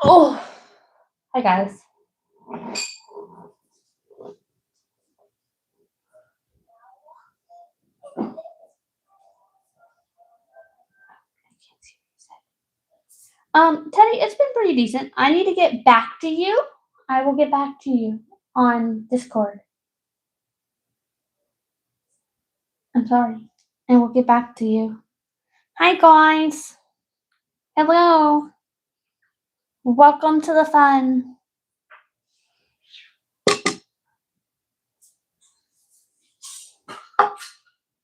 Oh. Hi, guys. Teddy, it's been pretty decent. I need to get back to you. I will get back to you on Discord. I'm sorry. And we'll get back to you. Hi, guys. Hello. Welcome to the fun. I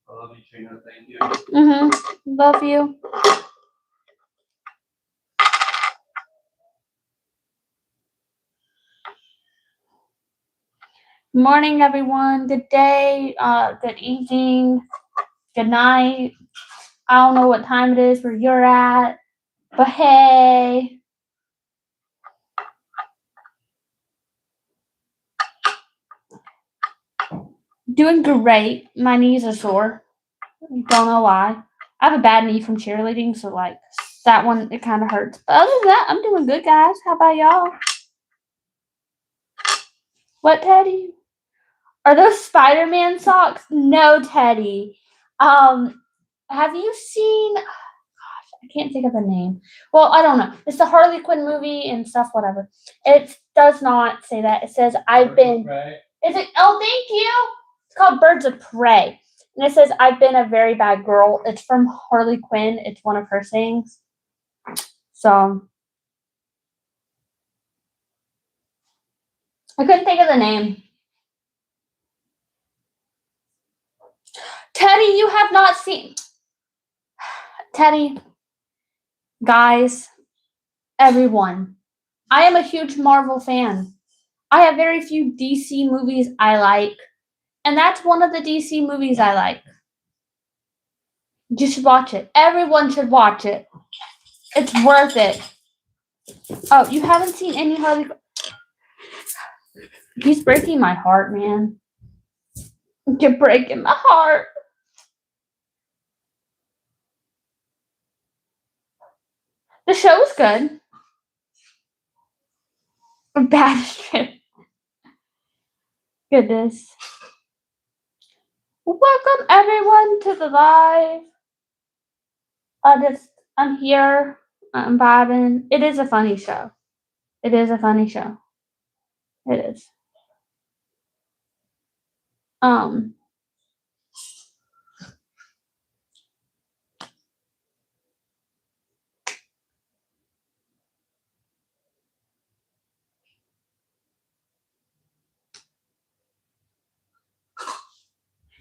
love you, Trina. Thank you. Love you. Morning, everyone. Good day. Good evening. Good night. I don't know what time it is where you're at, but hey. Doing great. My knees are sore. Don't know why. I have a bad knee from cheerleading, so like that one, it kind of hurts. But other than that, I'm doing good, guys. How about y'all? What, Teddy? Are those Spider-Man socks? No, Teddy. Have you seen? Gosh, I can't think of the name. Well, I don't know. It's the Harley Quinn movie and stuff. Whatever. It does not say that. It says I've been. Is it? Oh, thank you. It's called Birds of Prey. And it says, I've been a very bad girl. It's from Harley Quinn. It's one of her sayings. So, I couldn't think of the name. Teddy, you have not seen... Teddy, guys, everyone, I am a huge Marvel fan. I have very few DC movies I like. And that's one of the DC movies I like. You should watch it. Everyone should watch it. It's worth it. Oh, you haven't seen any Harley... He's breaking my heart, man. You're breaking my heart. The show's good. Bad strip. Goodness. Welcome everyone to the live. I'm here. I'm vibing. It is a funny show. It is a funny show. It is.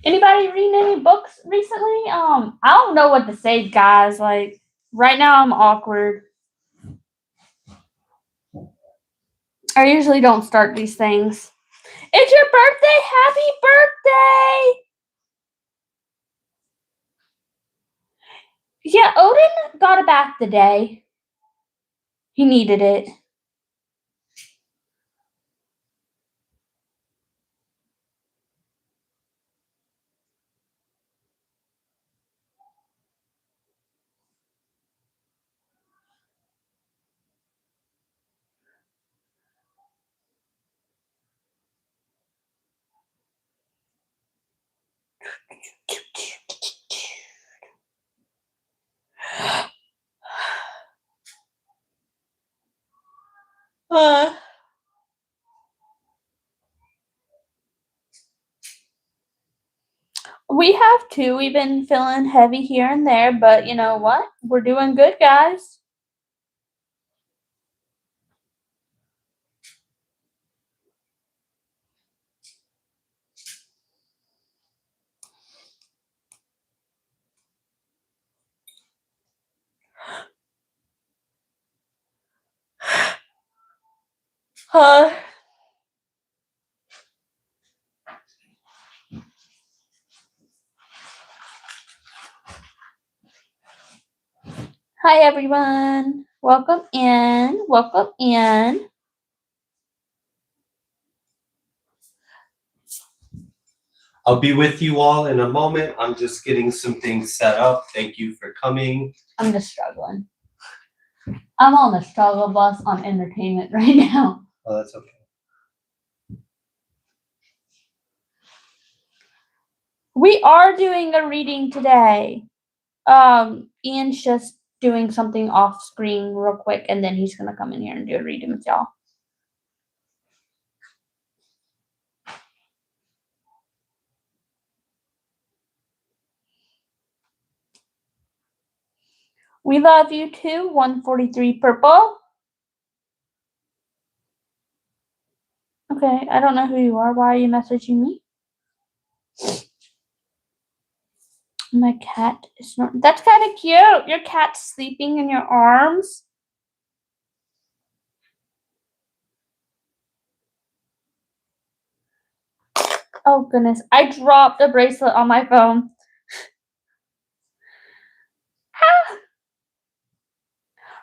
Anybody reading any books recently? I don't know what to say, guys. Like right now I'm awkward. I usually don't start these things. It's your birthday! Happy birthday! Yeah, Odin got a bath today. He needed it. We have to. We've been feeling heavy here and there, but you know what? We're doing good, guys. Hi, everyone. Welcome in. Welcome in. I'll be with you all in a moment. I'm just getting some things set up. Thank you for coming. I'm just struggling. I'm on the struggle bus on entertainment right now. Oh, that's okay. We are doing a reading today. Ian's just doing something off screen real quick, and then he's gonna come in here and do a reading with y'all. We love you too. 143 purple. Okay, I don't know who you are. Why are you messaging me? My cat is not. That's kind of cute. Your cat's sleeping in your arms. Oh goodness, I dropped a bracelet on my phone.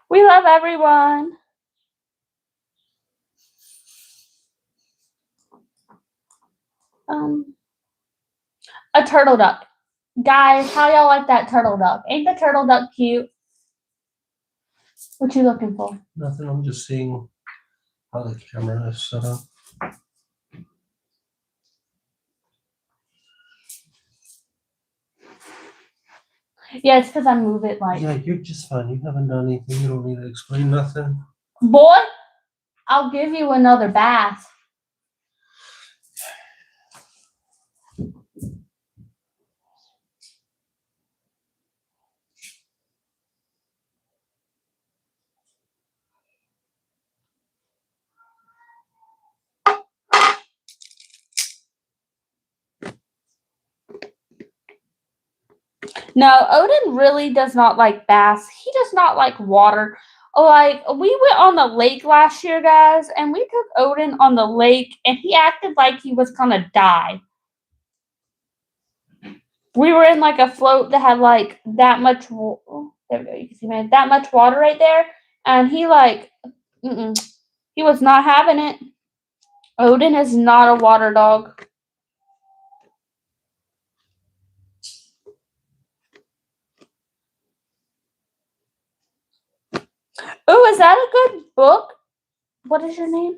We love everyone. A turtle duck. Guys, how y'all like that turtle duck? Ain't the turtle duck cute? What you looking for? Nothing. I'm just seeing how the camera is set up. Yeah, it's because I move it like. Yeah, you're just fine. You haven't done anything. You don't need to explain nothing. Boy, I'll give you another bath. No, Odin really does not like baths. He does not like water. Like, we went on the lake last year, guys, and we took Odin on the lake, and he acted like he was gonna die. We were in like a float that had like that much. Oh, there we go. You can see man, that much water right there, and he like, he was not having it. Odin is not a water dog. Oh, is that a good book? What is your name?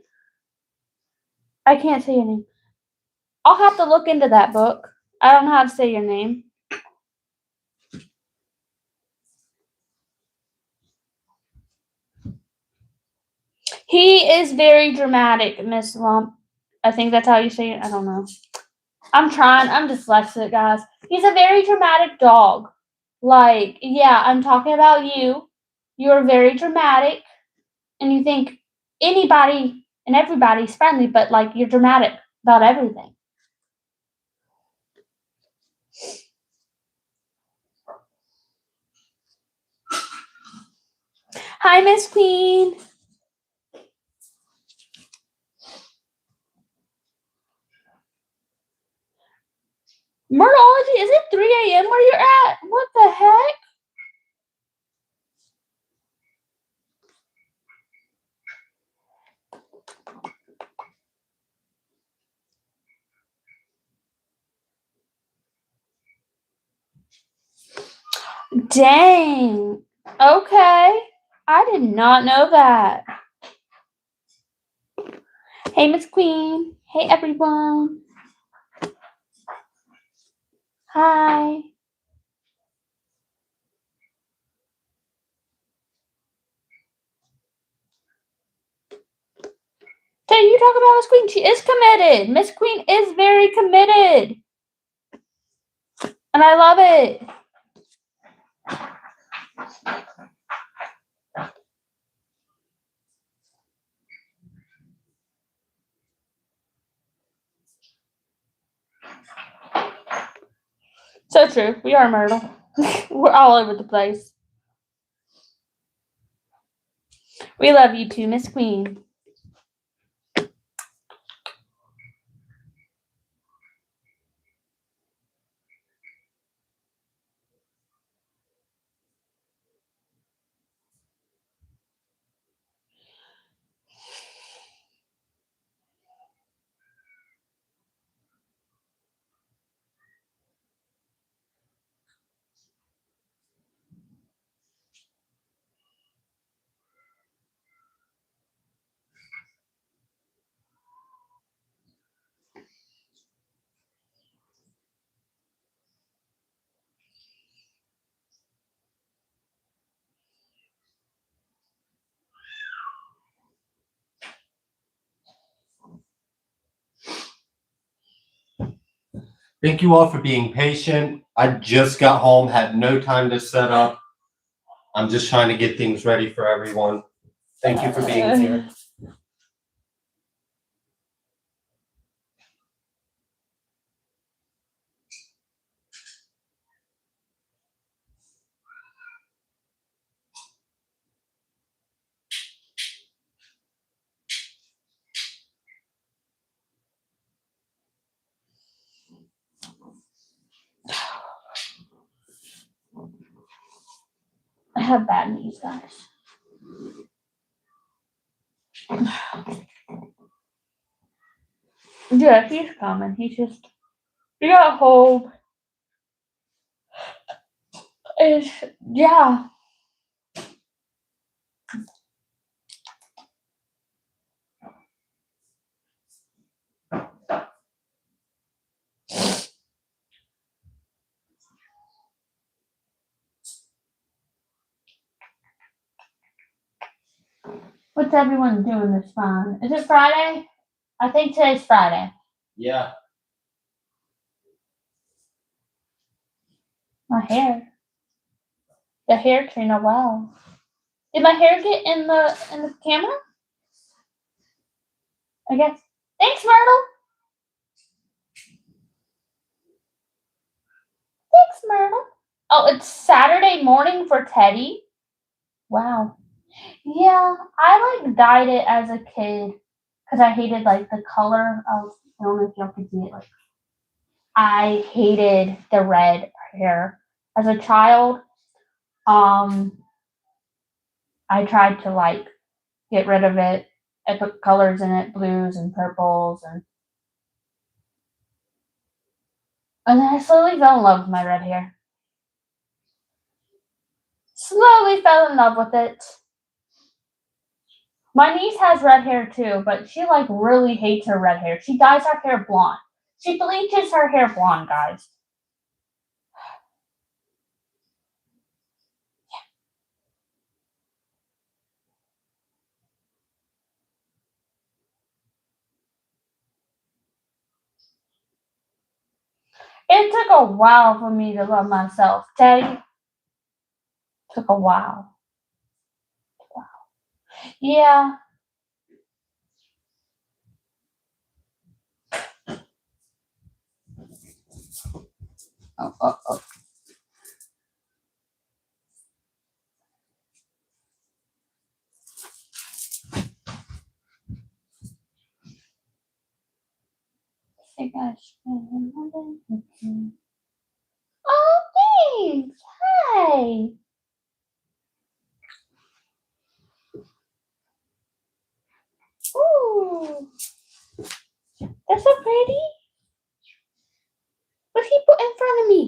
I can't say your name. I'll have to look into that book. I don't know how to say your name. He is very dramatic, Miss Lump. I think that's how you say it. I don't know. I'm trying. I'm dyslexic, guys. He's a very dramatic dog. Like, yeah, I'm talking about you. You're very dramatic, and you think anybody and everybody's friendly, but like you're dramatic about everything. Hi, Miss Queen. Myrtology, is it 3 a.m. where you're at? What the heck? Dang. Okay. I did not know that. Hey, Miss Queen. Hey, everyone. Hi. Hey, you talk about Miss Queen. She is committed. Miss Queen is very committed. And I love it. So true. We are Myrtle. We're all over the place. We love you too, Miss Queen. Thank you all for being patient. I just got home, had no time to set up. I'm just trying to get things ready for everyone. Thank you for being here. I have bad knees, guys. Yeah, he's coming. He got home. Yeah. What's everyone doing this fun? Is it Friday? I think today's Friday. Yeah. My hair. The hair, Trina, wow. Did my hair get in the camera? I guess. Thanks, Myrtle. Thanks, Myrtle. Oh, it's Saturday morning for Teddy? Wow. Yeah, I like dyed it as a kid because I hated like the color. I don't know if y'all could see it. Like, I hated the red hair as a child. I tried to like get rid of it. I put colors in it, blues and purples, and then I slowly fell in love with my red hair. Slowly fell in love with it. My niece has red hair too, but she like really hates her red hair. She dyes her hair blonde. She bleaches her hair blonde, guys. It took a while for me to love myself, Teddy. Took a while. Wow. Yeah. Oh. Hey guys. Oh, thanks. Hi. Ooh. That's so pretty. What he put in front of me?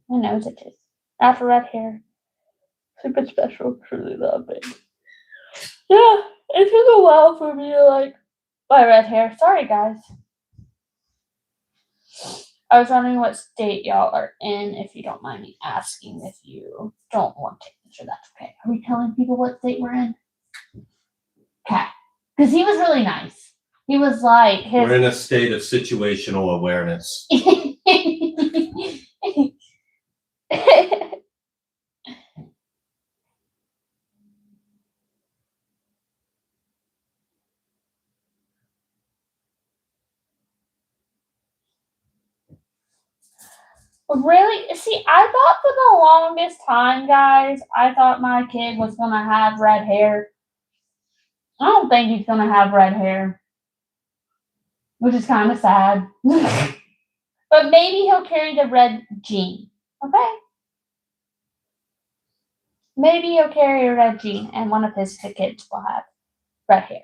My nose itches. After red hair. Super special, truly love it. Yeah, it took a while for me to like my red hair. Sorry, guys. I was wondering what state y'all are in, if you don't mind me asking. If you don't want to answer, that's okay. Are we telling people what state we're in? Okay. Because he was really nice. He was like We're in a state of situational awareness. Really? See, I thought for the longest time, guys, I thought my kid was going to have red hair. I don't think he's going to have red hair, which is kind of sad. But maybe he'll carry the red gene. Okay? Maybe he'll carry a red gene, and one of his kids will have red hair.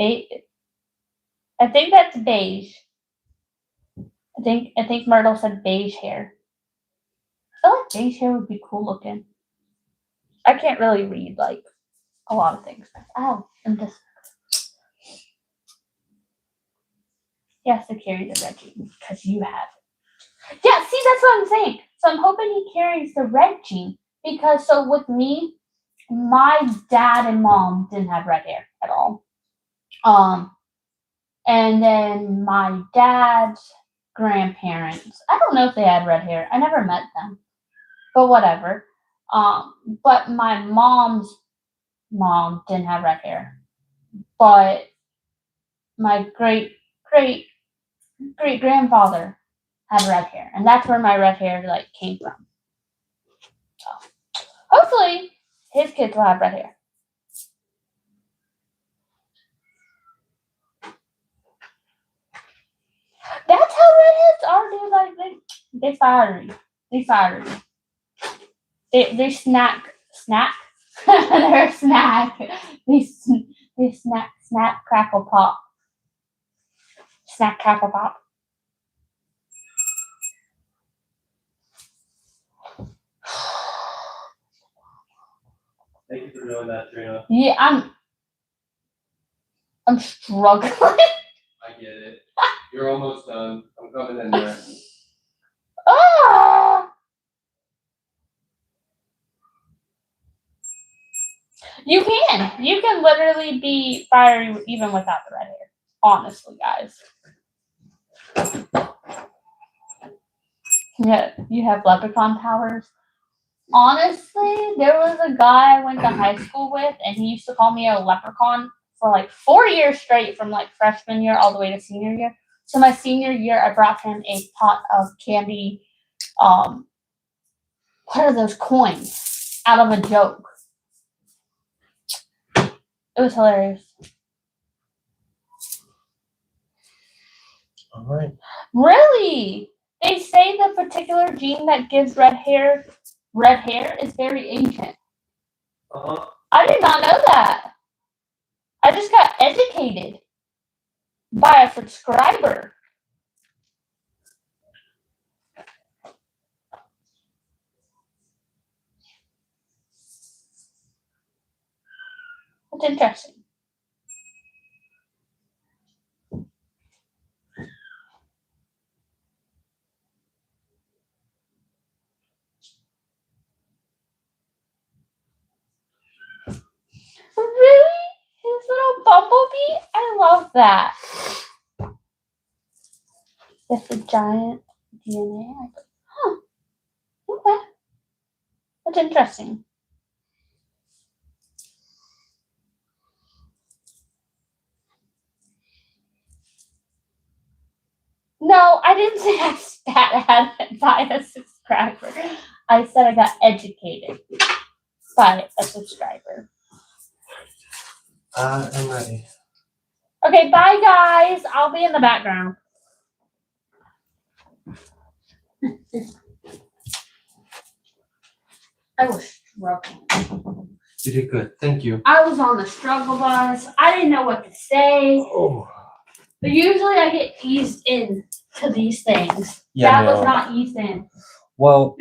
I think that's beige. I think Myrtle said beige hair. I feel like beige hair would be cool looking. I can't really read like a lot of things. Oh, and this. He has to carry the red gene because you have it. Yeah, see, that's what I'm saying. So I'm hoping he carries the red gene because so with me, my dad and mom didn't have red hair at all. And then my dad's grandparents, I don't know if they had red hair. I never met them, but whatever. But my mom's mom didn't have red hair, but my great grandfather had red hair, and that's where my red hair like came from. So hopefully his kids will have red hair. That's how redheads are, dude. Like they fiery. They fiery. They snack. They're a snack. They snack crackle pop. Snack crackle pop. Thank you for doing that, Trina. Yeah, I'm struggling. I get it. You're almost done. I'm coming in there. Ah! You can literally be fiery even without the red hair. Honestly, guys. Yeah, you have leprechaun powers. Honestly, there was a guy I went to high school with, and he used to call me a leprechaun for like 4 years straight, from like freshman year all the way to senior year. So my senior year, I brought him a pot of candy. What are those coins? Out of a joke. It was hilarious. All right. Really? They say the particular gene that gives red hair is very ancient. I did not know that. I just got educated by a subscriber. That's interesting. Really? His little bumblebee? I love that. It's a giant DNA. Huh. Okay. That's interesting. No, I didn't say I spat at by a subscriber. I said I got educated by a subscriber. I'm ready. Okay, bye guys. I'll be in the background. I was struggling. You did good. Thank you. I was on the struggle bus. I didn't know what to say. Oh. But usually I get eased in to these things. Yeah, that was not eased in. Well,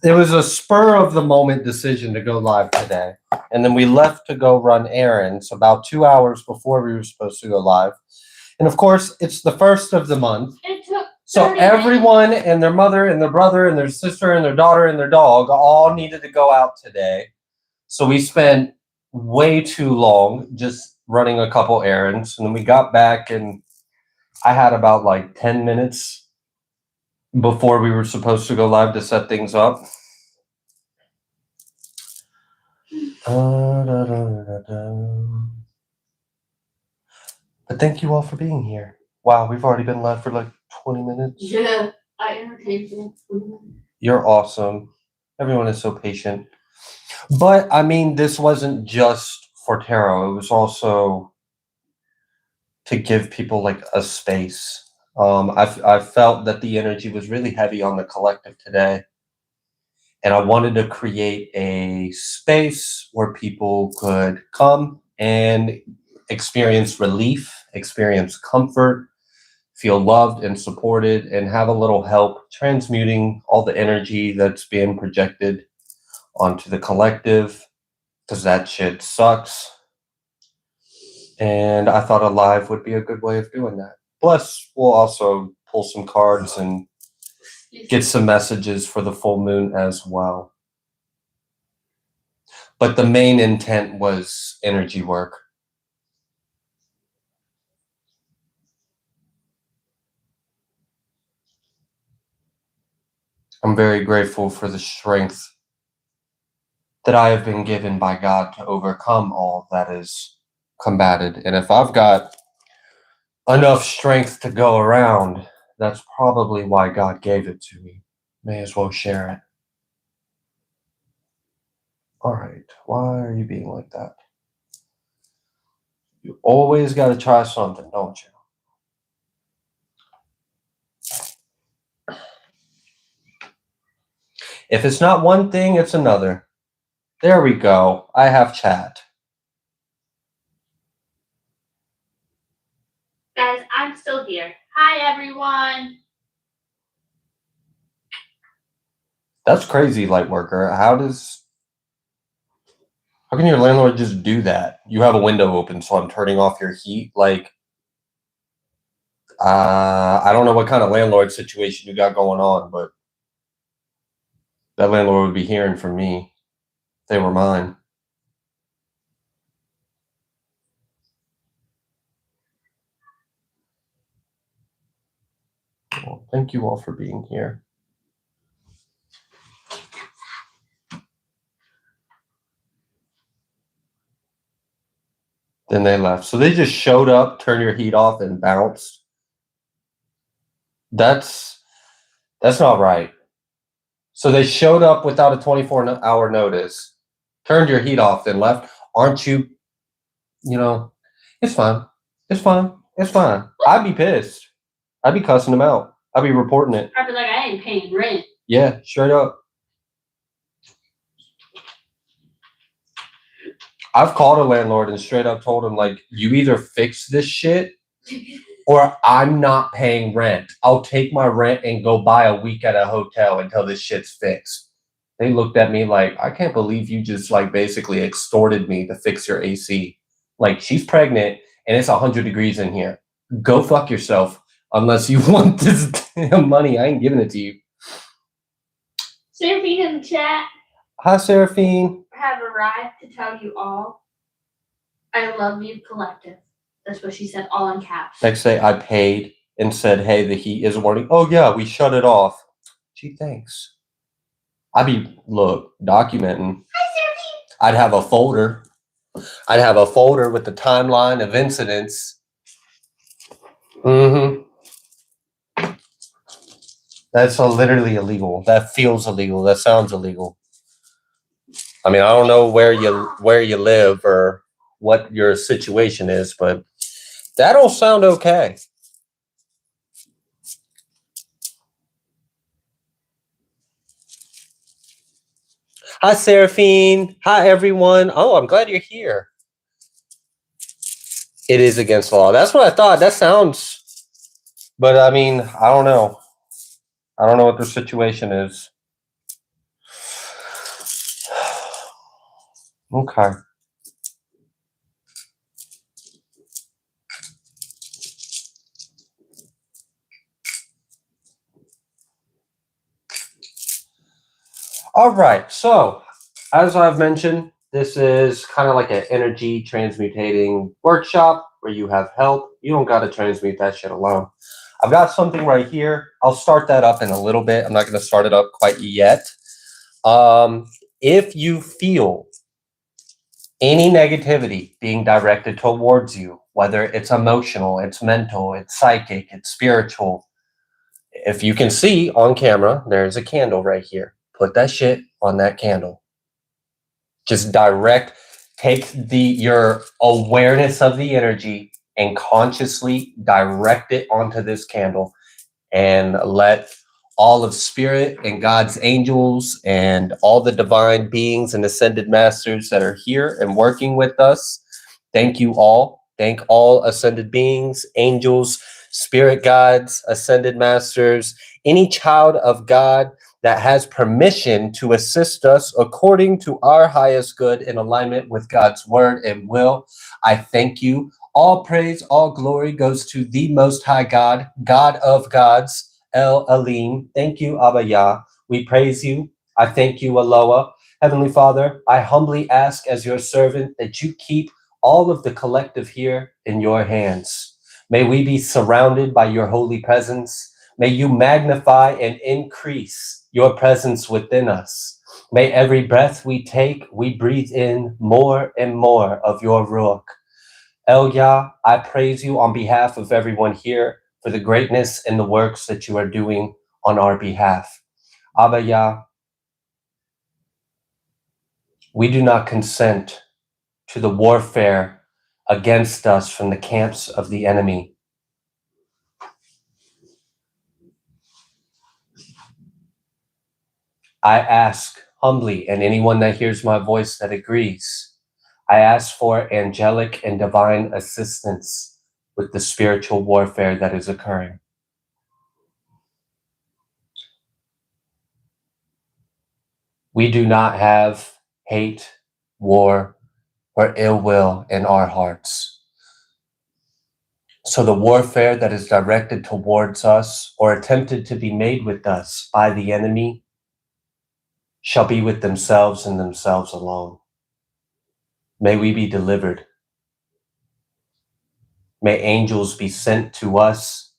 it was a spur of the moment decision to go live today. And then we left to go run errands about 2 hours before we were supposed to go live. And of course, it's the first of the month. It took So 30 everyone minutes. and their mother and their brother and their sister and their daughter and their dog all needed to go out today. So we spent way too long just running a couple errands. And then we got back and I had about like 10 minutes before we were supposed to go live to set things up. But thank you all for being here. Wow, we've already been live for like 20 minutes. Yeah, I entertained you. You're awesome. Everyone is so patient. But I mean, this wasn't just for tarot. It was also to give people like a space. I felt that the energy was really heavy on the collective today. And I wanted to create a space where people could come and experience relief, experience comfort, feel loved and supported, and have a little help transmuting all the energy that's being projected onto the collective, because that shit sucks. And I thought a live would be a good way of doing that. Plus, we'll also pull some cards and get some messages for the full moon as well. But the main intent was energy work. I'm very grateful for the strength that I have been given by God to overcome all that is combated. And if I've got enough strength to go around, that's probably why God gave it to me. May as well share it. All right, why are you being like that? You always got to try something, don't you? If it's not one thing, it's another. There we go. I have chat. Guys, I'm still here. Hi, everyone. That's crazy, light worker. How can your landlord just do that? You have a window open, so I'm turning off your heat. Like, I don't know what kind of landlord situation you got going on, but that landlord would be hearing from me if they were mine. Well, thank you all for being here. Then they left. So they just showed up, turned your heat off, and bounced. That's not right. So they showed up without a 24-hour notice, turned your heat off, and left. Aren't you, it's fine. It's fine. It's fine. I'd be pissed. I'd be cussing them out. I'd be reporting it. I'd be like, I ain't paying rent. Yeah, straight up. I've called a landlord and straight up told him, like, you either fix this shit or I'm not paying rent. I'll take my rent and go buy a week at a hotel until this shit's fixed. They looked at me like, I can't believe you just like basically extorted me to fix your AC. Like, she's pregnant and it's 100 degrees in here. Go fuck yourself unless you want this damn money. I ain't giving it to you. Seraphine in the chat. Hi, Seraphine. I have arrived to tell you all, I love you, collective. That's what she said, all in caps. Next day, I paid and said, hey, the heat is warning. Oh, yeah, we shut it off. Gee, thanks. I'd be, documenting. Hi, Seraphine. I'd have a folder. I'd have a folder with the timeline of incidents. Mm-hmm. That's literally illegal. That feels illegal. That sounds illegal. I mean, I don't know where you live or what your situation is, but that don't sound okay. Hi, Seraphine. Hi, everyone. Oh, I'm glad you're here. It is against the law. That's what I thought. That sounds, but I mean, I don't know. I don't know what the situation is. Okay. All right. So, as I've mentioned, this is kind of like an energy transmutating workshop where you have help. You don't got to transmute that shit alone. I've got something right here. I'll start that up in a little bit. I'm not going to start it up quite yet. If you feel any negativity being directed towards you, whether it's emotional, it's mental, it's psychic, it's spiritual, if you can see on camera, there's a candle right here. Put that shit on that candle. Just take your awareness of the energy and consciously direct it onto this candle and let all of spirit and God's angels and all the divine beings and ascended masters that are here and working with us. Thank you all. Thank all ascended beings, angels, spirit guides, ascended masters, any child of God that has permission to assist us according to our highest good in alignment with God's word and will. I thank you All praise, all glory goes to the Most High God, God of gods, El Elim. Thank you, Abba Yah. We praise you. I thank you, Aloha. Heavenly Father, I humbly ask as your servant that you keep all of the collective here in your hands. May we be surrounded by your holy presence. May you magnify and increase your presence within us. May every breath we take, we breathe in more and more of your Ruach. El Yah, I praise you on behalf of everyone here for the greatness and the works that you are doing on our behalf. Abba Yah, we do not consent to the warfare against us from the camps of the enemy. I ask humbly, and anyone that hears my voice that agrees, I ask for angelic and divine assistance with the spiritual warfare that is occurring. We do not have hate, war, or ill will in our hearts. So the warfare that is directed towards us or attempted to be made with us by the enemy shall be with themselves and themselves alone. May we be delivered. May angels be sent to us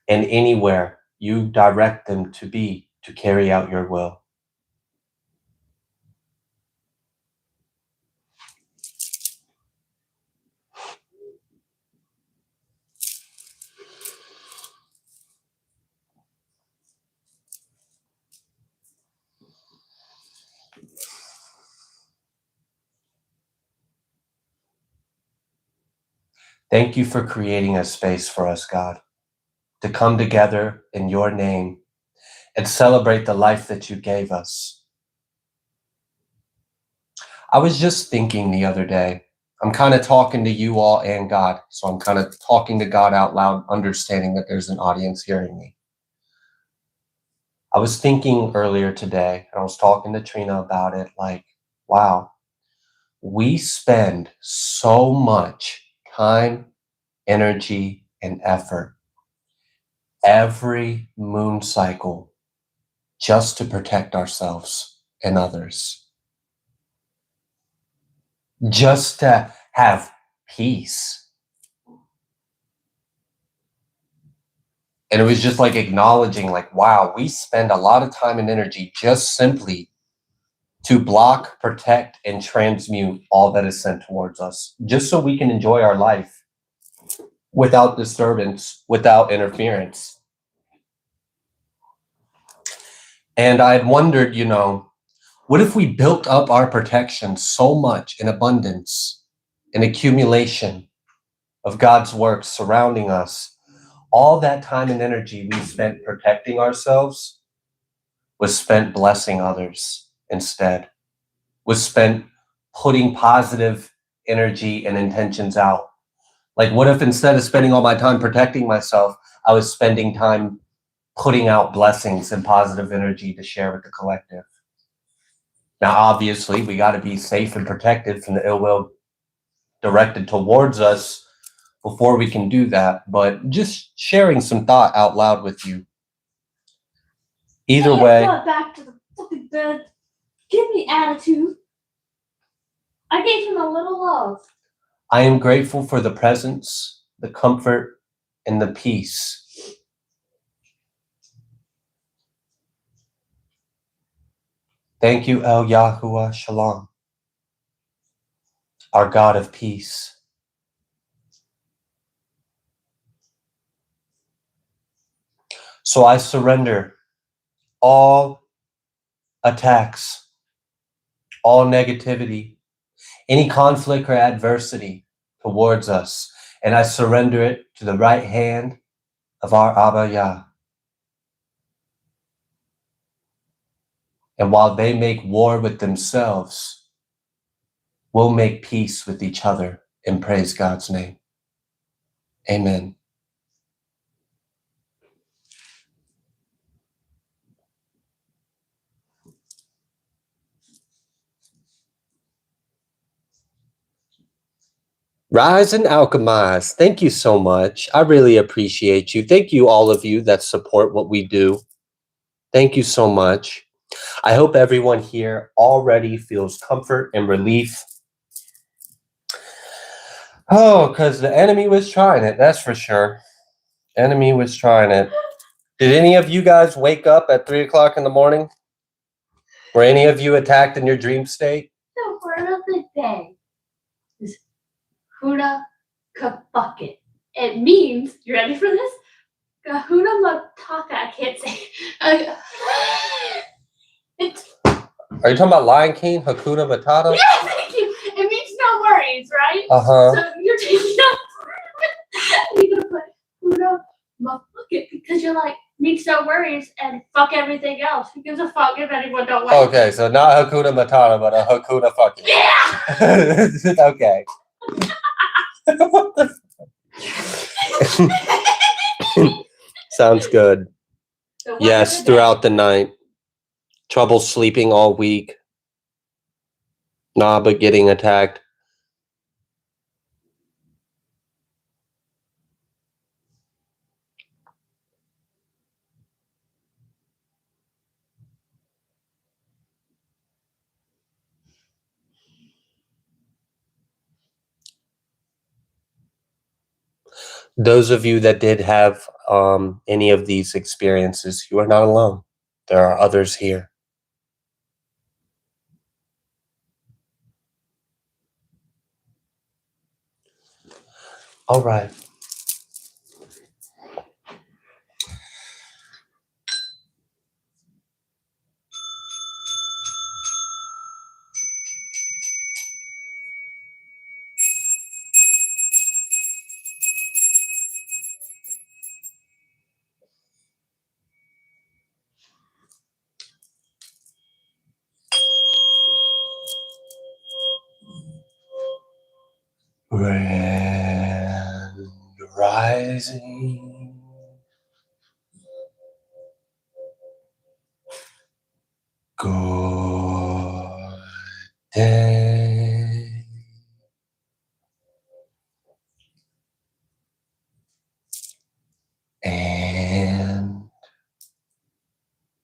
and anywhere you direct them to be to carry out your will. Thank you for creating a space for us, God, to come together in your name and celebrate the life that you gave us. I was just thinking the other day, I'm kind of talking to you all and God, so I'm kind of talking to God out loud, understanding that there's an audience hearing me. I was thinking earlier today, and I was talking to Trina about it, like, wow, we spend so much time, energy, and effort every moon cycle just to protect ourselves and others, just to have peace. And it was just like acknowledging, like, wow, we spend a lot of time and energy just simply to block, protect, and transmute all that is sent towards us, just so we can enjoy our life without disturbance, without interference. And I had wondered, what if we built up our protection so much in abundance, in accumulation of God's works surrounding us, all that time and energy we spent protecting ourselves was spent blessing others instead, was spent putting positive energy and intentions out. Like, what if instead of spending all my time protecting myself, I was spending time putting out blessings and positive energy to share with the collective? Now, obviously, we got to be safe and protected from the ill will directed towards us before we can do that. But just sharing some thought out loud with you. Either way. Back to the fucking bed. Give me attitude. I gave him a little love. I am grateful for the presence, the comfort, and the peace. Thank you, El Yahuwah Shalom, our God of peace. So I surrender all attacks, all negativity, any conflict or adversity towards us, and I surrender it to the right hand of our Abba Yah. And while they make war with themselves, we'll make peace with each other and praise God's name. Amen. Rise and alchemize. Thank you so much. I really appreciate you. Thank you, all of you that support what we do. Thank you so much. I hope everyone here already feels comfort and relief. Oh, because the enemy was trying it, that's for sure. Enemy was trying it. Did any of you guys wake up at 3 o'clock in the morning? Were any of you attacked in your dream state? The word of the day is Huna Kabucket. It means, you ready for this? Kahuna Mataka. I can't say. It's. Are you talking about Lion King, Hakuna Matata? Yeah, thank you. It means no worries, right? Uh-huh. So you're taking up. You're gonna put Huna Mataka because you're like means no worries and fuck everything else. Who gives a fuck if anyone don't like? Okay, so not Hakuna Matata, but a Hakuna fucking. Yeah. Okay. Sounds good. So yes, throughout the night. Trouble sleeping all week. Nah, but getting attacked. Those of you that did have any of these experiences, you are not alone. There are others here. All right. Grand rising. Good day. And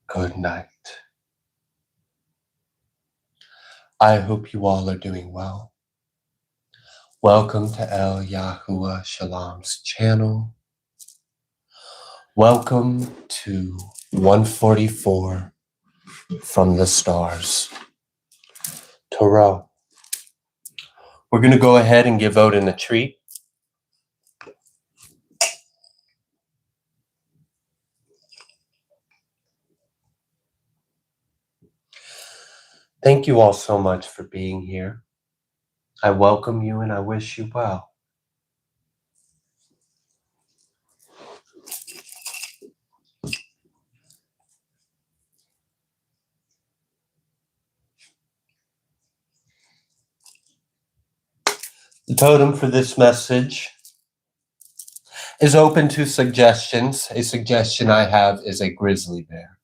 good night. I hope you all are doing well. Welcome to El Yahuwah Shalom's channel. Welcome to 144 from the stars. Tarot. We're going to go ahead and give Odin a treat. Thank you all so much for being here. I welcome you and I wish you well. The totem for this message is open to suggestions. A suggestion I have is a grizzly bear.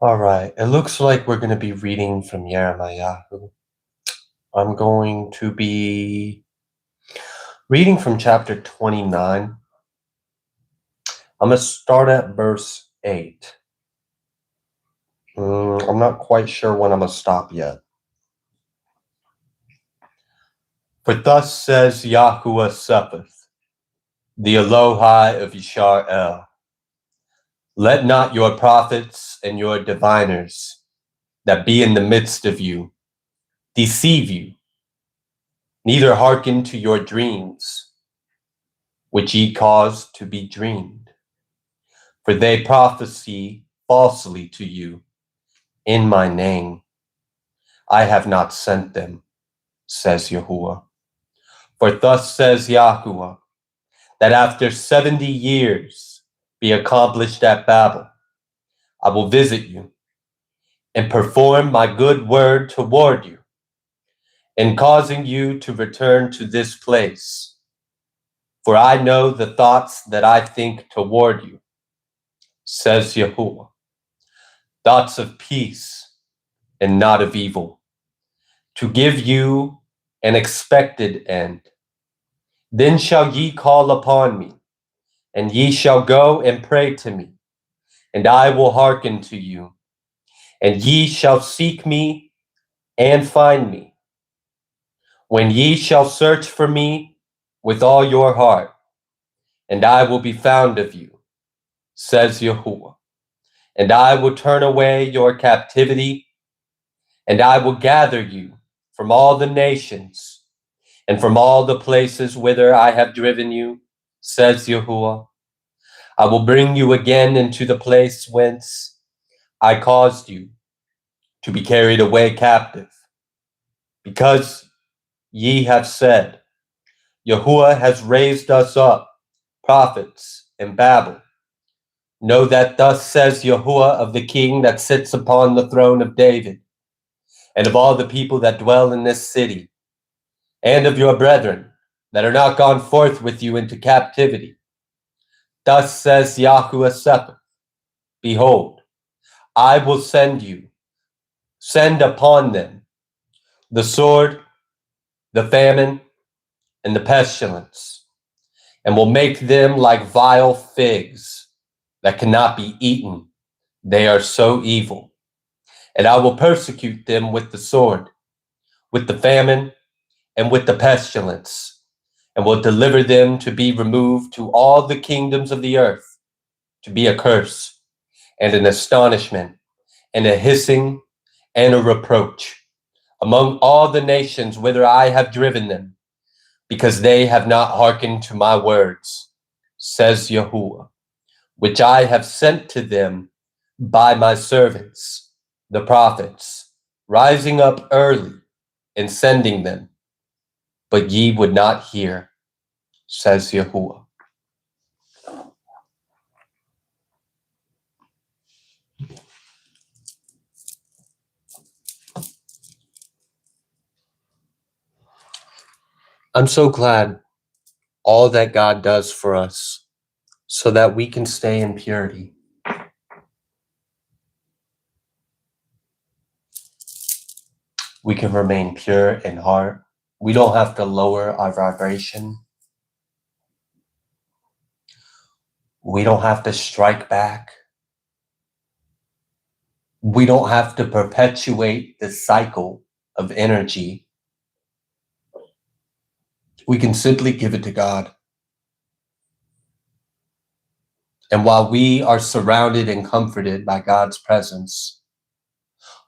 All right, it looks like we're going to be reading from Jeremiah. I'm going to be reading from chapter 29. I'm going to start at verse 8. I'm not quite sure when I'm going to stop yet. For thus says Yahuwah Sepheth, the Elohai of Yisrael, let not your prophets and your diviners that be in the midst of you deceive you, neither hearken to your dreams, which ye cause to be dreamed. For they prophesy falsely to you in my name. I have not sent them, says Yahuwah. For thus says Yahuwah, that after 70 years be accomplished at Babel, I will visit you and perform my good word toward you, in causing you to return to this place. For I know the thoughts that I think toward you, says Yahuwah, thoughts of peace and not of evil, to give you an expected end. Then shall ye call upon me, and ye shall go and pray to me, and I will hearken to you. And ye shall seek me and find me, when ye shall search for me with all your heart, and I will be found of you, says Yahuwah. And I will turn away your captivity, and I will gather you from all the nations and from all the places whither I have driven you, says Yahuwah. I will bring you again into the place whence I caused you to be carried away captive, because ye have said, Yahuwah has raised us up prophets in Babel. Know that thus says Yahuwah of the king that sits upon the throne of David, and of all the people that dwell in this city, and of your brethren that are not gone forth with you into captivity. Thus says Yahuwah Sabaoth, behold, I will send upon them the sword, the famine, and the pestilence, and will make them like vile figs that cannot be eaten. They are so evil. And I will persecute them with the sword, with the famine, and with the pestilence, and will deliver them to be removed to all the kingdoms of the earth, to be a curse, and an astonishment, and a hissing, and a reproach, among all the nations whither I have driven them, because they have not hearkened to my words, says Yahuwah, which I have sent to them by my servants, the prophets, rising up early and sending them. But ye would not hear, says Yahuwah. I'm so glad all that God does for us so that we can stay in purity. We can remain pure in heart. We don't have to lower our vibration. We don't have to strike back. We don't have to perpetuate the cycle of energy. We can simply give it to God. And while we are surrounded and comforted by God's presence,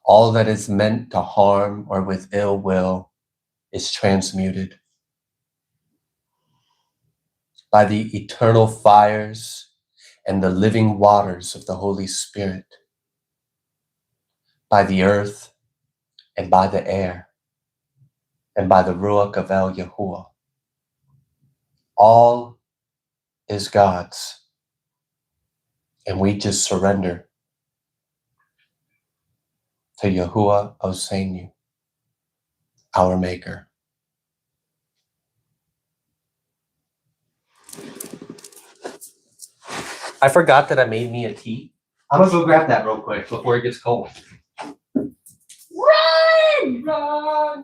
all that is meant to harm or with ill will is transmuted by the eternal fires and the living waters of the Holy Spirit, by the earth and by the air, and by the Ruach of El Yahuwah. All is God's, and we just surrender to Yahuwah Osenu, our Maker. I forgot that I made me a tea. I'm gonna go grab that real quick before it gets cold. Run! Run! Run!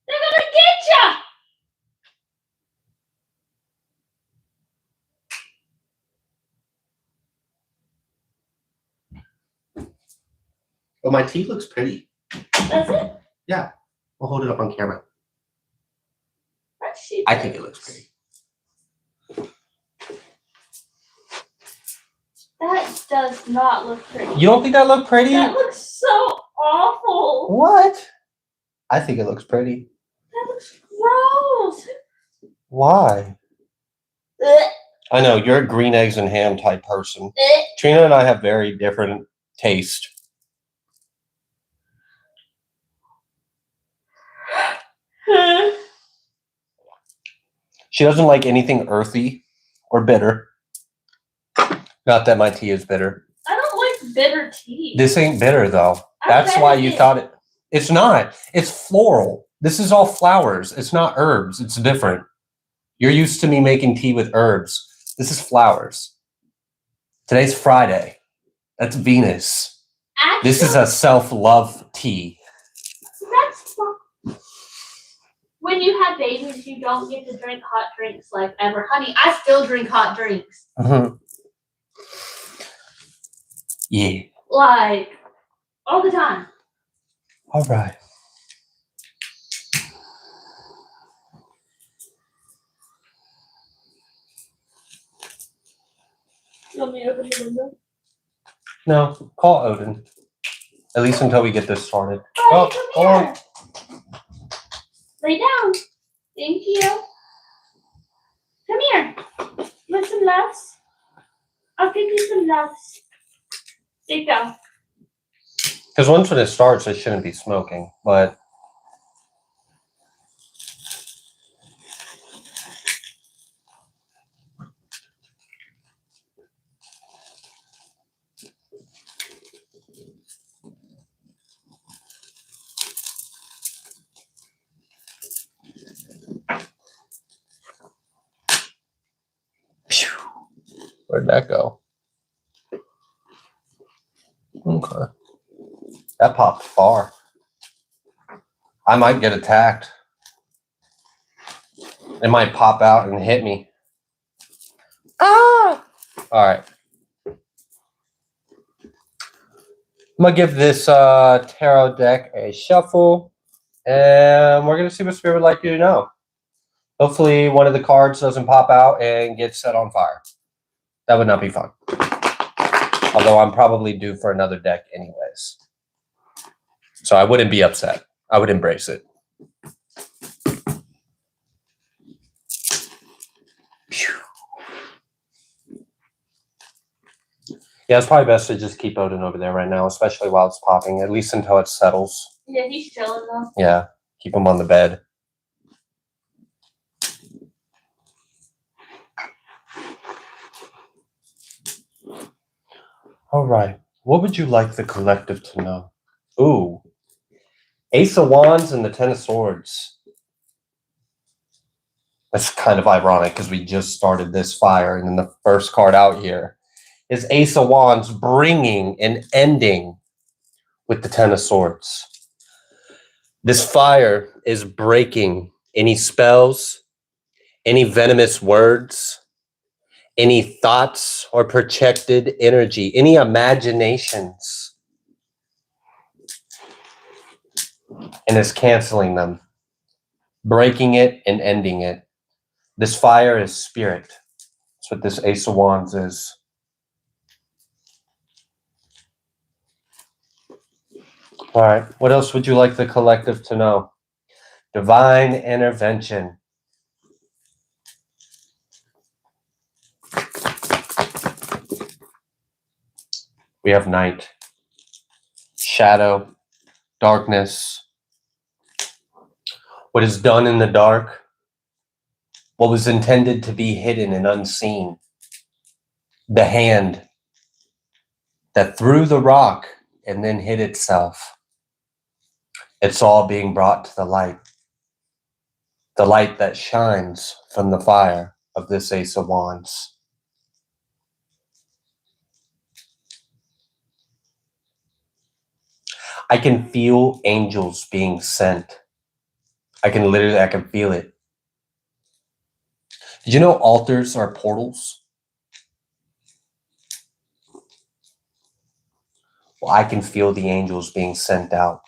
They're gonna get ya! Oh, my tea looks pretty. Does it? Yeah, we'll hold it up on camera. Let's see. I think it looks pretty. That does not look pretty. You don't think that looked pretty? That looks so awful. What? I think it looks pretty. That looks gross. Why? Ugh. I know, you're a green eggs and ham type person. Ugh. Trina and I have very different taste. She doesn't like anything earthy or bitter. Not that my tea is bitter. I don't like bitter tea. This ain't bitter though. That's why you thought it. It's not. It's floral. This is all flowers. It's not herbs. It's different. You're used to me making tea with herbs. This is flowers. Today's Friday. That's Venus. Actually, This is a self-love tea. that's fine. When you have babies, you don't get to drink hot drinks like ever. Honey, I still drink hot drinks. Mm-hmm. Yeah. Like, all the time. All right. You want me to open the window? No, call Odin. At least until we get this started. Oh, hold come on. here. Lay down. Thank you. Come here. Want some loves? I'll give you some loves. There you go. Because once when it starts, it shouldn't be smoking, but phew, where'd that go? Okay. That popped far. I might get attacked. It might pop out and hit me. Ah! All right. I'm going to give this tarot deck a shuffle, and we're going to see what Spirit would like you to know. Hopefully one of the cards doesn't pop out and get set on fire. That would not be fun. Although I'm probably due for another deck anyways. So I wouldn't be upset. I would embrace it. Phew. Yeah, it's probably best to just keep Odin over there right now, especially while it's popping, at least until it settles. Yeah, he's chilling though. Yeah, keep him on the bed. All right. What would you like the collective to know? Ooh. Ace of Wands and the Ten of Swords. That's kind of ironic because we just started this fire, and then the first card out here is Ace of Wands bringing an ending with the Ten of Swords. This fire is breaking any spells, any venomous words, any thoughts or projected energy, any imaginations, and is canceling them, breaking it and ending it. This fire is spirit. That's what this Ace of Wands is. All right. What else would you like the collective to know? Divine intervention. We have night, shadow, darkness. What is done in the dark, what was intended to be hidden and unseen. The hand that threw the rock and then hid itself. It's all being brought to the light that shines from the fire of this Ace of Wands. I can feel angels being sent. I can feel it. Did you know altars are portals? Well, I can feel the angels being sent out.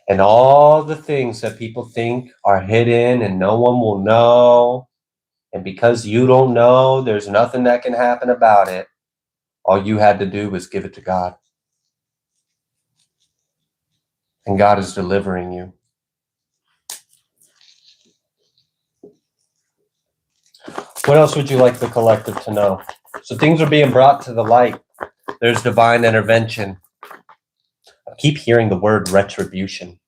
And all the things that people think are hidden and no one will know, and because you don't know, there's nothing that can happen about it. All you had to do was give it to God. And God is delivering you. What else would you like the collective to know? So things are being brought to the light. There's divine intervention. I keep hearing the word retribution.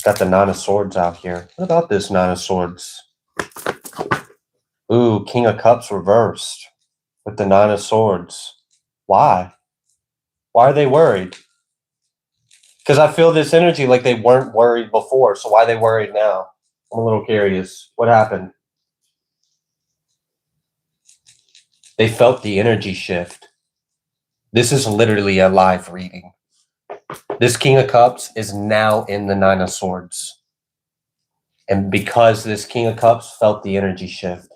Got the Nine of Swords out here. What about this Nine of Swords? Ooh, King of Cups reversed with the Nine of Swords. Why? Why are they worried? Because I feel this energy like they weren't worried before. So why are they worried now? I'm a little curious. What happened? They felt the energy shift. This is literally a live reading. This King of Cups is now in the Nine of Swords. And because this King of Cups felt the energy shift,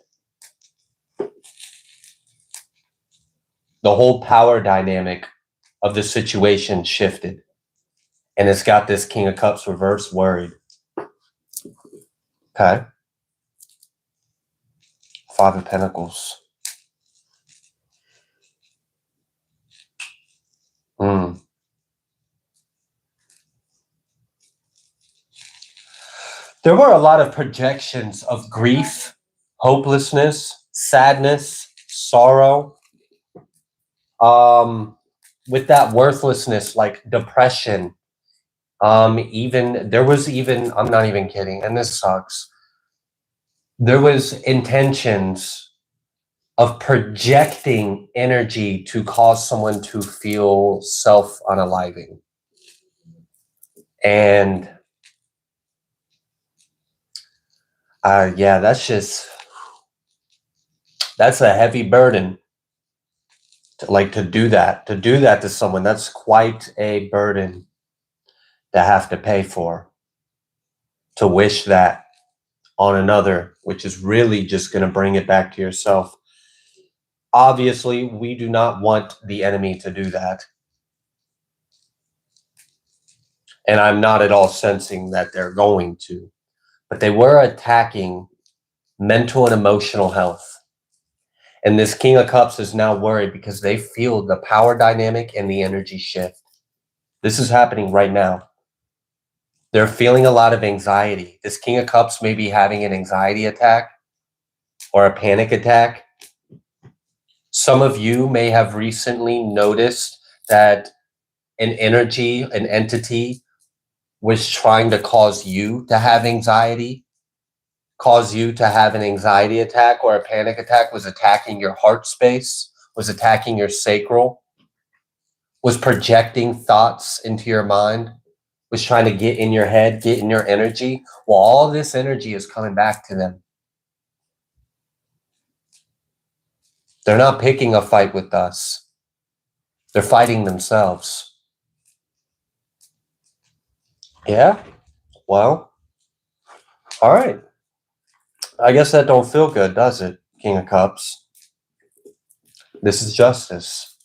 the whole power dynamic of the situation shifted. And it's got this King of Cups reverse worried. Okay. Five of Pentacles. There were a lot of projections of grief, hopelessness, sadness, sorrow. With that worthlessness, like depression. There was I'm not even kidding, and this sucks. There was intentions of projecting energy to cause someone to feel self-unaliving. And yeah, that's a heavy burden. To do that to someone, that's quite a burden to have to pay for. To wish that on another, which is really just going to bring it back to yourself. Obviously, we do not want the enemy to do that. And I'm not at all sensing that they're going to. But they were attacking mental and emotional health. And this King of Cups is now worried because they feel the power dynamic and the energy shift. This is happening right now. They're feeling a lot of anxiety. This King of Cups may be having an anxiety attack or a panic attack. Some of you may have recently noticed that an entity was trying to cause you to have anxiety, cause you to have an anxiety attack or a panic attack, was attacking your heart space, was attacking your sacral, was projecting thoughts into your mind, was trying to get in your head, get in your energy. Well, all this energy is coming back to them. They're not picking a fight with us. They're fighting themselves. Yeah? Well, all right. I guess that don't feel good, does it, King of Cups? This is justice.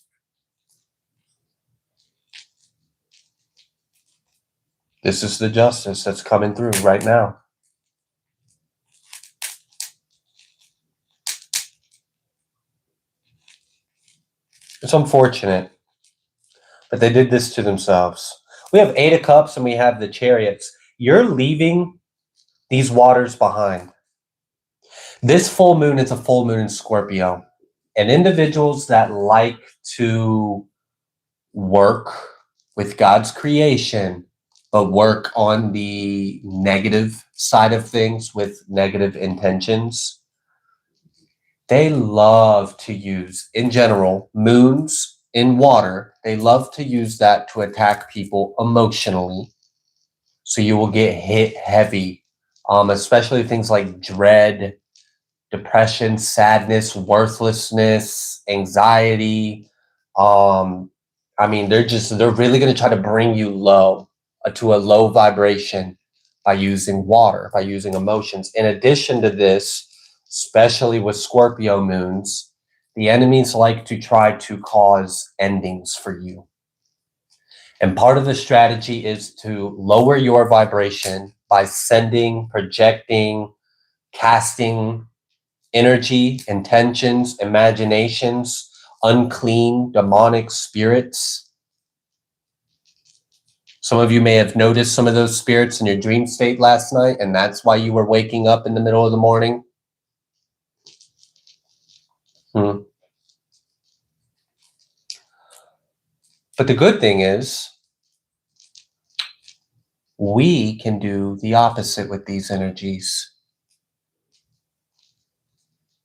This is the justice that's coming through right now. It's unfortunate, but they did this to themselves. We have Eight of Cups and we have the Chariots. You're leaving these waters behind. This full moon is a full moon in Scorpio. And individuals that like to work with God's creation, but work on the negative side of things with negative intentions, they love to use, in general, moons in water. They love to use that to attack people emotionally. So you will get hit heavy, especially things like dread, depression, sadness, worthlessness, anxiety. They're really going to try to bring you low, to a low vibration by using water, by using emotions. In addition to this, especially with Scorpio moons, the enemies like to try to cause endings for you. And part of the strategy is to lower your vibration by sending, projecting, casting energy, intentions, imaginations, unclean, demonic spirits. Some of you may have noticed some of those spirits in your dream state last night, and that's why you were waking up in the middle of the morning. But the good thing is, we can do the opposite with these energies.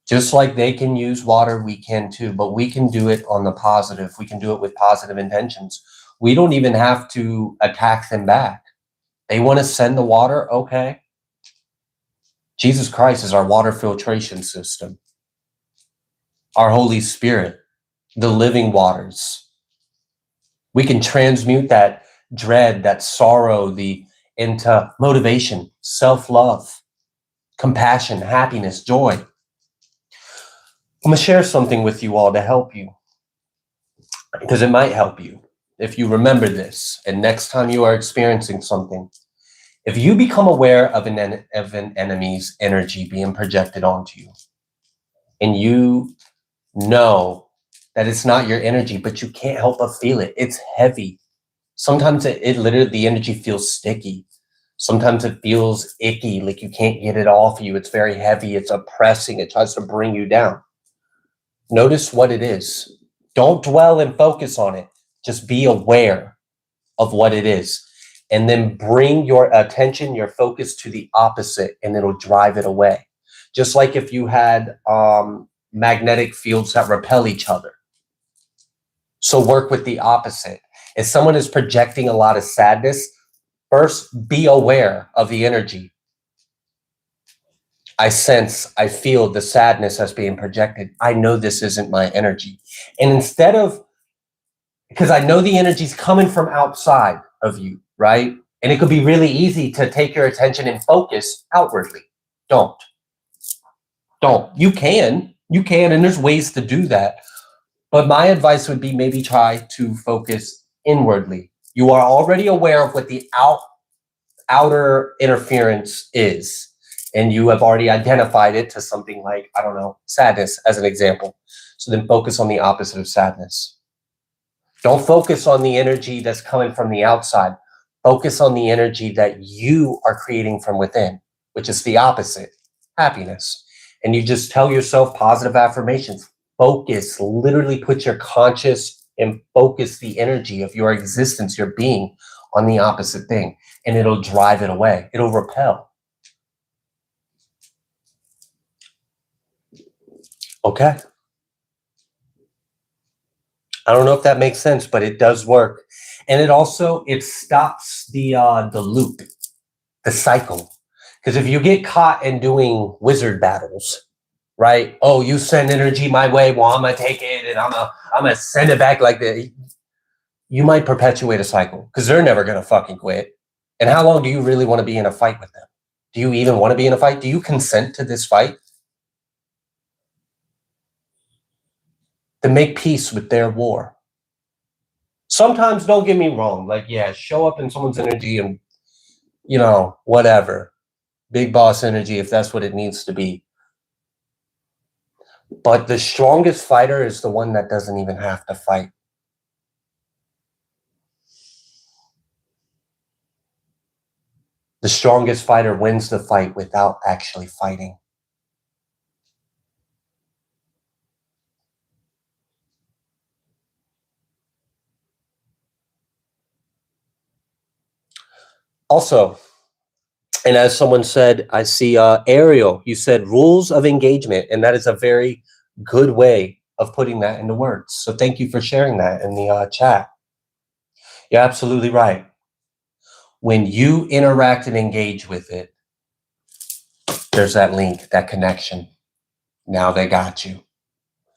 Just like they can use water, we can too, but we can do it on the positive. We can do it with positive intentions. We don't even have to attack them back. They want to send the water, okay. Jesus Christ is our water filtration system. Our Holy Spirit, the living waters. We can transmute that dread, that sorrow, into motivation, self-love, compassion, happiness, joy. I'm going to share something with you all to help you, because it might help you if you remember this. And next time you are experiencing something, if you become aware of an enemy's energy being projected onto you, and you know that it's not your energy, but you can't help but feel it. It's heavy. Sometimes it literally, the energy feels sticky. Sometimes it feels icky, like you can't get it off you. It's very heavy. It's oppressing. It tries to bring you down. Notice what it is. Don't dwell and focus on it. Just be aware of what it is. And then bring your attention, your focus to the opposite, and it'll drive it away. Just like if you had magnetic fields that repel each other. So work with the opposite. If someone is projecting a lot of sadness, first be aware of the energy. I sense, I feel the sadness that's being projected. I know this isn't my energy. And instead of, because I know the energy's coming from outside of you, right? And it could be really easy to take your attention and focus outwardly. Don't. You can, and there's ways to do that. But my advice would be maybe try to focus inwardly. You are already aware of what the outer interference is, and you have already identified it to something like, I don't know, sadness as an example. So then focus on the opposite of sadness. Don't focus on the energy that's coming from the outside. Focus on the energy that you are creating from within, which is the opposite, happiness. And you just tell yourself positive affirmations. Focus, literally put your conscious and focus the energy of your existence, your being, on the opposite thing, and it'll drive it away. It'll repel. Okay. I don't know if that makes sense, but it does work. And it stops the loop, the cycle. Because if you get caught in doing wizard battles, right? Oh, you send energy my way, well, I'm gonna take it and I'm gonna send it back like that. You might perpetuate a cycle because they're never gonna fucking quit. And how long do you really want to be in a fight with them? Do you even want to be in a fight? Do you consent to this fight? To make peace with their war. Sometimes, don't get me wrong, like, yeah, show up in someone's energy and, whatever. Big boss energy, if that's what it needs to be. But the strongest fighter is the one that doesn't even have to fight. The strongest fighter wins the fight without actually fighting. Also, and as someone said, I see Ariel, you said rules of engagement, and that is a very good way of putting that into words. So thank you for sharing that in the chat. You're absolutely right. When you interact and engage with it, there's that link, that connection. Now they got you.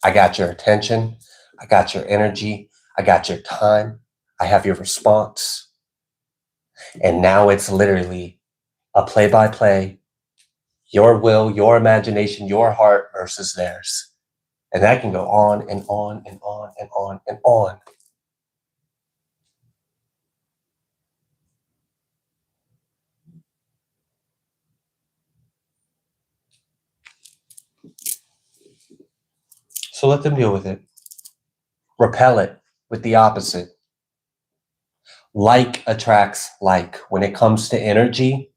I got your attention. I got your energy. I got your time. I have your response. And now it's literally a play-by-play, your will, your imagination, your heart versus theirs. And that can go on and on and on and on and on. So let them deal with it. Repel it with the opposite. Like attracts like. When it comes to energy,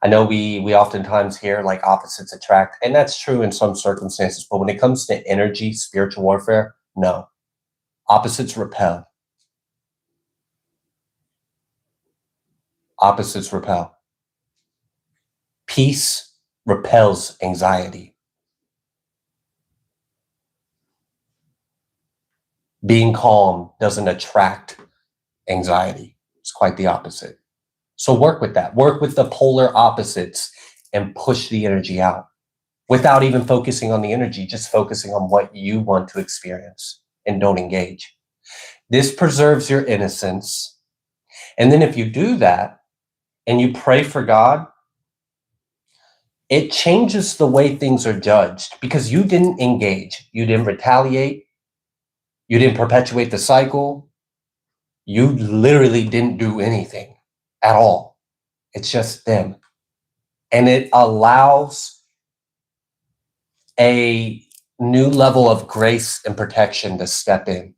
I know we oftentimes hear like opposites attract, and that's true in some circumstances, but when it comes to energy, spiritual warfare, no. Opposites repel. opposites repel. Peace repels anxiety. Being calm doesn't attract anxiety. It's quite the opposite. So work with that. Work with the polar opposites and push the energy out without even focusing on the energy, just focusing on what you want to experience and don't engage. This preserves your innocence. And then if you do that and you pray for God, it changes the way things are judged because you didn't engage. You didn't retaliate. You didn't perpetuate the cycle. You literally didn't do anything at all. It's just them. And it allows a new level of grace and protection to step in.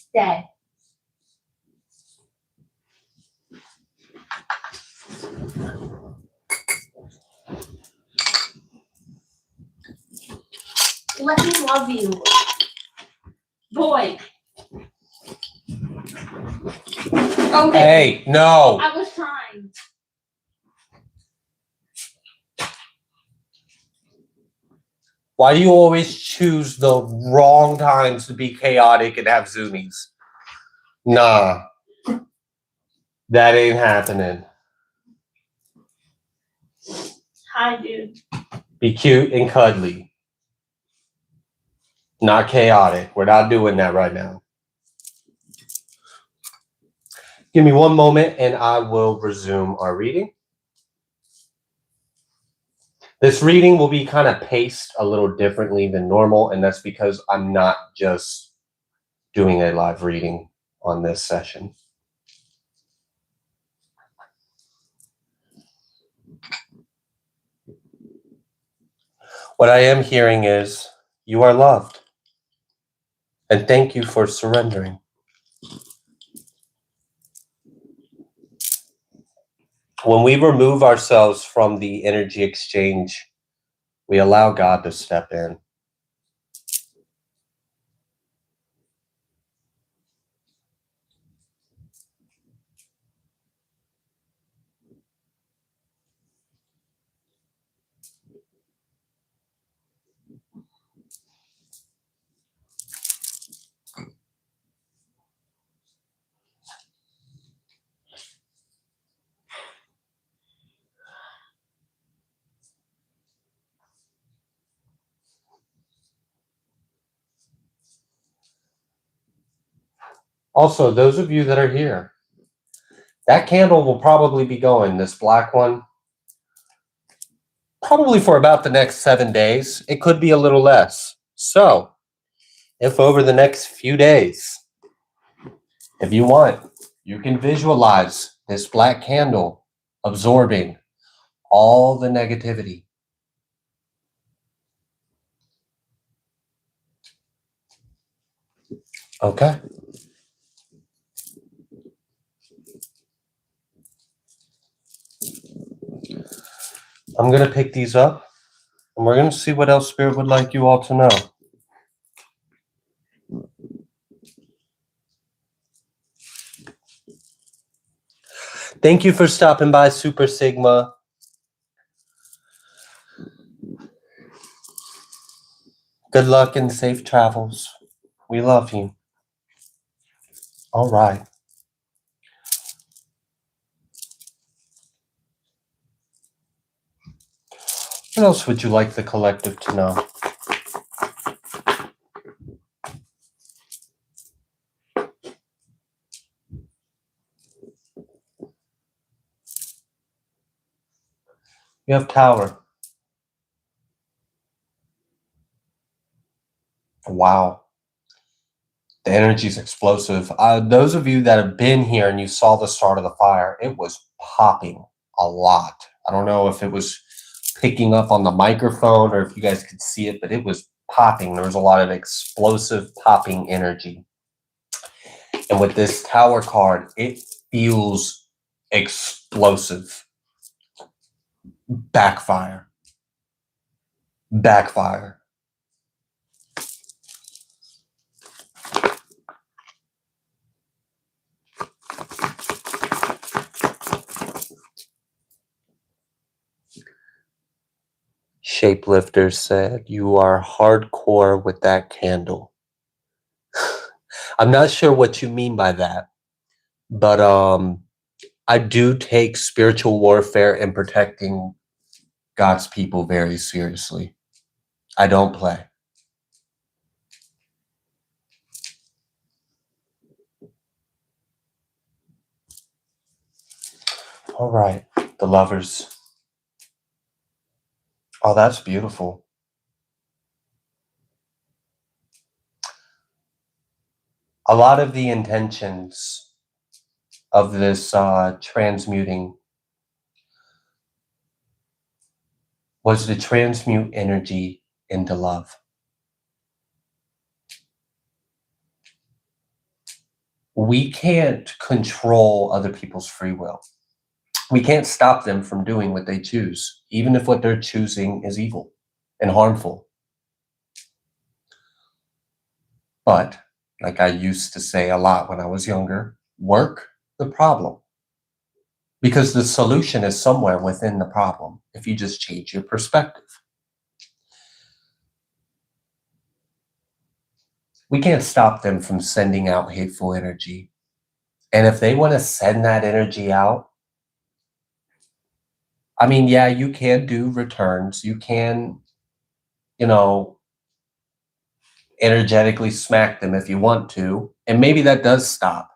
Stay. Let me love you. Boy. Okay. Hey, no. I was trying. Why do you always choose the wrong times to be chaotic and have zoomies? Nah. That ain't happening. Hi, dude. Be cute and cuddly. Not chaotic. We're not doing that right now. Give me one moment and I will resume our reading. This reading will be kind of paced a little differently than normal, and that's because I'm not just doing a live reading on this session. What I am hearing is, you are loved. And thank you for surrendering. When we remove ourselves from the energy exchange, we allow God to step in. Also, those of you that are here, that candle will probably be going, this black one, probably for about the next 7 days. It could be a little less. So, if over the next few days, if you want, you can visualize this black candle absorbing all the negativity. Okay. I'm going to pick these up, and we're going to see what else Spirit would like you all to know. Thank you for stopping by, Super Sigma. Good luck and safe travels. We love you. All right. What else would you like the collective to know? You have Tower. Wow. The energy is explosive. Those of you that have been here and you saw the start of the fire, it was popping a lot. I don't know if it was picking up on the microphone or if you guys could see it, but it was popping. There was a lot of explosive popping energy. And with this Tower card, it feels explosive. Backfire. Backfire. Shapelifter said, "You are hardcore with that candle." I'm not sure what you mean by that, but I do take spiritual warfare and protecting God's people very seriously. I don't play. All right, the Lovers. Oh, that's beautiful. A lot of the intentions of this transmuting was to transmute energy into love. We can't control other people's free will. We can't stop them from doing what they choose, even if what they're choosing is evil and harmful. But, like I used to say a lot when I was younger, work the problem. Because the solution is somewhere within the problem if you just change your perspective. We can't stop them from sending out hateful energy. And if they want to send that energy out, I mean, yeah, you can do returns. You can, energetically smack them if you want to. And maybe that does stop.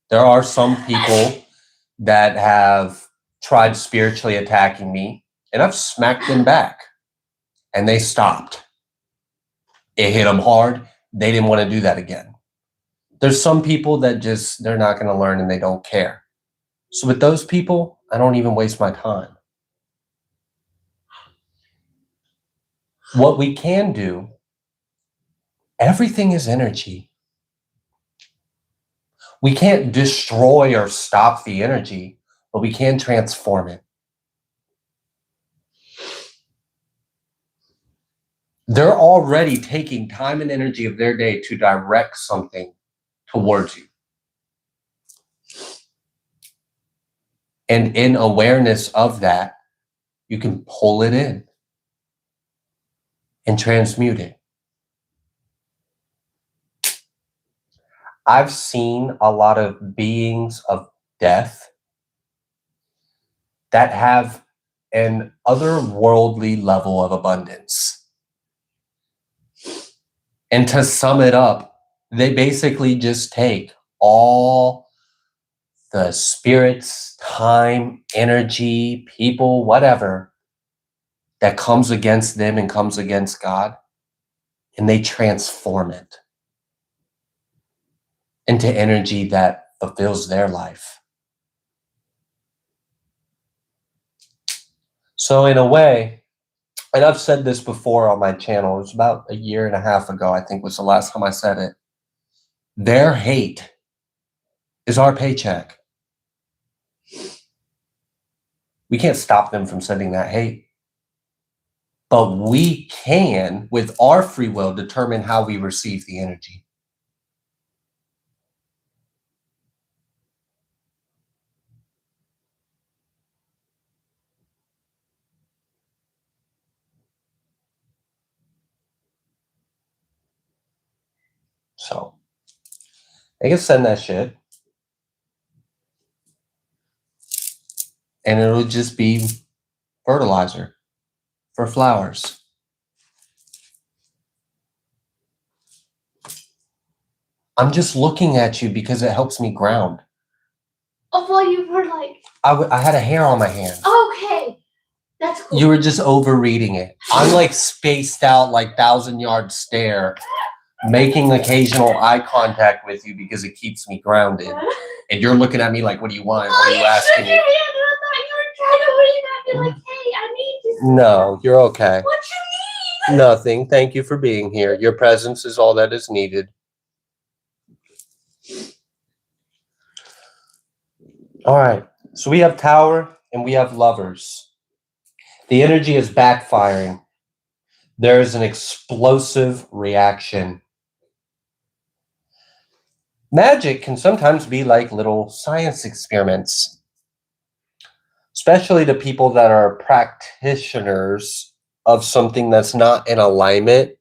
There are some people that have tried spiritually attacking me, and I've smacked them back, and they stopped. It hit them hard. They didn't want to do that again. There's some people that they're not going to learn and they don't care. So with those people, I don't even waste my time. What we can do, everything is energy. We can't destroy or stop the energy, but we can transform it. They're already taking time and energy of their day to direct something towards you. And in awareness of that, you can pull it in and transmute it. I've seen a lot of beings of death that have an otherworldly level of abundance. And to sum it up, they basically just take all the spirits, time, energy, people, whatever that comes against them and comes against God, and they transform it into energy that fulfills their life. So in a way, and I've said this before on my channel, it was about a year and a half ago, I think was the last time I said it. Their hate is our paycheck. We can't stop them from sending that hate. But we can, with our free will, determine how we receive the energy. So they can send that shit. And it'll just be fertilizer for flowers. I'm just looking at you because it helps me ground. Oh, well, you were like... I had a hair on my hand. Okay. That's cool. You were just overreading it. I'm like spaced out like 1,000-yard stare, making occasional eye contact with you because it keeps me grounded. And you're looking at me like, what do you want? What are you asking me? I thought you were trying to wave at me like, hey, I need you. No, you're okay. What you need? Nothing. Thank you for being here. Your presence is all that is needed. All right. So we have Tower and we have Lovers. The energy is backfiring. There is an explosive reaction. Magic can sometimes be like little science experiments, especially to people that are practitioners of something that's not in alignment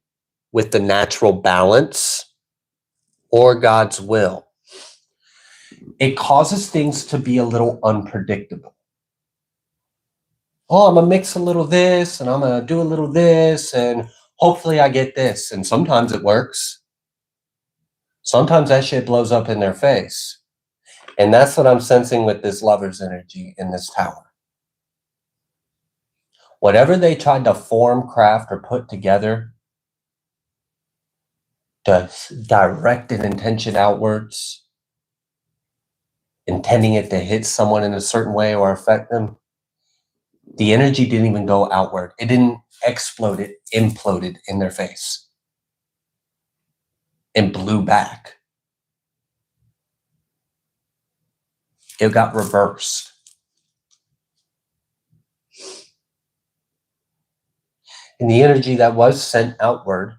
with the natural balance or God's will. It causes things to be a little unpredictable. Oh, I'm going to mix a little this and I'm going to do a little this and hopefully I get this. And sometimes it works. Sometimes that shit blows up in their face. And that's what I'm sensing with this Lover's energy in this Tower. Whatever they tried to form, craft, or put together to direct an intention outwards, intending it to hit someone in a certain way or affect them, the energy didn't even go outward. It didn't explode, it imploded in their face and blew back. It got reversed. And the energy that was sent outward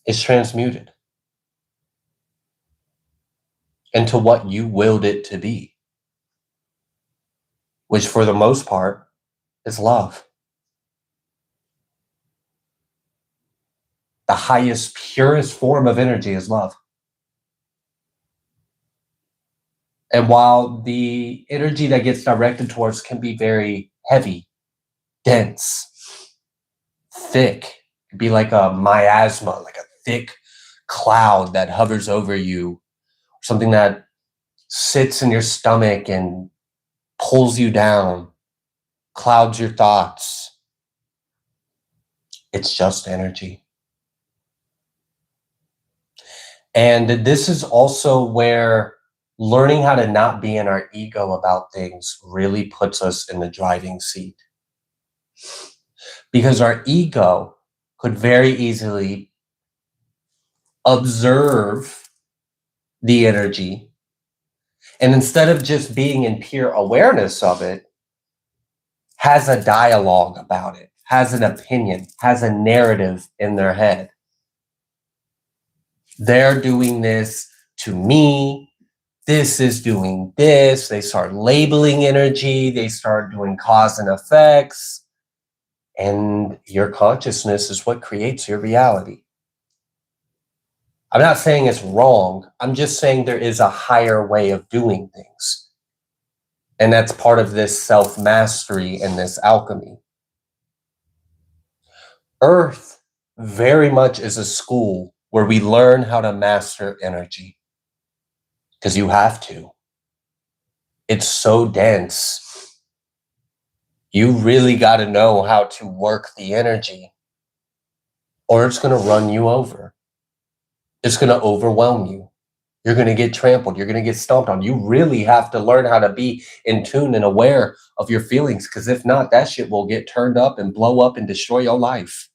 is transmuted into what you willed it to be, which for the most part is love. The highest, purest form of energy is love. And while the energy that gets directed towards can be very heavy, dense, thick, it could be like a miasma, like a thick cloud that hovers over you, something that sits in your stomach and pulls you down, clouds your thoughts. It's just energy. And this is also where learning how to not be in our ego about things really puts us in the driving seat. Because our ego could very easily observe the energy, and instead of just being in pure awareness of it, has a dialogue about it, has an opinion, has a narrative in their head. They're doing this to me. This is doing this. They start labeling energy. They start doing cause and effects. And your consciousness is what creates your reality. I'm not saying it's wrong. I'm just saying there is a higher way of doing things. And that's part of this self-mastery and this alchemy. Earth very much is a school where we learn how to master energy. Because you have to. It's so dense. You really got to know how to work the energy, or it's going to run you over. It's going to overwhelm you. You're going to get trampled. You're going to get stomped on. You really have to learn how to be in tune and aware of your feelings, because if not, that shit will get turned up and blow up and destroy your life.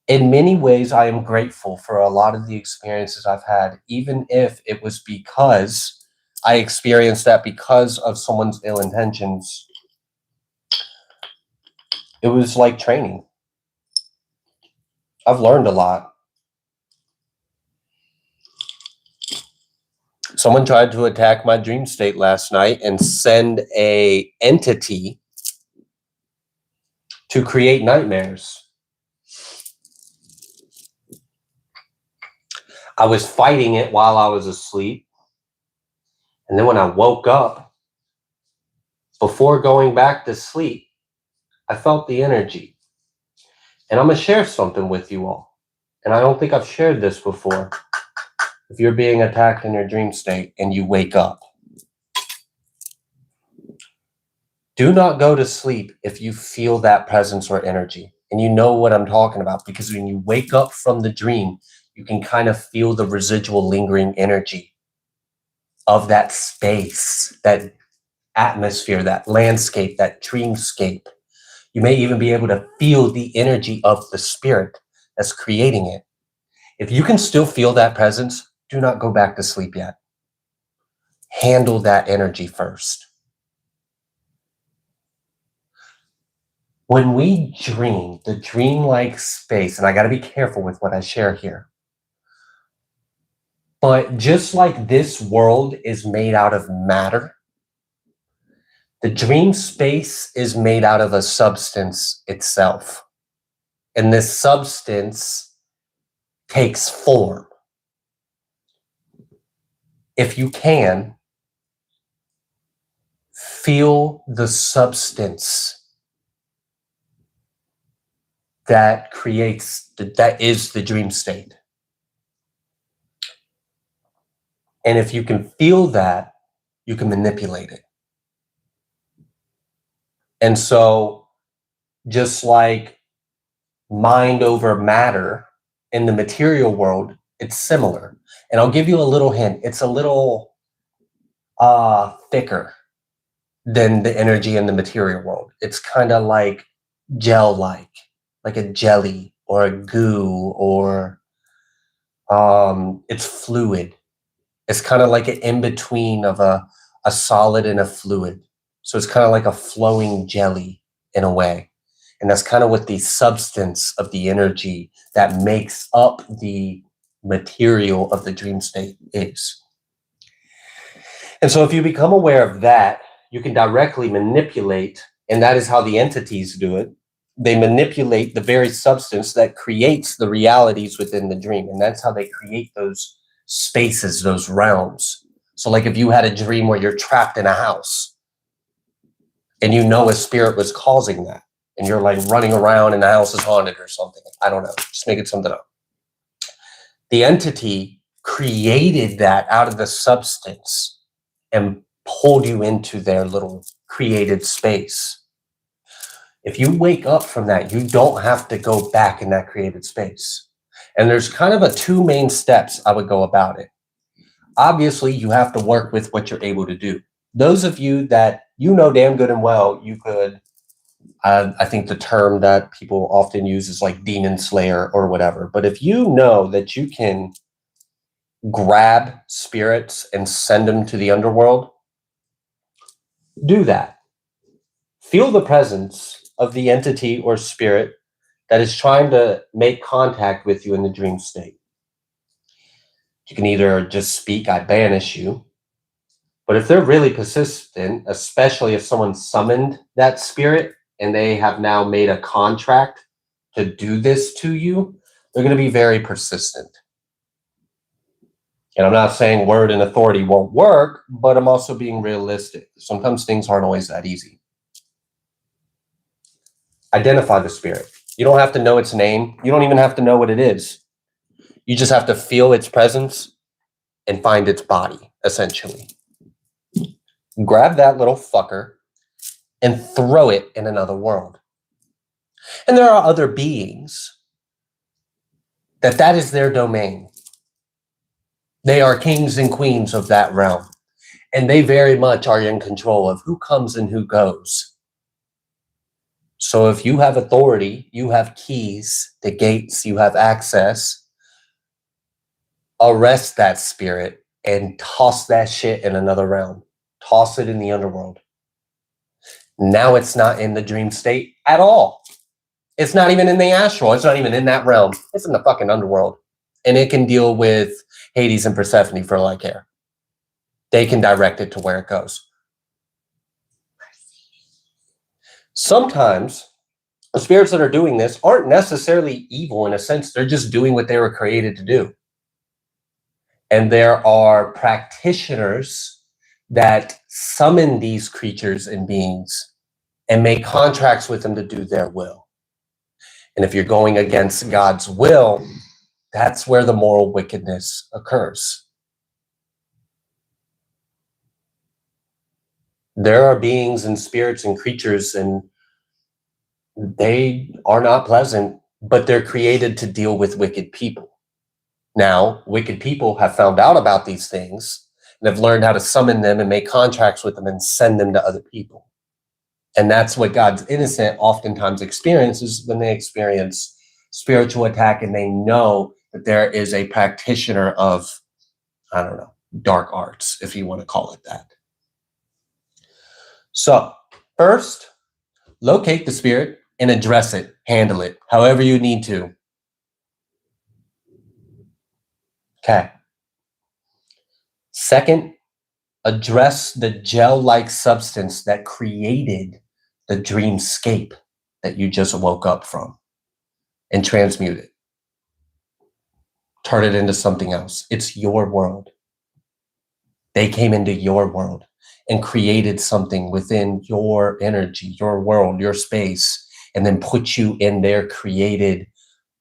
In many ways, I am grateful for a lot of the experiences I've had, even if it was because I experienced that because of someone's ill intentions. It was like training. I've learned a lot. Someone tried to attack my dream state last night and send an entity to create nightmares. I was fighting it while I was asleep. And then when I woke up, before going back to sleep, I felt the energy. And I'm going to share something with you all. And I don't think I've shared this before. if you're being attacked in your dream state and you wake up, do not go to sleep if you feel that presence or energy. And you know what I'm talking about, because when you wake up from the dream, you can kind of feel the residual lingering energy of that space, that atmosphere, that landscape, that dreamscape. You may even be able to feel the energy of the spirit that's creating it. If you can still feel that presence, do not go back to sleep yet. Handle that energy first. When we dream, the dreamlike space, and I got to be careful with what I share here, but just like this world is made out of matter, the dream space is made out of a substance itself. And this substance takes form. If you can, feel the substance that is the dream state. And if you can feel that, you can manipulate it. And so, just like mind over matter in the material world, it's similar. And I'll give you a little hint. It's a little thicker than the energy in the material world. It's kind of like gel-like a jelly or a goo, or it's fluid. It's kind of like an in-between of a solid and a fluid. So it's kind of like a flowing jelly in a way. And that's kind of what the substance of the energy that makes up the material of the dream state is. And so if you become aware of that, you can directly manipulate, and that is how the entities do it. They manipulate the very substance that creates the realities within the dream. And that's how they create those spaces, those realms. So like if you had a dream where you're trapped in a house and you know a spirit was causing that, and you're like running around and the house is haunted or something. I don't know, just making something up. The entity created that out of the substance and pulled you into their little created space. If you wake up from that, you don't have to go back in that created space. And there's kind of two main steps I would go about it. Obviously, you have to work with what you're able to do. Those of you that you know damn good and well, you could, I think the term that people often use is like demon slayer or whatever. But if you know that you can grab spirits and send them to the underworld, do that. Feel the presence of the entity or spirit that is trying to make contact with you in the dream state. You can either just speak, I banish you. But if they're really persistent, especially if someone summoned that spirit and they have now made a contract to do this to you, they're going to be very persistent. And I'm not saying word and authority won't work, but I'm also being realistic. Sometimes things aren't always that easy. Identify the spirit. You don't have to know its name. You don't even have to know what it is. You just have to feel its presence and find its body, essentially. Grab that little fucker and throw it in another world. And there are other beings that is their domain. They are kings and queens of that realm. And they very much are in control of who comes and who goes. So if you have authority, you have keys, the gates, you have access, arrest that spirit and toss that shit in another realm. Toss it in the underworld. Now it's not in the dream state at all. It's not even in the astral. It's not even in that realm. It's in the fucking underworld. And it can deal with Hades and Persephone for all I care. They can direct it to where it goes. Sometimes the spirits that are doing this aren't necessarily evil in a sense. They're just doing what they were created to do. And there are practitioners that summon these creatures and beings and make contracts with them to do their will. And if you're going against God's will, that's where the moral wickedness occurs. There are beings and spirits and creatures, and they are not pleasant, but they're created to deal with wicked people. Now, wicked people have found out about these things and have learned how to summon them and make contracts with them and send them to other people. And that's what God's innocent oftentimes experiences when they experience spiritual attack and they know that there is a practitioner of, I don't know, dark arts, if you want to call it that. So, first, locate the spirit and address it, handle it, however you need to. Okay. Second, address the gel-like substance that created the dreamscape that you just woke up from and transmute it. Turn it into something else. It's your world. They came into your world and created something within your energy, your world, your space, and then put you in their created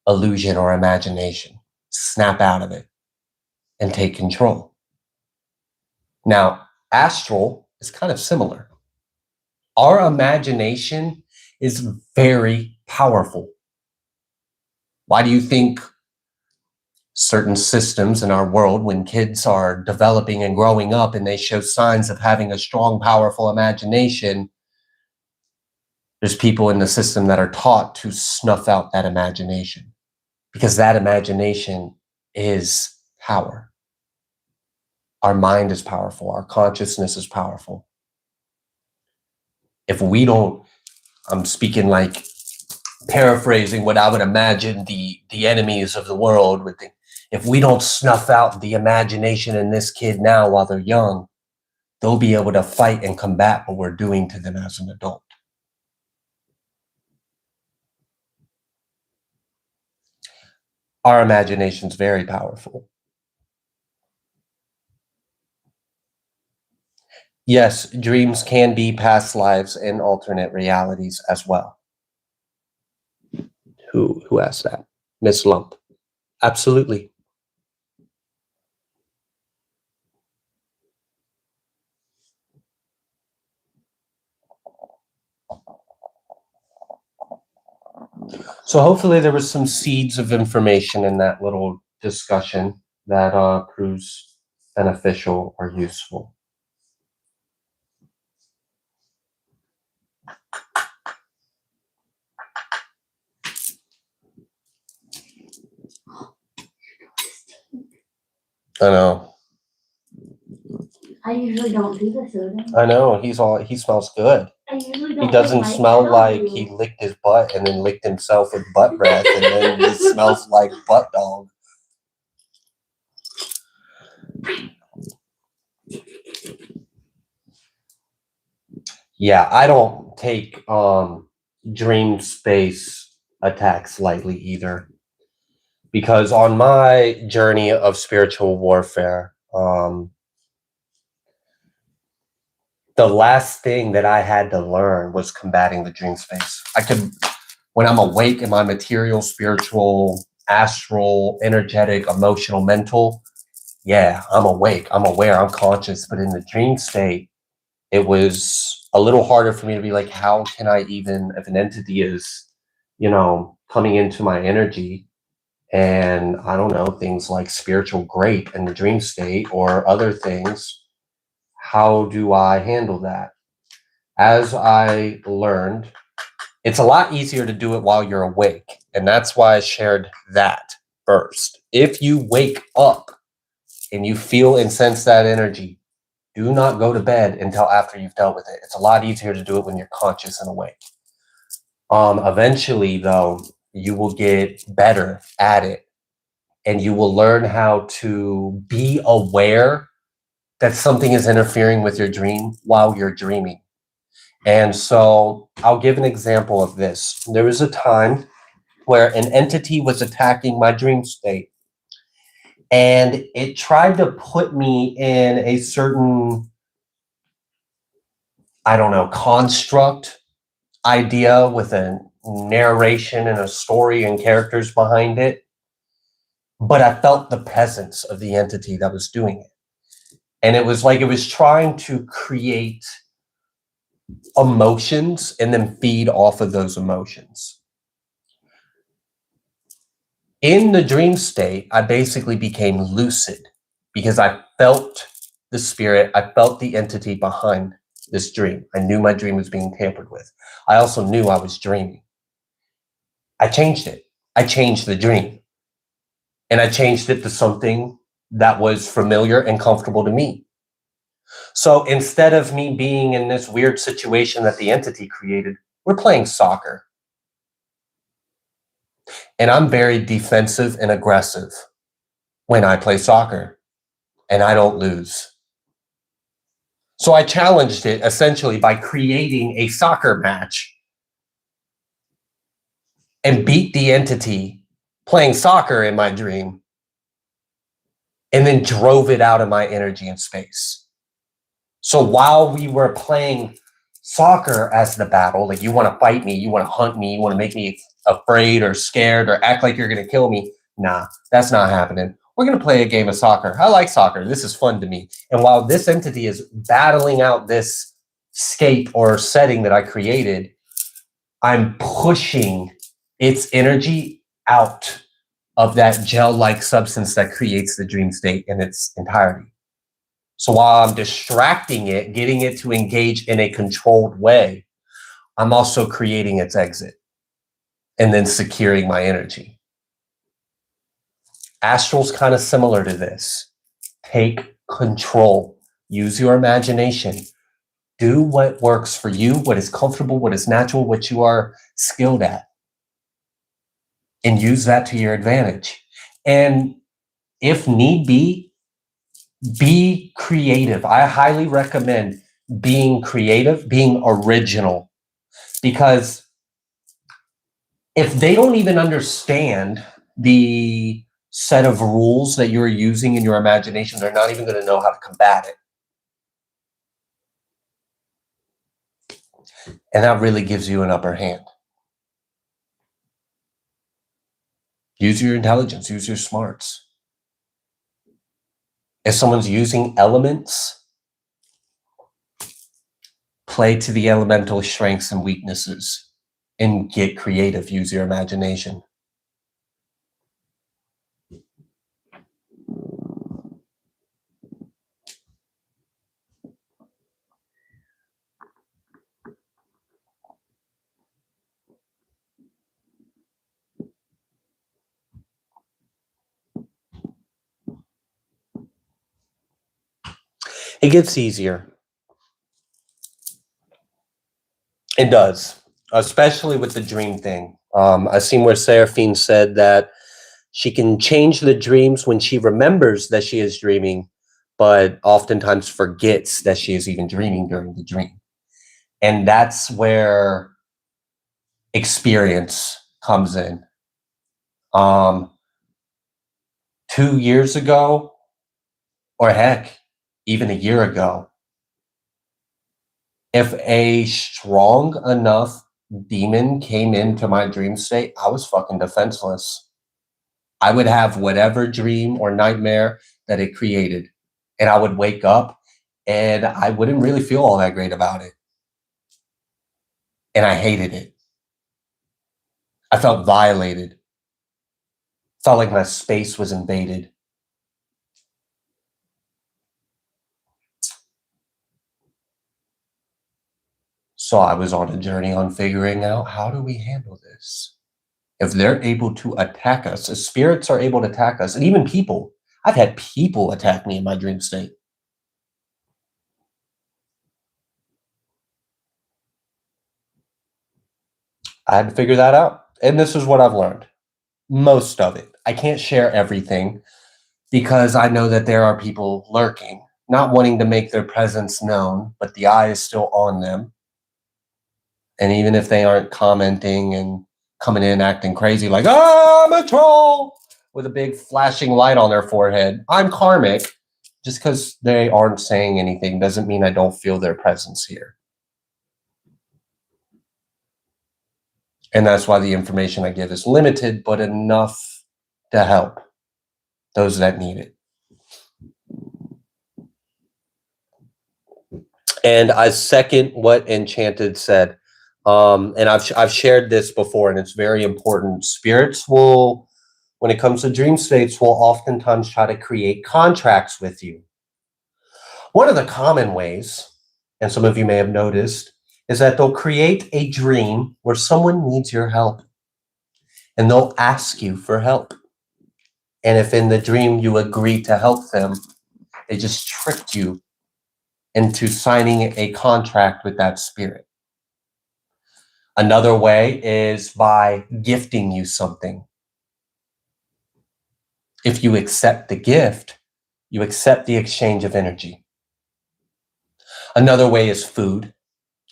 illusion or imagination. Snap out of it and take control. Now, astral is kind of similar. Our imagination is very powerful. Why do you think certain systems in our world, when kids are developing and growing up and they show signs of having a strong, powerful imagination, there's people in the system that are taught to snuff out that imagination because that imagination is power. Our mind is powerful. Our consciousness is powerful. If we don't, I'm speaking like paraphrasing what I would imagine the enemies of the world would think. If we don't snuff out the imagination in this kid now while they're young, they'll be able to fight and combat what we're doing to them as an adult. Our imagination's very powerful. Yes, dreams can be past lives and alternate realities as well. Who asked that? Miss Lump. Absolutely. So hopefully there was some seeds of information in that little discussion that proves beneficial or useful. I know. I usually don't do this, Odin. I know. He smells good. I usually don't. He doesn't smell like he licked his butt and then licked himself with butt breath and then it smells like butt dog. Yeah, I don't take dream space attacks lightly either. Because on my journey of spiritual warfare, the last thing that I had to learn was combating the dream space. I could, when I'm awake in my material, spiritual, astral, energetic, emotional, mental, yeah, I'm awake, I'm aware, I'm conscious. But in the dream state, it was a little harder for me to be like, how can I even, if an entity is, coming into my energy, and I don't know, things like spiritual grape in the dream state or other things, how do I handle that? As I learned, it's a lot easier to do it while you're awake. And that's why I shared that first. If you wake up and you feel and sense that energy, do not go to bed until after you've dealt with it. It's a lot easier to do it when you're conscious and awake. Eventually, though, you will get better at it. And you will learn how to be aware that something is interfering with your dream while you're dreaming. And so I'll give an example of this. There was a time where an entity was attacking my dream state. And it tried to put me in a certain, I don't know, construct idea with a narration and a story and characters behind it. but I felt the presence of the entity that was doing it. And it was like it was trying to create emotions and then feed off of those emotions. In the dream state, I basically became lucid because I felt the spirit, I felt the entity behind this dream. I knew my dream was being tampered with. I also knew I was dreaming. I changed it. I changed the dream. And I changed it to something that was familiar and comfortable to me. So instead of me being in this weird situation that the entity created, we're playing soccer. And I'm very defensive and aggressive when I play soccer, and I don't lose. So I challenged it essentially by creating a soccer match and beat the entity playing soccer in my dream, and then drove it out of my energy and space. So while we were playing soccer as the battle, like you want to fight me, you want to hunt me, you want to make me afraid or scared or act like you're going to kill me. Nah, that's not happening. We're going to play a game of soccer. I like soccer. This is fun to me. And while this entity is battling out this scape or setting that I created, I'm pushing its energy out of that gel-like substance that creates the dream state in its entirety. So while I'm distracting it, getting it to engage in a controlled way, I'm also creating its exit and then securing my energy. Astral's kind of similar to this. Take control. Use your imagination. Do what works for you, what is comfortable, what is natural, what you are skilled at. And use that to your advantage. And if need be creative. I highly recommend being creative, being original. Because if they don't even understand the set of rules that you're using in your imagination, they're not even going to know how to combat it. And that really gives you an upper hand. Use your intelligence, use your smarts. If someone's using elements, play to the elemental strengths and weaknesses and get creative, use your imagination. It gets easier. It does, especially with the dream thing. I've seen where Seraphine said that she can change the dreams when she remembers that she is dreaming, but oftentimes forgets that she is even dreaming during the dream. And that's where experience comes in. 2 years ago, or heck, even a year ago, if a strong enough demon came into my dream state, I was fucking defenseless. I would have whatever dream or nightmare that it created, and I would wake up and I wouldn't really feel all that great about it. And I hated it. I felt violated. Felt like my space was invaded. So I was on a journey on figuring out, how do we handle this? If they're able to attack us, if spirits are able to attack us, and even people, I've had people attack me in my dream state. I had to figure that out. And this is what I've learned. Most of it. I can't share everything because I know that there are people lurking, not wanting to make their presence known, but the eye is still on them. And even if they aren't commenting and coming in acting crazy like, oh, I'm a troll, with a big flashing light on their forehead, I'm karmic. Just because they aren't saying anything doesn't mean I don't feel their presence here. And that's why the information I give is limited, but enough to help. those that need it. And I second what Enchanted said. And I've shared this before, and it's very important. Spirits will, when it comes to dream states, will oftentimes try to create contracts with you. One of the common ways, and some of you may have noticed, is that they'll create a dream where someone needs your help, and they'll ask you for help. And if in the dream you agree to help them, they just tricked you into signing a contract with that spirit. Another way is by gifting you something. If you accept the gift, you accept the exchange of energy. Another way is food.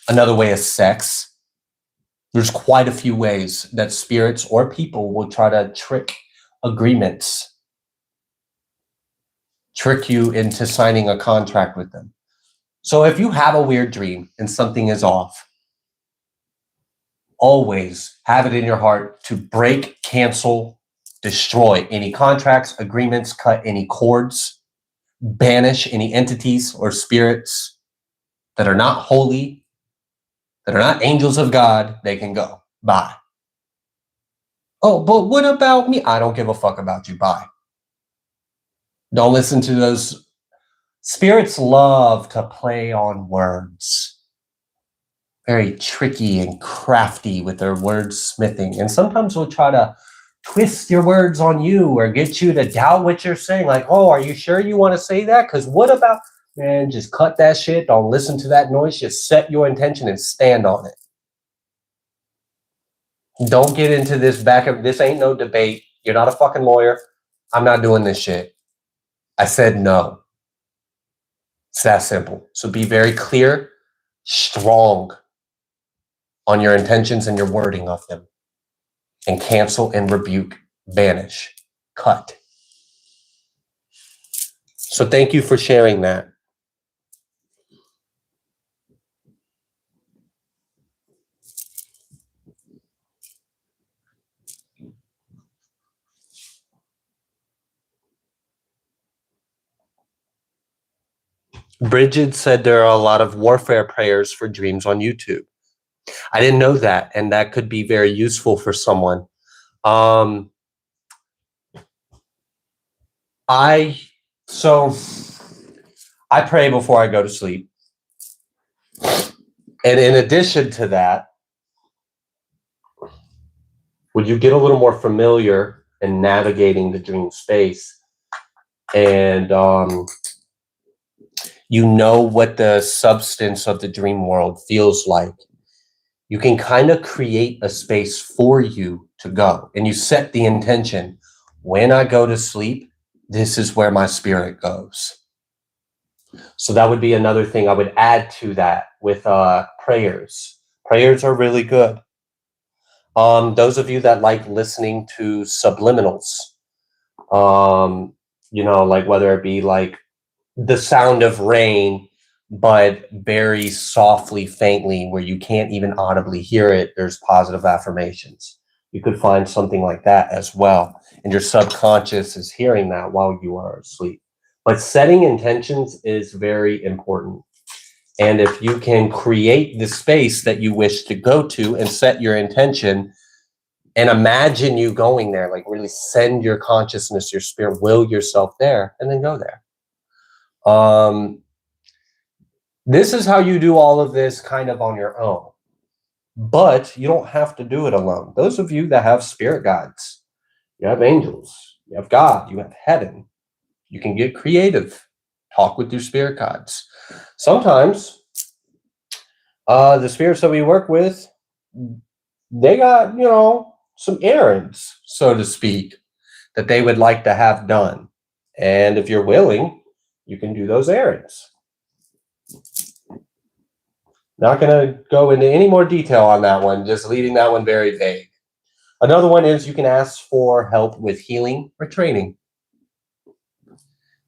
Another way is sex. There's quite a few ways that spirits or people will try to trick agreements, trick you into signing a contract with them. So if you have a weird dream and something is off, always have it in your heart to break, cancel, destroy any contracts, agreements, cut any cords, banish any entities or spirits that are not holy, that are not angels of God. They can go. Bye. Oh, but what about me? I don't give a fuck about you. Bye. Don't listen to those. Spirits love to play on words. Very tricky and crafty with their wordsmithing. And sometimes we'll try to twist your words on you or get you to doubt what you're saying. Like, oh, are you sure you want to say that? Because what about, man, just cut that shit. Don't listen to that noise. Just set your intention and stand on it. Don't get into this this ain't no debate. You're not a fucking lawyer. I'm not doing this shit. I said no. It's that simple. So be very clear, strong on your intentions and your wording of them. And cancel and rebuke, banish, cut. So thank you for sharing that. Bridget said there are a lot of warfare prayers for dreams on YouTube. I didn't know that, and that could be very useful for someone. I pray before I go to sleep. And in addition to that, when you get a little more familiar in navigating the dream space and you know what the substance of the dream world feels like, you can kind of create a space for you to go. And you set the intention, when I go to sleep, this is where my spirit goes. So that would be another thing I would add to that with prayers. Prayers are really good. Those of you that like listening to subliminals, like whether it be like the sound of rain, but very softly, faintly, where you can't even audibly hear it, there's positive affirmations. You could find something like that as well. And your subconscious is hearing that while you are asleep. But setting intentions is very important. And if you can create the space that you wish to go to and set your intention and imagine you going there, like really send your consciousness, your spirit, will yourself there, and then go there. This is how you do all of this kind of on your own. But you don't have to do it alone. Those of you that have spirit guides, you have angels, you have God, you have heaven, you can get creative. Talk with your spirit guides. Sometimes the spirits that we work with, they got, some errands, so to speak, that they would like to have done. And if you're willing, you can do those errands. Not going to go into any more detail on that one, just leaving that one very vague. Another one is you can ask for help with healing or training.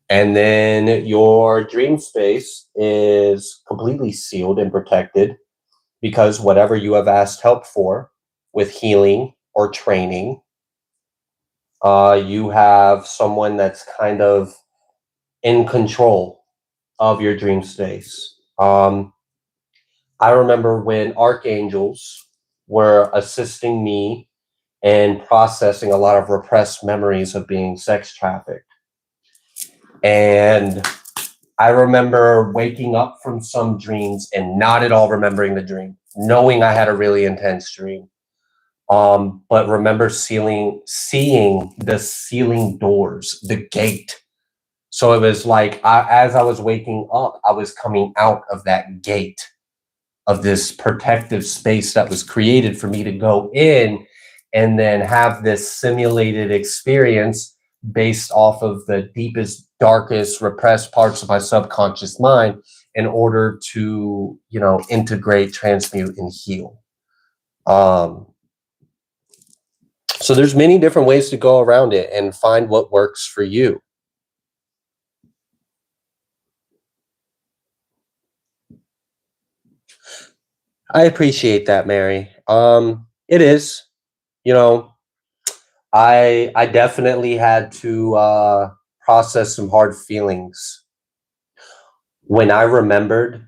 And then your dream space is completely sealed and protected because whatever you have asked help for with healing or training, You have someone that's kind of in control of your dream space. I remember when archangels were assisting me in processing a lot of repressed memories of being sex trafficked. And I remember waking up from some dreams and not at all remembering the dream, knowing I had a really intense dream. But remember seeing the ceiling doors, the gate. So it was like as I was waking up, I was coming out of that gate of this protective space that was created for me to go in and then have this simulated experience based off of the deepest, darkest, repressed parts of my subconscious mind in order to, integrate, transmute, and heal. So there's many different ways to go around it and find what works for you. I appreciate that, Mary. It is, you know, I definitely had to process some hard feelings. When I remembered,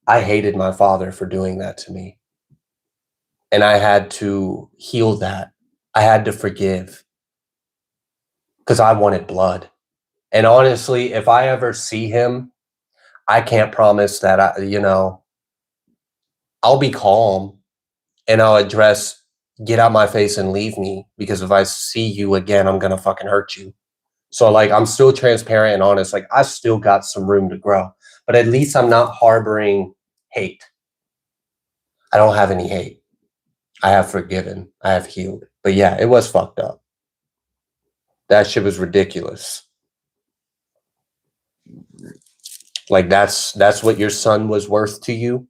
I hated my father for doing that to me. And I had to heal that. I had to forgive because I wanted blood. And honestly, if I ever see him, I can't promise that I'll be calm and I'll address, get out my face and leave me, because if I see you again, I'm gonna fucking hurt you. So like I'm still transparent and honest. Like I still got some room to grow, but at least I'm not harboring hate. I don't have any hate. I have forgiven. I have healed. But yeah, it was fucked up. That shit was ridiculous. Like that's what your son was worth to you.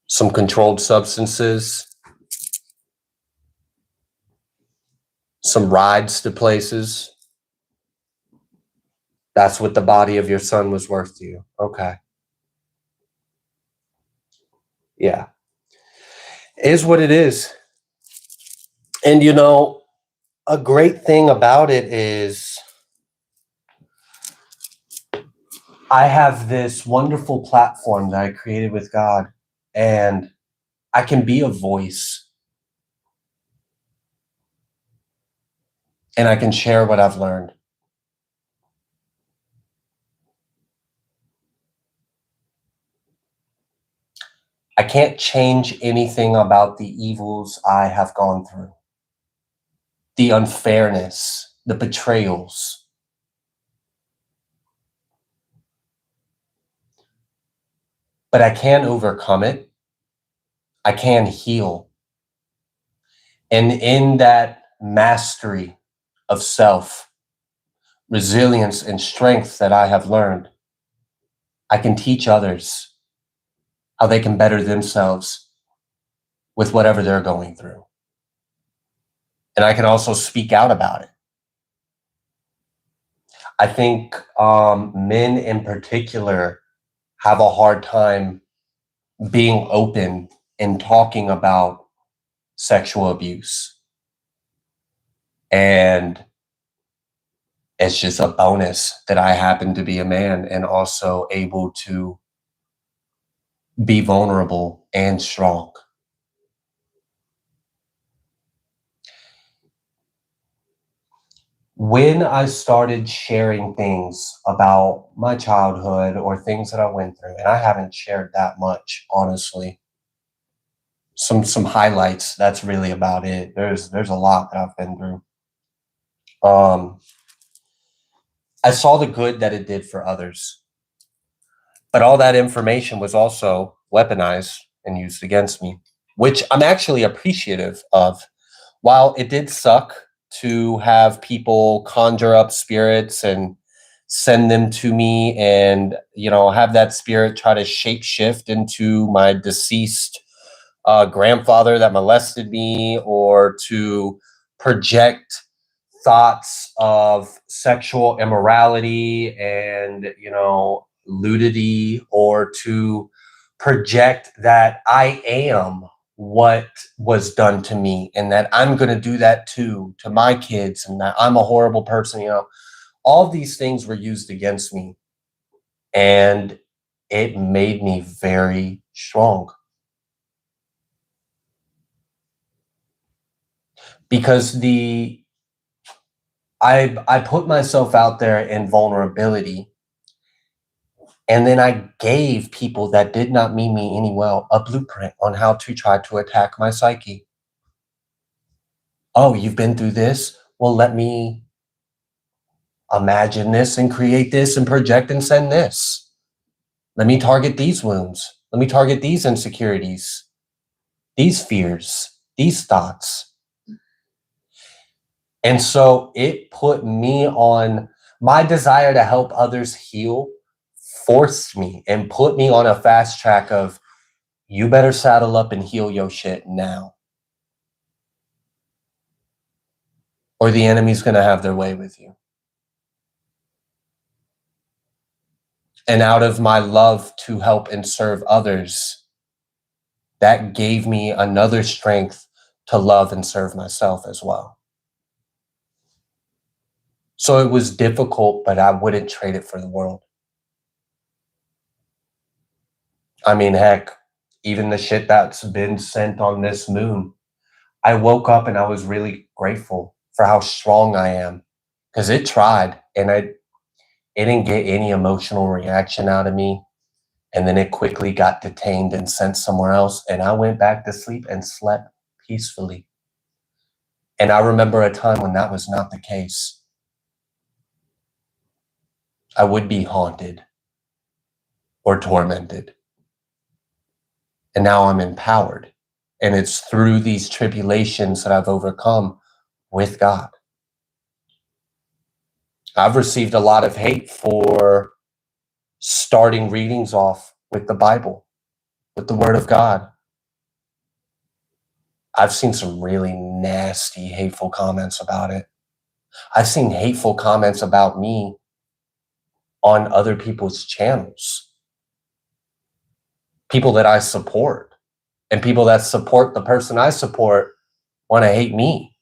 Some controlled substances, some rides to places. That's what the body of your son was worth to you. Okay. Yeah. It is what it is. And a great thing about it is I have this wonderful platform that I created with God, and I can be a voice and I can share what I've learned. I can't change anything about the evils I have gone through, the unfairness, the betrayals. But I can overcome it. I can heal. And in that mastery of self, resilience, and strength that I have learned, I can teach others how they can better themselves with whatever they're going through. And I can also speak out about it. I think men in particular have a hard time being open and talking about sexual abuse. And it's just a bonus that I happen to be a man and also able to be vulnerable and strong. When I started sharing things about my childhood or things that I went through, and I haven't shared that much, honestly. Some highlights, that's really about it. There's a lot that I've been through. I saw the good that it did for others. But all that information was also weaponized and used against me, which I'm actually appreciative of. While it did suck to have people conjure up spirits and send them to me and, have that spirit try to shapeshift into my deceased grandfather that molested me, or to project thoughts of sexual immorality and, nudity, or to project that I am what was done to me, and that I'm going to do that too to my kids, and that I'm a horrible person. All these things were used against me, and it made me very strong. Because I put myself out there in vulnerability, and then I gave people that did not mean me any well a blueprint on how to try to attack my psyche. Oh, you've been through this? Well, let me imagine this and create this and project and send this. Let me target these wounds. Let me target these insecurities, these fears, these thoughts. And so it put me on my desire to help others heal, forced me and put me on a fast track of, you better saddle up and heal your shit now, or the enemy's going to have their way with you. And out of my love to help and serve others, that gave me another strength to love and serve myself as well. So it was difficult, but I wouldn't trade it for the world. I mean, heck, even the shit that's been sent on this moon, I woke up and I was really grateful for how strong I am, because it tried, and it didn't get any emotional reaction out of me. And then it quickly got detained and sent somewhere else. And I went back to sleep and slept peacefully. And I remember a time when that was not the case. I would be haunted or tormented. And now I'm empowered. And it's through these tribulations that I've overcome with God. I've received a lot of hate for starting readings off with the Bible, with the Word of God. I've seen some really nasty, hateful comments about it. I've seen hateful comments about me on other people's channels. People that I support, and people that support the person I support want to hate me.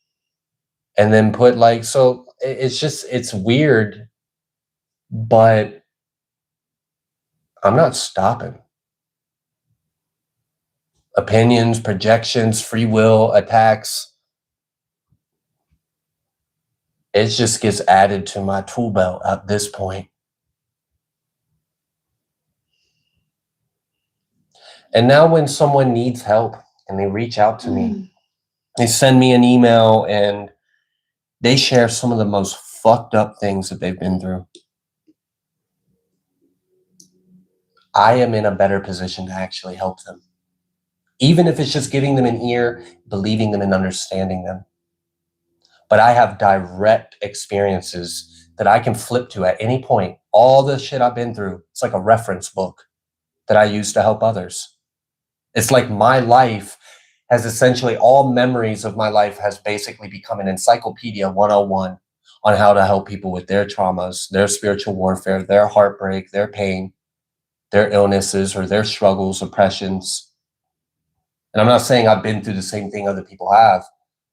And then put so it's weird, but I'm not stopping. Opinions, projections, free will, attacks. It just gets added to my tool belt at this point. And now when someone needs help and they reach out to me, they send me an email and they share some of the most fucked up things that they've been through, I am in a better position to actually help them. Even if it's just giving them an ear, believing them and understanding them. But I have direct experiences that I can flip to at any point. All the shit I've been through, it's like a reference book that I use to help others. It's like my life has essentially, all memories of my life has basically become an encyclopedia 101 on how to help people with their traumas, their spiritual warfare, their heartbreak, their pain, their illnesses, or their struggles, oppressions. And I'm not saying I've been through the same thing other people have,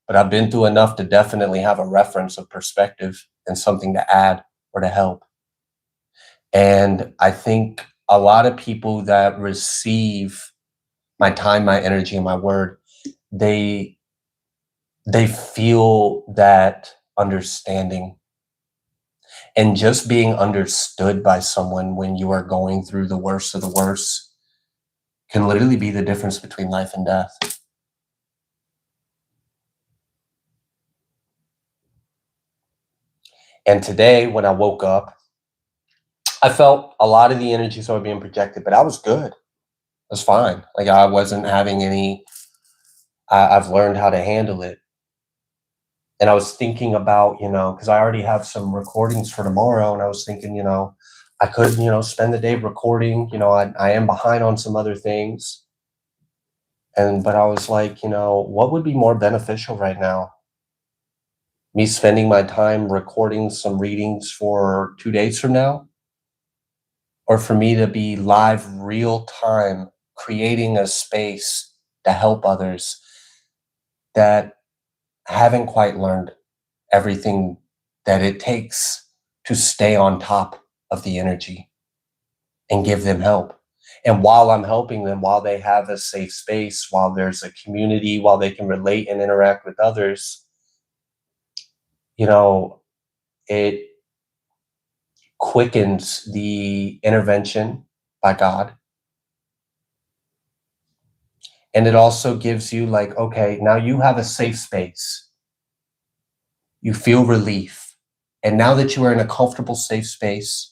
but I've been through enough to definitely have a reference of perspective and something to add or to help. And I think a lot of people that receive my time, my energy, and my word, they feel that understanding. And just being understood by someone when you are going through the worst of the worst can literally be the difference between life and death. And today, when I woke up, I felt a lot of the energies that were being projected, but I was good. I was fine. I wasn't having any, I've learned how to handle it. And I was thinking about, because I already have some recordings for tomorrow, and I was thinking, I could, spend the day recording. I am behind on some other things. But I was like, what would be more beneficial right now? Me spending my time recording some readings for 2 days from now? Or for me to be live real time, creating a space to help others that haven't quite learned everything that it takes to stay on top of the energy and give them help. And while I'm helping them, while they have a safe space, while there's a community, while they can relate and interact with others, you know, it quickens the intervention by God. And it also gives you like, okay, now you have a safe space. You feel relief. And now that you are in a comfortable, safe space,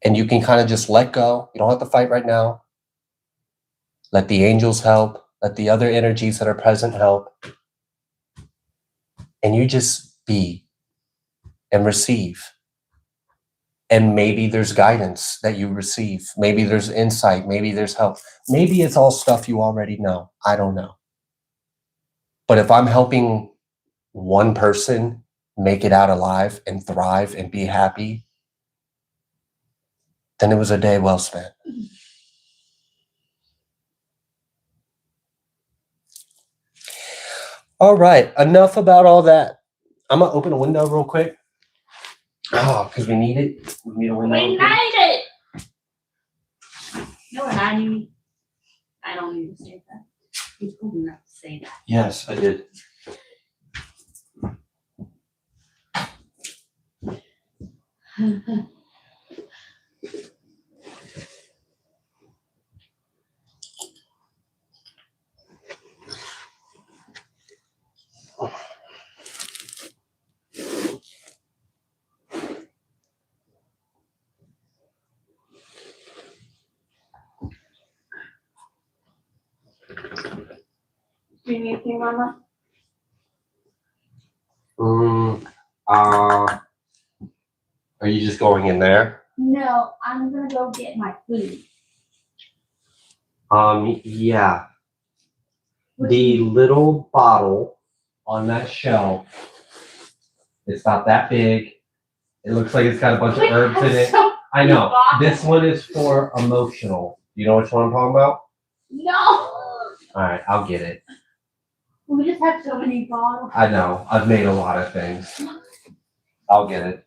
and you can kind of just let go, you don't have to fight right now. Let the angels help. Let the other energies that are present help. And you just be and receive. And maybe there's guidance that you receive. Maybe there's insight. Maybe there's help. Maybe it's all stuff you already know. I don't know. But if I'm helping one person make it out alive and thrive and be happy, then it was a day well spent. All right, enough about all that. I'm gonna open a window real quick. Oh, because we need it. We need a window. We need it. No, I don't need to say that. You told me not to say that. Yes, I did. Do you need anything, Mama? Are you just going in there? No, I'm gonna go get my food. Yeah. The little bottle on that shelf, it's not that big. It looks like it's got a bunch of herbs in it. I know. This one is for emotional. You know which one I'm talking about? No. All right, I'll get it. We just have so many bottles. I know. I've made a lot of things. I'll get it.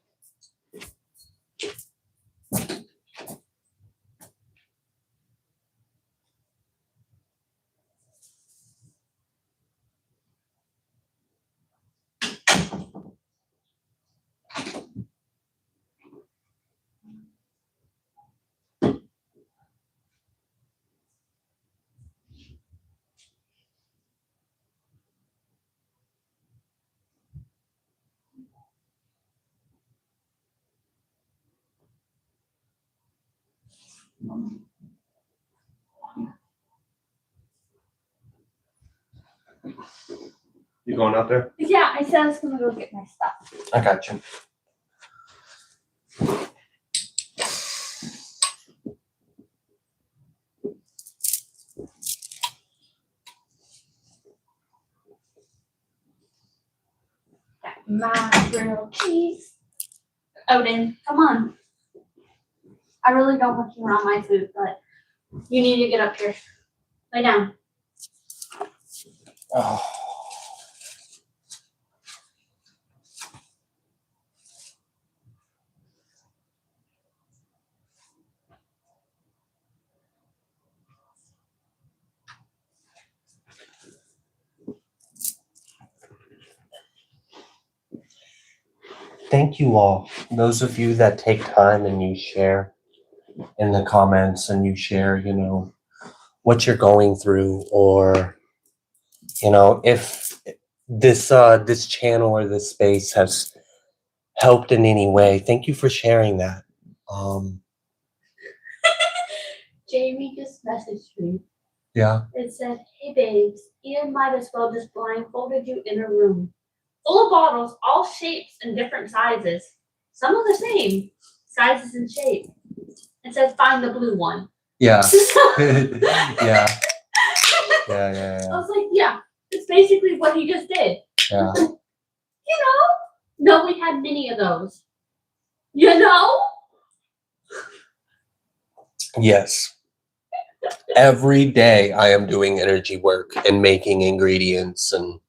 You going out there? Yeah, I said I was gonna go get my stuff. I got you. My grilled cheese. Odin, come on. I really don't want you around my food, but you need to get up here. Lay down. Oh. Thank you all. Those of you that take time and you share in the comments and you share, what you're going through, or, if this channel or this space has helped in any way, thank you for sharing that. Jamie just messaged me. Yeah. It said, "Hey babes, Ian might as well just blindfolded you in a room. Full of bottles, all shapes and different sizes. Some are the same sizes and shape. It says find the blue one." Yeah. Yeah. Yeah. I was like, yeah, it's basically what he just did. Yeah. No, we had many of those. You know? Yes. Every day I am doing energy work and making ingredients and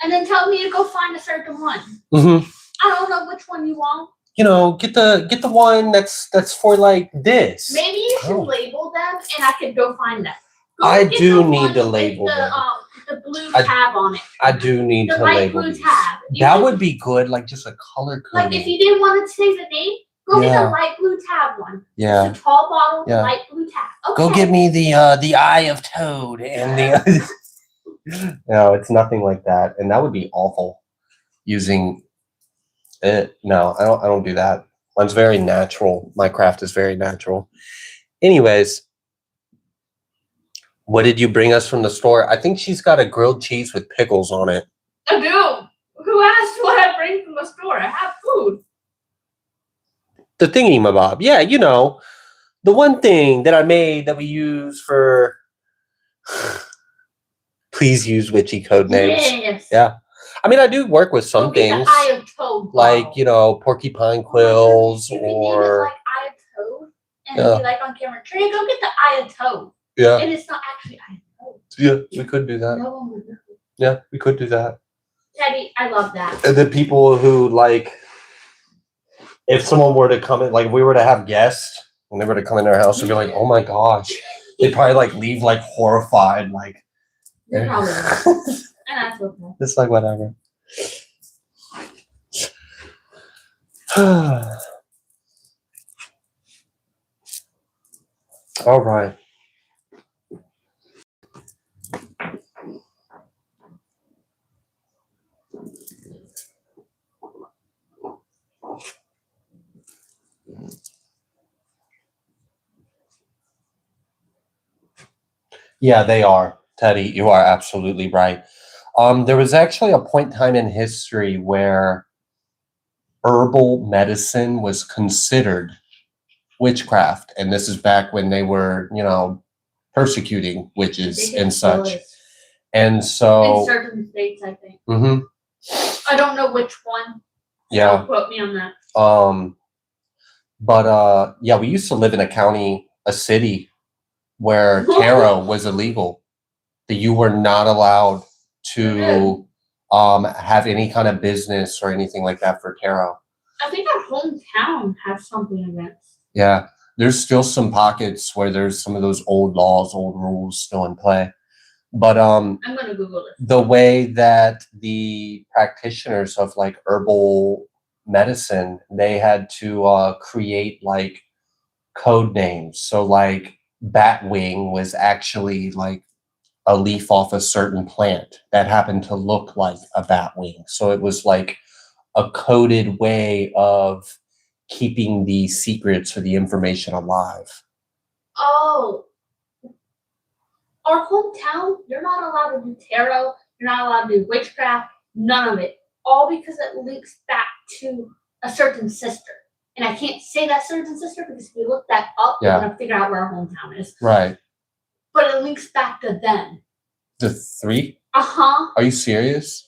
then tell me to go find a certain one. I don't know which one you want. Get the one that's for like this. Maybe you should label them and I could go find them. I do need to label them. The blue tab on it. I do need to label these. Tab. That would be good, like just a color code. Like if you didn't want to say the name, go get the light blue tab one. Yeah. It's a tall bottle, light blue tab. Okay. Go get me the eye of Toad and the. No, it's nothing like that, and that would be awful. Using it, no, I don't do that. Mine's very natural. My craft is very natural. Anyways, what did you bring us from the store? I think she's got a grilled cheese with pickles on it. I do. Who asked what I bring from the store? I have food. The thingy-mabob. Yeah, the one thing that I made that we use for. Please use witchy code names. Yes. Yeah. I mean, I do work with some things. The Eye of Toad. Like, porcupine quills you or. Like Eye of Toad and be like on camera. Trina, go get the Eye of Toad. Yeah. And it's not actually Eye of Toad. Yeah, we could do that. No one would know. Yeah, we could do that. Teddy, I love that. And the people who, like, if someone were to come in, like, if we were to have guests, and they were to come in our house and be like, oh my gosh, they'd probably, like, leave, like, horrified, like. They probably would. And that's okay. It's like, whatever. All right. Yeah, they are. Teddy, you are absolutely right. There was actually a point in time in history where herbal medicine was considered witchcraft, and this is back when they were, persecuting witches and such. And so in certain states, I think. Mm-hmm. I don't know which one. Yeah. Don't quote me on that. But we used to live in a city where tarot was illegal. That you were not allowed to have any kind of business or anything like that for tarot. I think our hometown has something against. Yeah, there's still some pockets where there's some of those old laws, old rules still in play. But I'm gonna Google it. The way that the practitioners of like herbal medicine, they had to create like code names. So like batwing was actually like a leaf off a certain plant that happened to look like a bat wing. So it was like a coded way of keeping the secrets or the information alive. Oh. Our hometown, you're not allowed to do tarot, you're not allowed to do witchcraft, none of it. All because it links back to a certain sister. And I can't say that certain sister because if we look that up, we're going to figure out where our hometown is. Right. But it links back to them. The three? Uh-huh. Are you serious?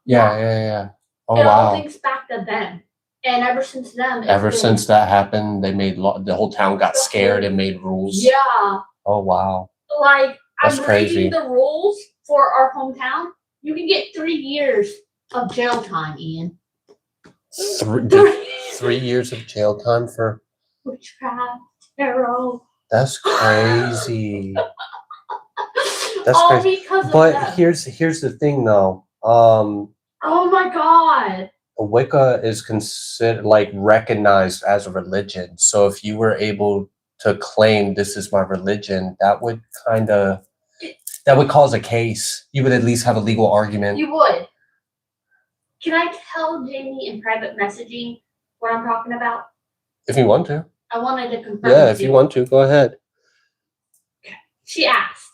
Yeah. Oh, it wow. All links back to them. And ever since then... Since that happened, they made... the whole town got scared and made rules? Yeah. Oh, wow. Like, that's I'm crazy. reading the rules for our hometown. You can get 3 years of jail time, Ian. 3 years of jail time for... witchcraft, tarot. That's crazy. That's all crazy. Because of but that. here's the thing, though. Oh my God. Wicca is considered recognized as a religion. So if you were able to claim this is my religion, that would cause a case. You would at least have a legal argument. You would. Can I tell Jamie in private messaging what I'm talking about? If you want to. I wanted to confirm. Yeah, if you want to, go ahead. She asked.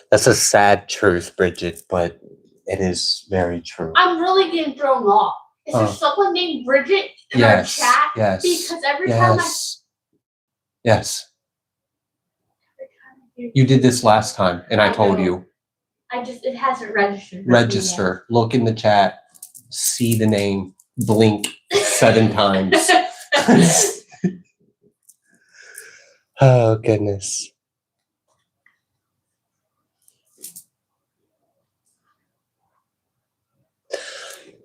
That's a sad truth, Bridget, but It is very true. I'm really getting thrown off. Is there someone named Bridget in our chat? Yes. Because every time Yes. You did this last time, and I told you. It hasn't registered. Register. Look in the chat. See the name. Blink 7 times. Oh, goodness.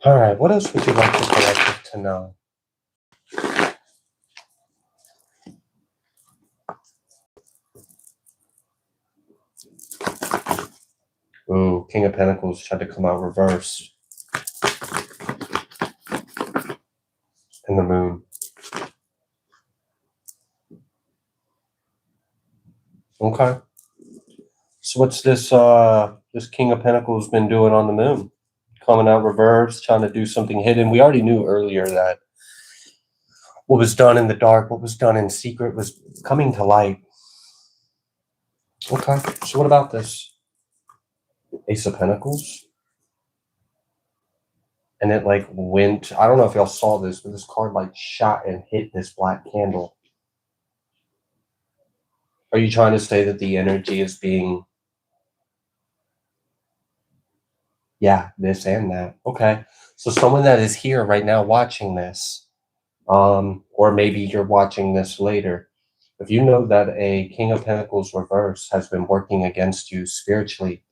All right. What else would you like the collective to know? Ooh, King of Pentacles tried to come out reverse. And the Moon. Okay. So what's this this King of Pentacles been doing on the Moon? Coming out reverse, trying to do something hidden. We already knew earlier that what was done in the dark, what was done in secret was coming to light. Okay. So what about this? Ace of Pentacles? And it like went, I don't know if y'all saw this, but this card like shot and hit this black candle. Are you trying to say that the energy is being, yeah, this and that? Okay. So someone that is here right now watching this, or maybe you're watching this later, if you know that a King of Pentacles reverse has been working against you spiritually,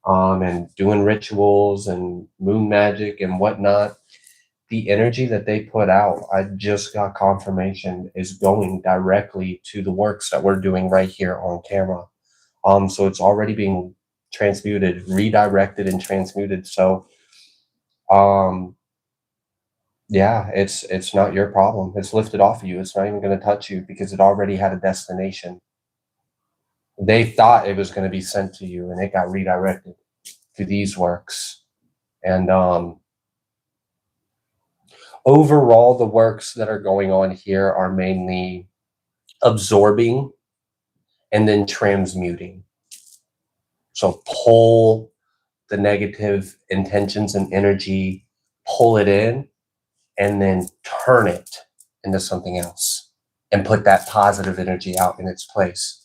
and doing rituals and moon magic and whatnot, the energy that they put out, I just got confirmation, is going directly to the works that we're doing right here on camera. So it's already being transmuted, redirected and transmuted. So, yeah, it's not your problem. It's lifted off of you. It's not even going to touch you because it already had a destination. They thought it was going to be sent to you, and it got redirected to these works. And overall, the works that are going on here are mainly absorbing and then transmuting. So pull the negative intentions and energy, pull it in, and then turn it into something else and put that positive energy out in its place.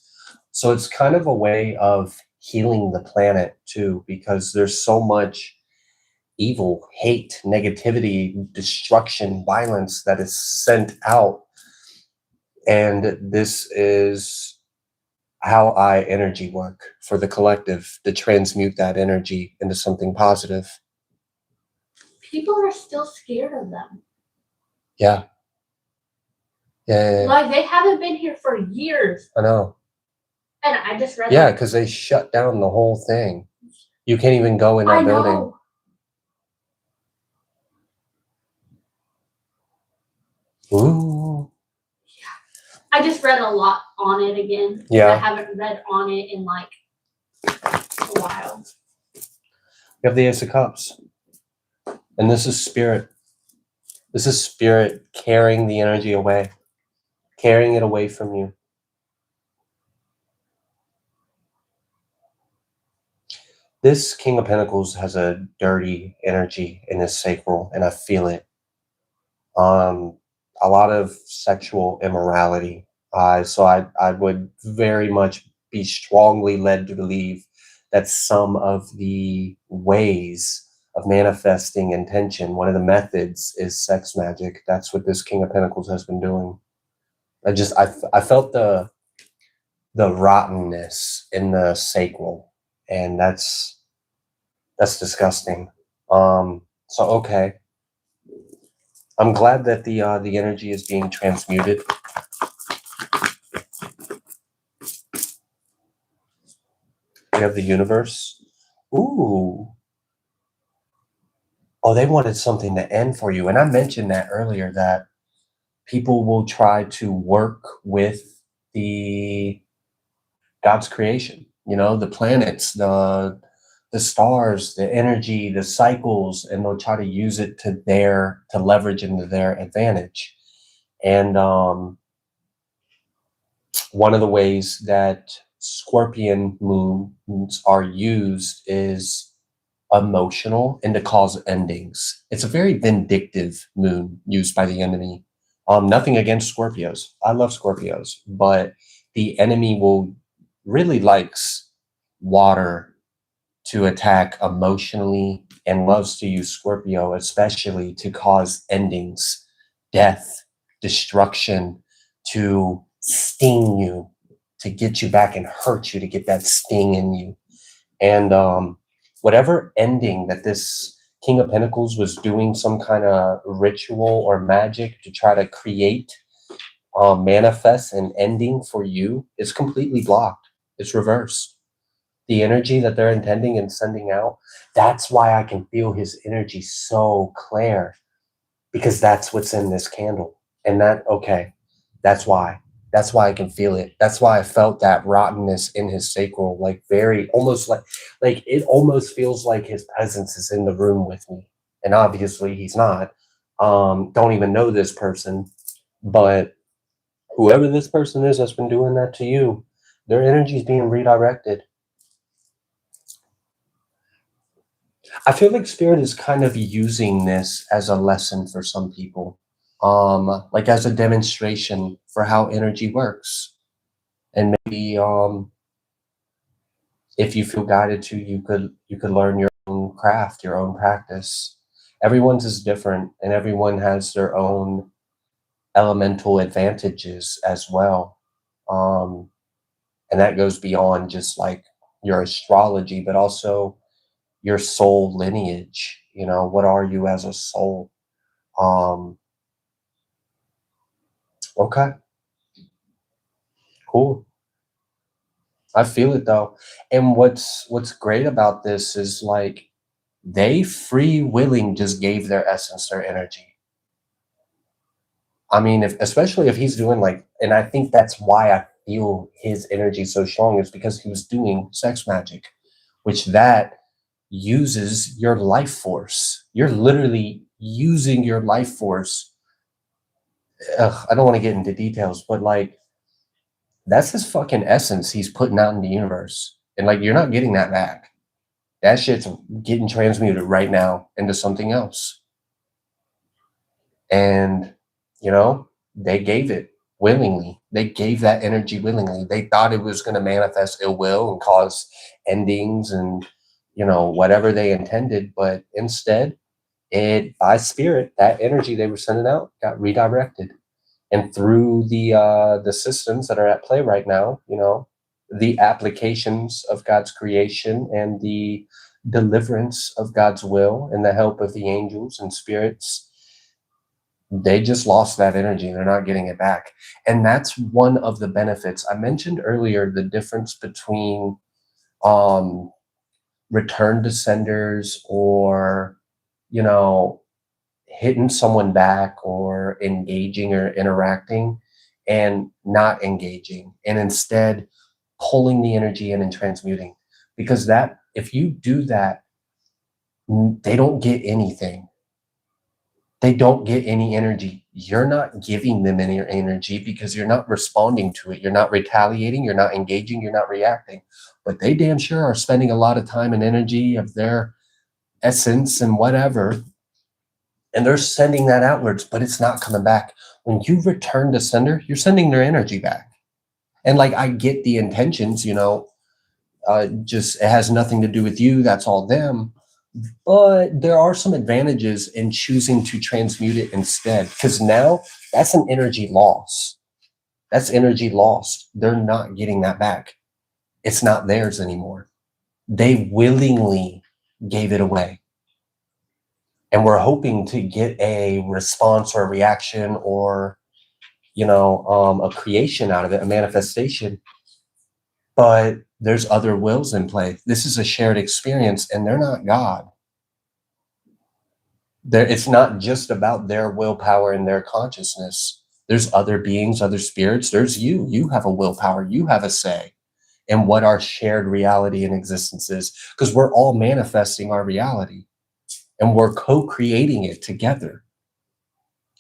So it's kind of a way of healing the planet too, because there's so much evil, hate, negativity, destruction, violence that is sent out. And this is how I energy work for the collective, to transmute that energy into something positive. People are still scared of them. Yeah. Yeah. Like they haven't been here for years. I know. And I just read. Yeah, because they shut down the whole thing. You can't even go in that building. Ooh. I just read a lot on it again. Yeah. I haven't read on it in like a while. You have the Ace of Cups. And this is spirit. This is spirit carrying the energy away, carrying it away from you. This King of Pentacles has a dirty energy in his sacral, and I feel it. A lot of sexual immorality. So I would very much be strongly led to believe that some of the ways of manifesting intention, one of the methods is sex magic. That's what this King of Pentacles has been doing. I felt the rottenness in the sacral, and that's disgusting. So okay. I'm glad that the energy is being transmuted. We have the universe. Ooh. Oh, they wanted something to end for you. And I mentioned that earlier, that people will try to work with the God's creation, you know, the planets, the stars, the energy, the cycles, and they'll try to use it to leverage into their advantage. And one of the ways that Scorpion moons are used is emotional and to cause endings. It's a very vindictive moon used by the enemy. Nothing against Scorpios. I love Scorpios, but the enemy will really likes water to attack emotionally and loves to use Scorpio, especially to cause endings, death, destruction, to sting you, to get you back and hurt you, to get that sting in you. And whatever ending that this King of Pentacles was doing, some kind of ritual or magic to try to create, manifest an ending for you, is completely blocked. It's reversed. The energy that they're intending and sending out, that's why I can feel his energy so clear, because that's what's in this candle. And that's why. That's why I can feel it. That's why I felt that rottenness in his sacral, like very, almost like it almost feels like his presence is in the room with me. And obviously he's not. Don't even know this person, but whoever this person is that's been doing that to you, their energy is being redirected. I feel like Spirit is kind of using this as a lesson for some people, like as a demonstration for how energy works. And maybe if you feel guided to, you could learn your own craft, your own practice. Everyone's is different, and everyone has their own elemental advantages as well. And that goes beyond just like your astrology, but also your soul lineage. You know, what are you as a soul? Okay, cool. I feel it though. And what's great about this is like they free willing just gave their essence, their energy. I mean, especially if he's doing like, and I think that's why I feel his energy so strong, is because he was doing sex magic, which that uses your life force. You're literally using your life force. I don't want to get into details, but like that's his fucking essence he's putting out in the universe. And like you're not getting that back. That shit's getting transmuted right now into something else. And, you know, they gave it willingly. They gave that energy willingly. They thought it was going to manifest ill will and cause endings and, you know, whatever they intended. But instead, by spirit, that energy they were sending out got redirected. And through the systems that are at play right now, you know, the applications of God's creation and the deliverance of God's will and the help of the angels and spirits, they just lost that energy. They're not getting it back. And that's one of the benefits. I mentioned earlier the difference between return to senders, or, you know, hitting someone back or engaging or interacting, and not engaging, and instead pulling the energy in and transmuting. Because that, if you do that, they don't get anything. They don't get any energy. You're not giving them any energy because you're not responding to it. You're not retaliating. You're not engaging. You're not reacting. But they damn sure are spending a lot of time and energy of their essence and whatever, and they're sending that outwards, but it's not coming back. When you return to sender, you're sending their energy back. And like, I get the intentions, you know, just it has nothing to do with you. That's all them. But there are some advantages in choosing to transmute it instead, because now that's an energy loss. That's energy lost. They're not getting that back. It's not theirs anymore. They willingly gave it away. And we're hoping to get a response or a reaction or, you know, a creation out of it, a manifestation. But there's other wills in play. This is a shared experience, and they're not God. It's not just about their willpower and their consciousness. There's other beings, other spirits. There's you. You have a willpower. You have a say in what our shared reality and existence is, because we're all manifesting our reality. And we're co-creating it together.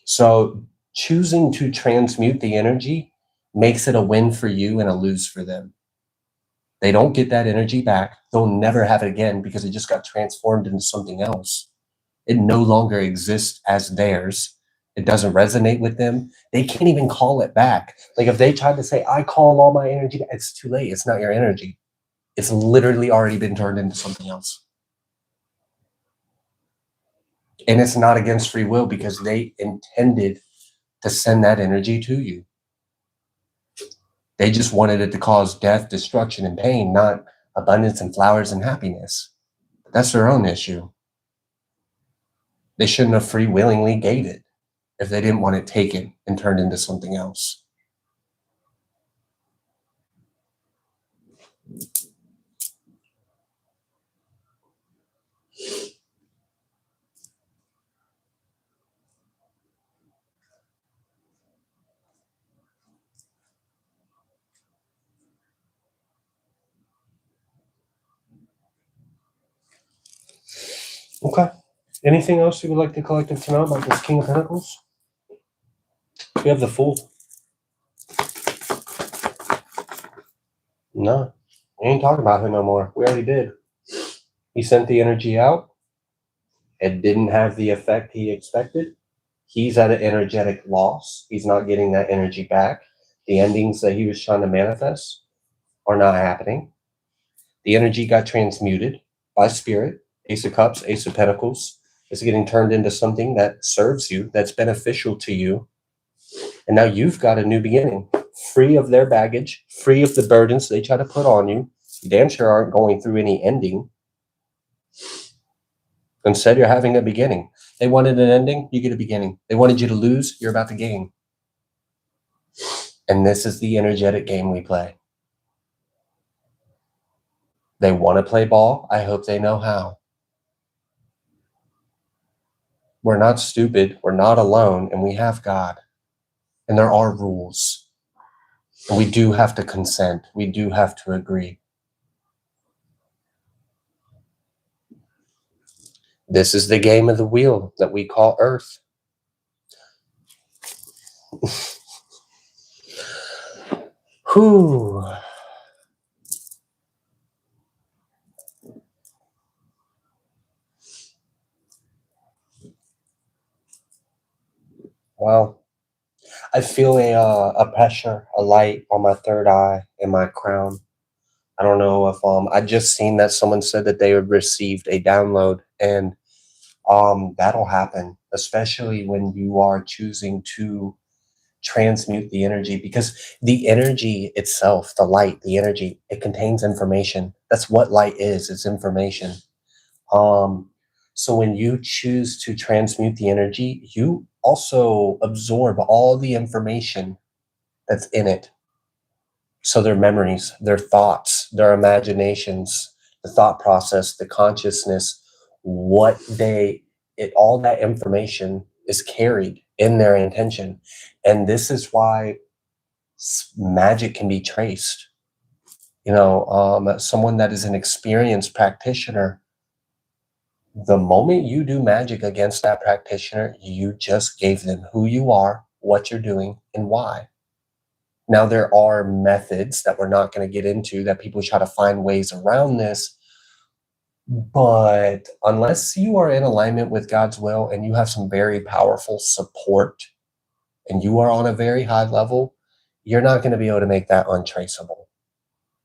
So choosing to transmute the energy makes it a win for you and a lose for them. They don't get that energy back. They'll never have it again because it just got transformed into something else. It no longer exists as theirs. It doesn't resonate with them. They can't even call it back. Like if they tried to say, I call all my energy back, it's too late. It's not your energy. It's literally already been turned into something else. And it's not against free will because they intended to send that energy to you. They just wanted it to cause death, destruction, and pain, not abundance and flowers and happiness. That's their own issue. They shouldn't have free willingly gave it if they didn't want it taken and turned into something else. Okay. Anything else you would like the collective to know about this King of Pentacles? We have the Fool. No, we ain't talking about him no more. We already did. He sent the energy out. It didn't have the effect he expected. He's at an energetic loss. He's not getting that energy back. The endings that he was trying to manifest are not happening. The energy got transmuted by spirit. Ace of Cups, Ace of Pentacles is getting turned into something that serves you, that's beneficial to you. And now you've got a new beginning, free of their baggage, free of the burdens they try to put on you. You damn sure aren't going through any ending. Instead, you're having a beginning. They wanted an ending, you get a beginning. They wanted you to lose, you're about to gain. And this is the energetic game we play. They want to play ball. I hope they know how. We're not stupid. We're not alone. And we have God. And there are rules. And we do have to consent. We do have to agree. This is the game of the wheel that we call Earth. Whew. Wow. I feel a pressure, a light on my third eye and my crown. I don't know if I just seen that someone said that they had received a download, and that'll happen, especially when you are choosing to transmute the energy, because the energy itself, the light, the energy, it contains information. That's what light is. It's information. So when you choose to transmute the energy, you also absorb all the information that's in it. So their memories, their thoughts, their imaginations, the thought process, the consciousness, all that information is carried in their intention. And this is why magic can be traced. Someone that is an experienced practitioner, the moment you do magic against that practitioner, you just gave them who you are, what you're doing, and why. Now, there are methods that we're not going to get into that people try to find ways around this. But unless you are in alignment with God's will and you have some very powerful support and you are on a very high level, you're not going to be able to make that untraceable.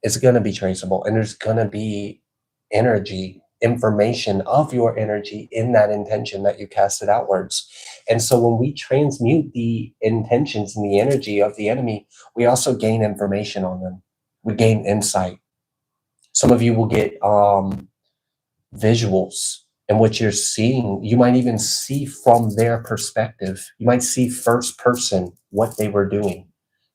It's going to be traceable, and there's going to be energy, information of your energy in that intention that you casted outwards. And so when we transmute the intentions and the energy of the enemy, we also gain information on them. We gain insight. Some of you will get visuals, and what you're seeing, you might even see from their perspective. You might see first person what they were doing.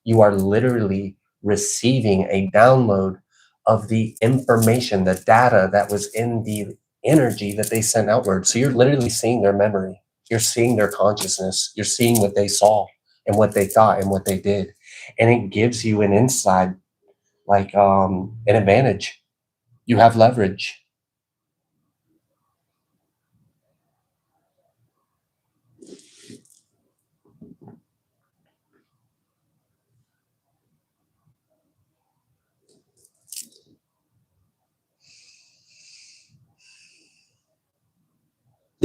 You are literally receiving a download of the information, the data that was in the energy that they sent outward. So you're literally seeing their memory. You're seeing their consciousness. You're seeing what they saw and what they thought and what they did. And it gives you an insight, like an advantage. You have leverage.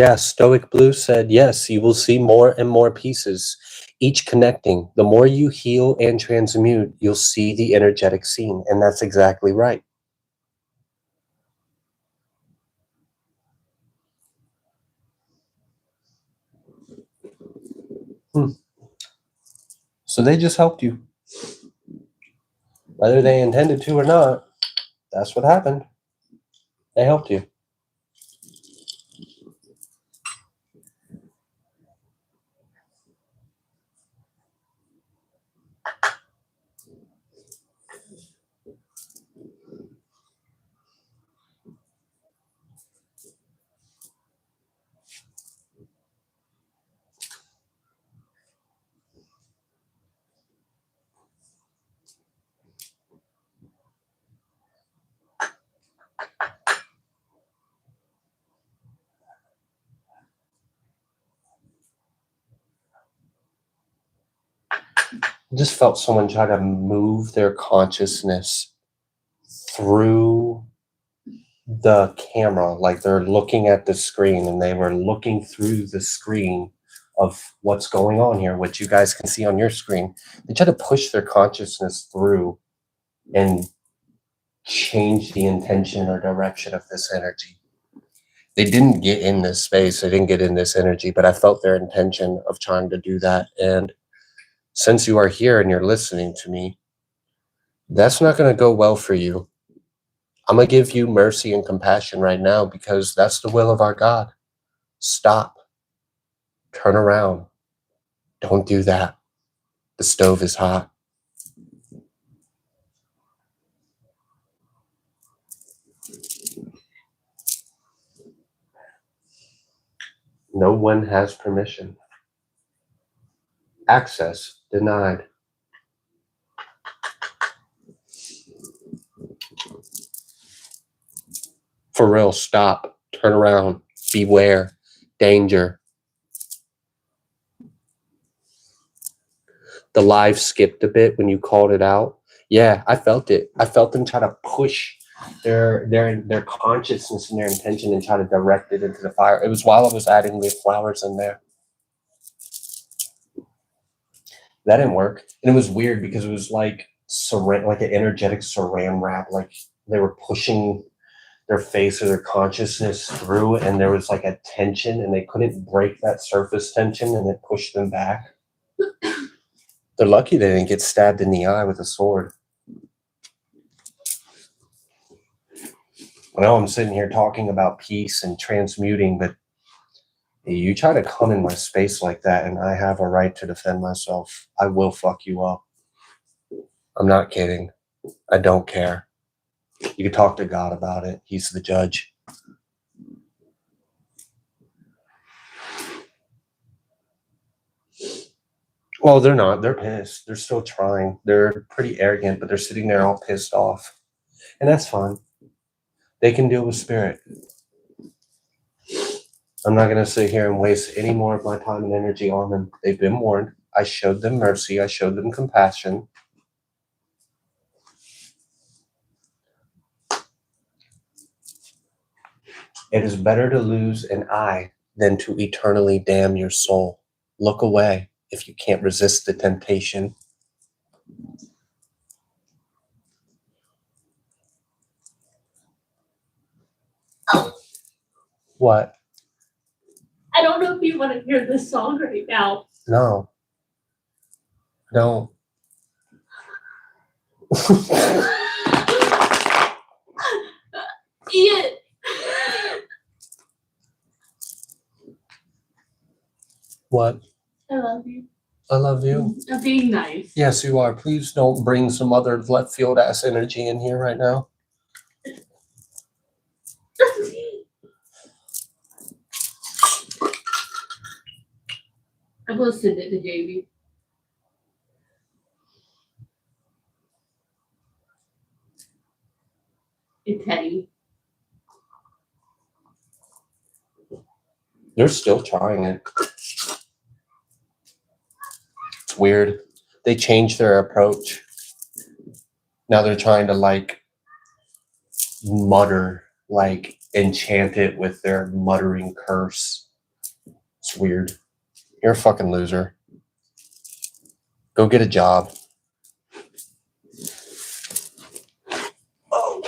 Yeah, Stoic Blue said, yes, you will see more and more pieces, each connecting. The more you heal and transmute, you'll see the energetic scene. And that's exactly right. So they just helped you. Whether they intended to or not, that's what happened. They helped you. I just felt someone try to move their consciousness through the camera, like they're looking at the screen and they were looking through the screen of what's going on here, which you guys can see on your screen. They try to push their consciousness through and change the intention or direction of this energy. They didn't get in this space, they didn't get in this energy, but I felt their intention of trying to do that. And since you are here and you're listening to me, that's not going to go well for you. I'm going to give you mercy and compassion right now because that's the will of our God. Stop. Turn around. Don't do that. The stove is hot. No one has permission. Access denied. For real, stop. Turn around. Beware. Danger. The live skipped a bit when you called it out. Yeah, I felt it. I felt them try to push their consciousness and their intention and try to direct it into the fire. It was while I was adding the flowers in there. That didn't work. And it was weird because it was like saran, like an energetic saran wrap, like they were pushing their face or their consciousness through, and there was like a tension and they couldn't break that surface tension and it pushed them back. They're lucky they didn't get stabbed in the eye with a sword. I know I'm sitting here talking about peace and transmuting, but you try to come in my space like that and I have a right to defend myself. I will fuck you up. I'm not kidding. I don't care. You can talk to God about it. He's the judge. Well, they're not. They're pissed. They're still trying. They're pretty arrogant, but they're sitting there all pissed off. And that's fine. They can deal with spirit. I'm not going to sit here and waste any more of my time and energy on them. They've been warned. I showed them mercy. I showed them compassion. It is better to lose an eye than to eternally damn your soul. Look away if you can't resist the temptation. What? I don't know if you want to hear this song right now. No. Don't. Ian. What? I love you. I love you. I'm being nice. Yes, you are. Please don't bring some other left field ass energy in here right now. I posted it to JB. And Teddy. They're still trying it. It's weird. They changed their approach. Now they're trying to like mutter, like enchant it with their muttering curse. It's weird. You're a fucking loser. Go get a job. Oh.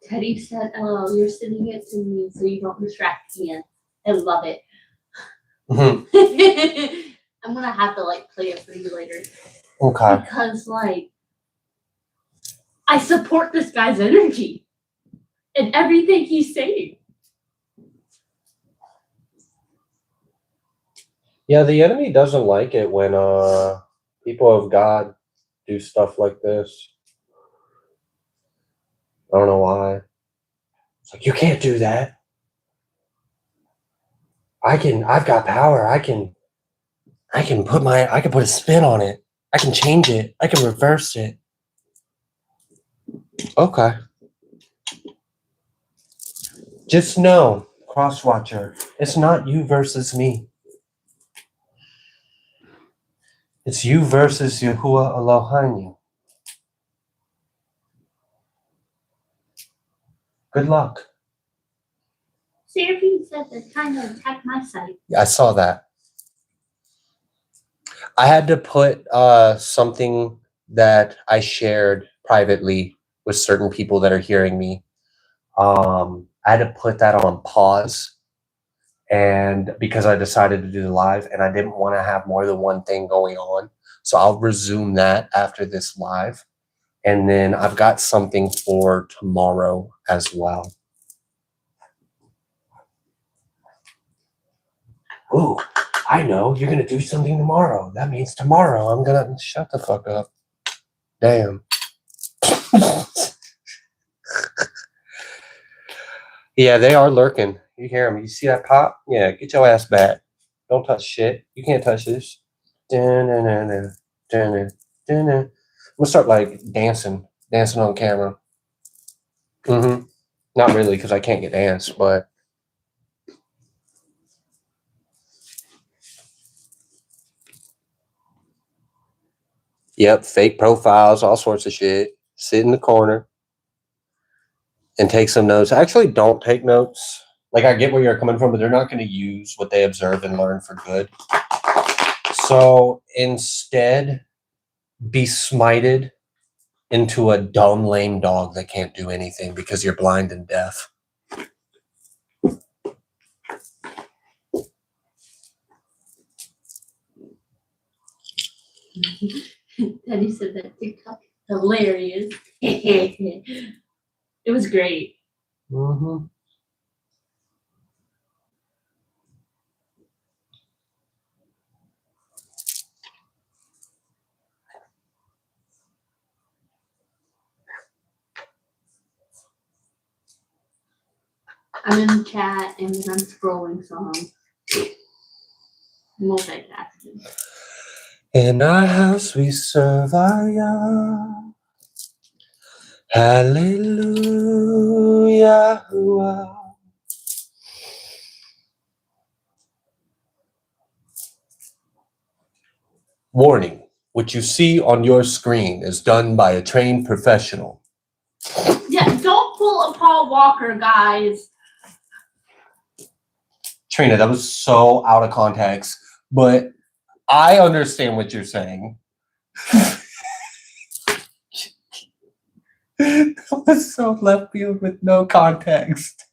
Teddy said, "Oh, you're sitting it to me so you don't distract me." I love it. Mm-hmm. I'm gonna have to like play it for you later. Okay. Because like I support this guy's energy and everything he's saying. Yeah, the enemy doesn't like it when people of God do stuff like this. I don't know why. It's like, you can't do that. I've got power. I can put a spin on it. I can change it. I can reverse it. Okay. Just know, Crosswatcher, it's not you versus me. It's you versus Yahuwah Elohim. Good luck. Seraphine said they're trying to attack my site. Yeah, I saw that. I had to put something that I shared privately with certain people that are hearing me. I had to put that on pause, and because I decided to do the live, and I didn't want to have more than one thing going on, so I'll resume that after this live, and then I've got something for tomorrow as well. Ooh, I know you're gonna do something tomorrow. That means tomorrow I'm gonna shut the fuck up. Damn. Yeah, they are lurking. You hear them. You see that pop? Yeah, get your ass back. Don't touch shit. You can't touch this. I'm gonna start like dancing on camera. Not really, because I can't get dance, but yep, fake profiles, all sorts of shit. Sit in the corner and take some notes. I actually don't take notes. Like, I get where you're coming from, but they're not going to use what they observe and learn for good. So instead, be smited into a dumb, lame dog that can't do anything because you're blind and deaf. Teddy said that TikTok hilarious. It was great. Mm-hmm. I'm in the chat and then I'm scrolling some. Multitasking. In our house we serve our Yah. Hallelujah. Warning, what you see on your screen is done by a trained professional. Yeah, don't pull a Paul Walker, guys. Trina, that was so out of context, but I understand what you're saying. That was so left field with no context.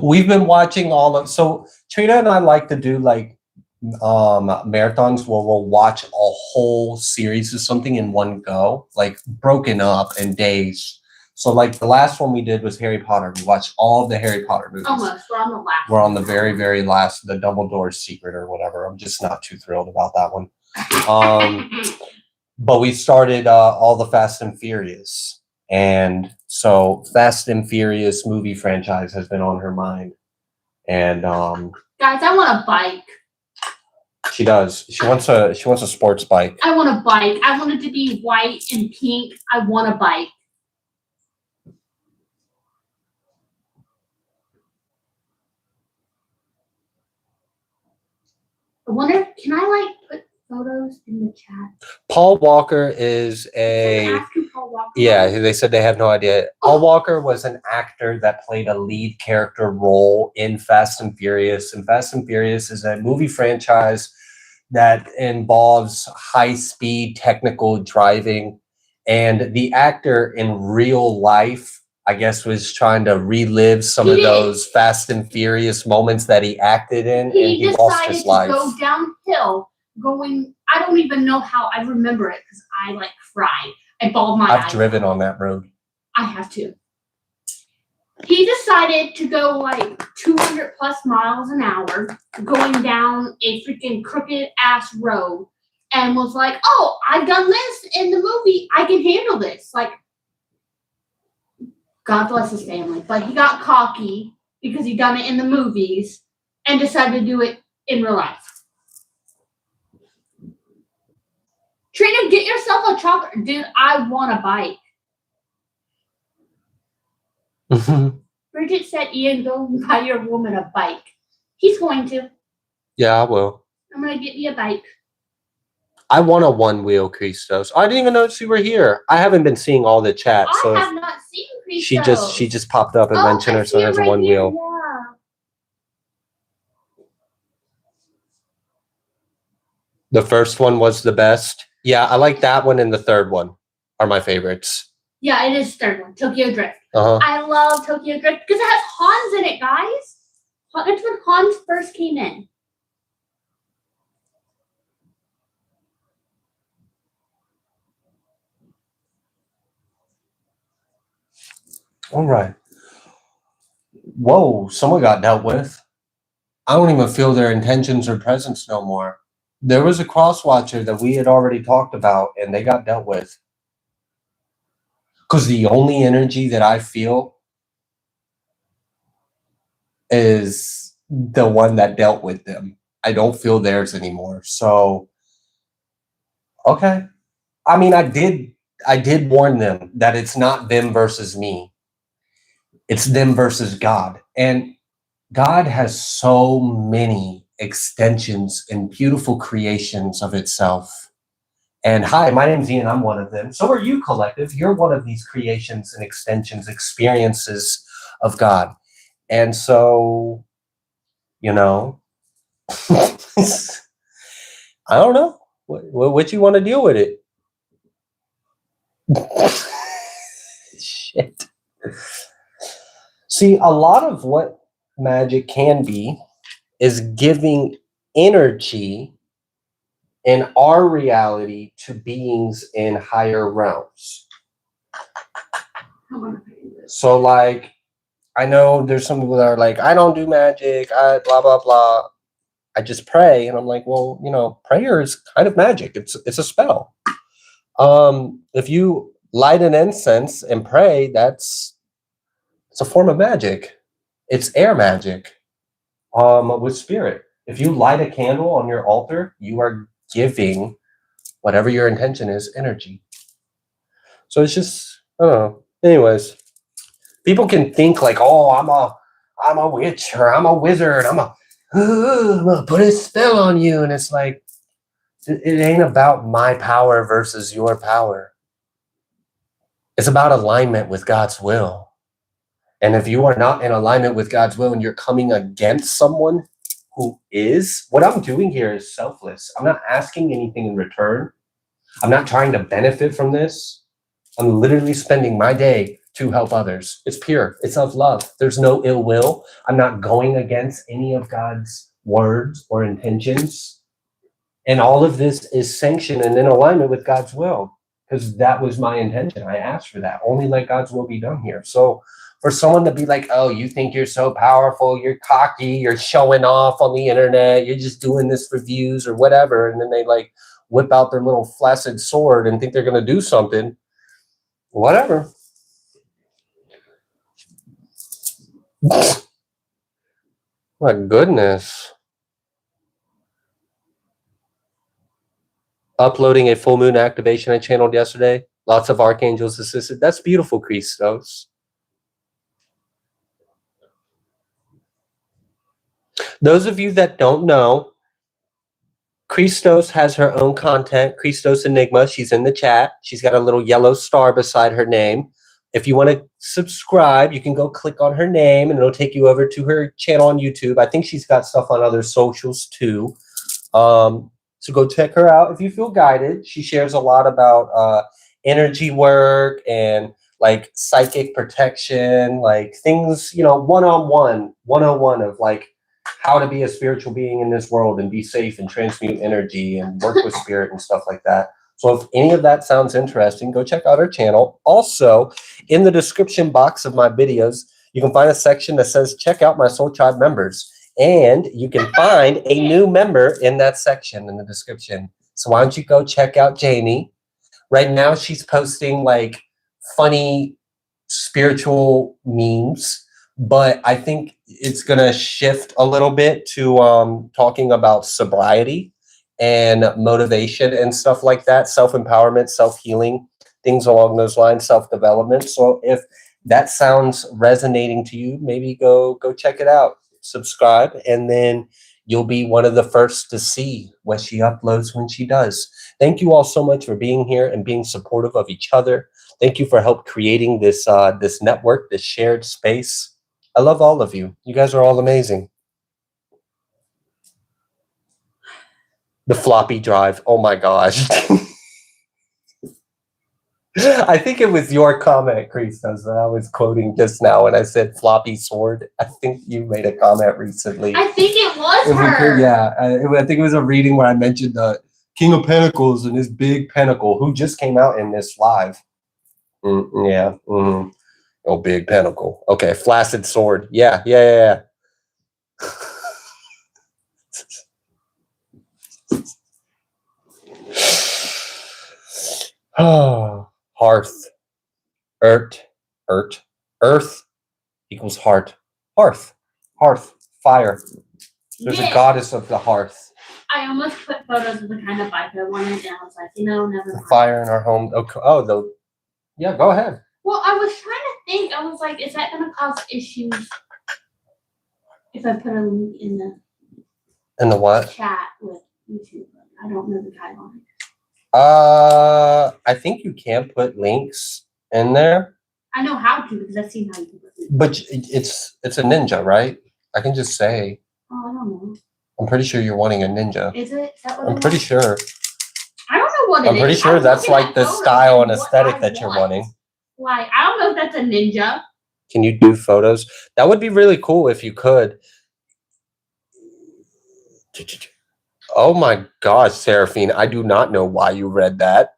We've been watching so Trina and I like to do like marathons where we'll watch a whole series of something in one go, like broken up in days. So like the last one we did was Harry Potter. We watched all of the Harry Potter movies. Almost. We're on the last. We're on the very, very last, the Dumbledore's Secret or whatever. I'm just not too thrilled about that one. But we started all the Fast and Furious. And so Fast and Furious movie franchise has been on her mind. And guys, I want a bike. she does. She wants a sports bike. I want a bike. I want it to be white and pink. I want a bike. I wonder, can I like put photos in the chat? Paul Walker is a Walker? Yeah, they said they have no idea. Paul Walker was an actor that played a lead character role in Fast and Furious. And Fast and Furious is a movie franchise that involves high-speed technical driving. And the actor in real life, I guess, was trying to relive some of those Fast and Furious moments that he acted in, and he lost his life. He decided to go downhill, going, I don't even know how, I remember it because I like cried. I bawled my eyes. I've driven on that road. I have to. He decided to go like 200 plus miles an hour going down a freaking crooked ass road and was like, oh, I've done this in the movie. I can handle this. Like, God bless his family. But he got cocky because he done it in the movies and decided to do it in real life. Trina, get yourself a chocolate. Dude, I want a bike. Bridget said, Ian, go buy your woman a bike. He's going to. Yeah, I will. I'm going to get me a bike. I want a one-wheel Christos. I didn't even notice you were here. I haven't been seeing all the chat. So I have not seen Christos. She just popped up and mentioned her son has a one-wheel. Yeah. The first one was the best. Yeah, I like that one, and the third one are my favorites. Yeah, it is the third one, Tokyo Drift. Uh-huh. I love Tokyo Drift because it has Hans in it, guys. That's when Hans first came in. All right. Whoa, someone got dealt with. I don't even feel their intentions or presence no more. There was a cross-watcher that we had already talked about, and they got dealt with. Because the only energy that I feel is the one that dealt with them. I don't feel theirs anymore. So, okay. I mean, I did warn them that it's not them versus me. It's them versus God. And God has so many extensions and beautiful creations of itself. And hi, my name's Ian. I'm one of them. So are you, collective. You're one of these creations and extensions, experiences of God. And so, you know, I don't know what you want to deal with it. Shit. See, a lot of what magic can be is giving energy in our reality to beings in higher realms. So, like, I know there's some people that are like, I don't do magic, I blah, blah, blah. I just pray. And I'm like, well, you know, prayer is kind of magic. It's a spell. If you light an incense and pray, it's a form of magic. It's air magic with spirit. If you light a candle on your altar, you are giving whatever your intention is energy. So it's just, I don't know. Anyways, people can think like, oh, I'm a witch or I'm a wizard. I'm gonna put a spell on you. And it's like, it ain't about my power versus your power. It's about alignment with God's will. And if you are not in alignment with God's will and you're coming against someone who is, what I'm doing here is selfless. I'm not asking anything in return. I'm not trying to benefit from this. I'm literally spending my day to help others. It's pure. It's of love. There's no ill will. I'm not going against any of God's words or intentions. And all of this is sanctioned and in alignment with God's will, because that was my intention. I asked for that. Only let God's will be done here. So for someone to be like, oh, you think you're so powerful, you're cocky, you're showing off on the internet, you're just doing this for views or whatever, and then they like whip out their little flaccid sword and think they're going to do something, whatever. My goodness. Uploading a full moon activation I channeled yesterday. Lots of archangels assisted. That's beautiful, Christos. Those of you that don't know, Christos has her own content. Christos Enigma. She's in the chat. She's got a little yellow star beside her name. If you want to subscribe, you can go click on her name and it'll take you over to her channel on YouTube. I think she's got stuff on other socials too. So go check her out if you feel guided. She shares a lot about energy work and like psychic protection, like things, you know, 101 of like how to be a spiritual being in this world and be safe and transmute energy and work with spirit and stuff like that. So if any of that sounds interesting, go check out our channel. Also, in the description box of my videos, you can find a section that says, check out my Soul Tribe members. And you can find a new member in that section in the description. So why don't you go check out Jamie? Right now, she's posting like funny spiritual memes, but I think it's going to shift a little bit to talking about sobriety and motivation and stuff like that, self-empowerment, self-healing, things along those lines, self-development. So if that sounds resonating to you, maybe go check it out, subscribe, and then you'll be one of the first to see what she uploads when she does. Thank you all so much for being here and being supportive of each other. Thank you for help creating this this network, this shared space. I love all of you. You guys are all amazing. The floppy drive. Oh my gosh. I think it was your comment, Christos, that I was quoting just now when I said floppy sword. I think you made a comment recently. I think it was her. Yeah, I think it was a reading where I mentioned the King of Pentacles and his big pentacle, who just came out in this live. Yeah. Oh, big pentacle. Okay, flaccid sword. Yeah. Oh, hearth. Earth equals heart. Hearth, fire. There's a goddess of the hearth. I almost put photos of the kind of bike I wanted, and I was like, never mind. Fire in our home. Yeah, go ahead. Well, I was trying to think. I was like, is that going to cause issues if I put a link in the what? Chat with YouTube? I don't know the guidelines. I think you can put links in there. I know how to because I've seen how you can put links. But it's a ninja, right? I can just say. Oh, I don't know. I'm pretty sure you're wanting a ninja. Is it? Is that what I'm pretty sure. I don't know what it is. I'm pretty sure that's like the style and aesthetic that you're wanting. Like, I don't know if that's a ninja. Can you do photos? That would be really cool if you could. Oh my gosh, Seraphine, I do not know why you read that.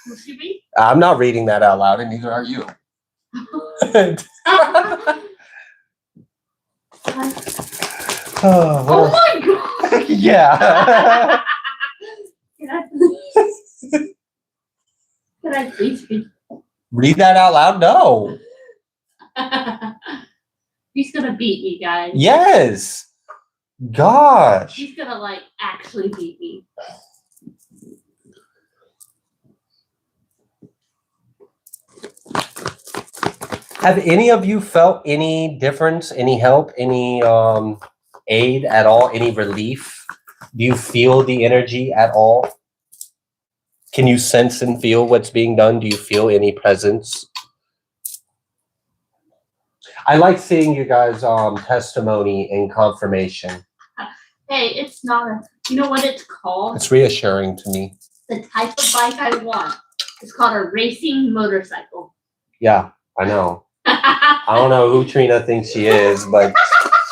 Will she be? I'm not reading that out loud, and neither are you. Oh my god! Yeah. Can I please read? Read that out loud? No. He's gonna beat me, guys. Yes. Gosh. He's gonna like actually beat me. Have any of you felt any difference, any help, any aid at all, any relief? Do you feel the energy at all? Can you sense and feel what's being done? Do you feel any presence? I like seeing you guys' testimony and confirmation. Hey, it's not a, you know what it's called? It's reassuring to me. The type of bike I want. It's called a racing motorcycle. Yeah, I know. I don't know who Trina thinks she is, but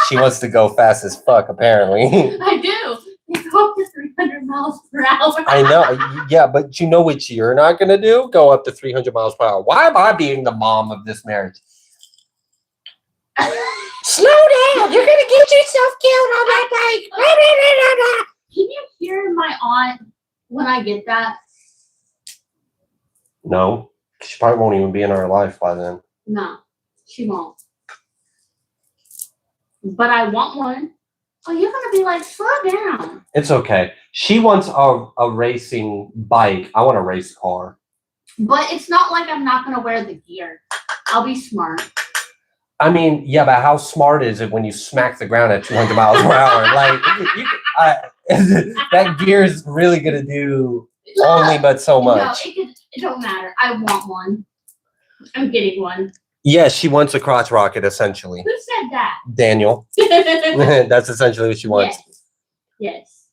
she wants to go fast as fuck, apparently. I do. They go up to 300 miles per hour. I know. Yeah, but you know what you're not going to do? Go up to 300 miles per hour. Why am I being the mom of this marriage? Slow down. You're going to get yourself killed on that bike. Can you hear my aunt when I get that? No. She probably won't even be in our life by then. No, she won't. But I want one. Oh, you're going to be like, slow down. It's okay. She wants a racing bike. I want a race car. But it's not like I'm not going to wear the gear. I'll be smart. I mean, yeah, but how smart is it when you smack the ground at 200 miles per hour? Like, That gear is really gonna do only but so much. No, it don't matter. I want one. I'm getting one. Yeah, she wants a crotch rocket, essentially. Who said that? Daniel. That's essentially what she wants. Yes.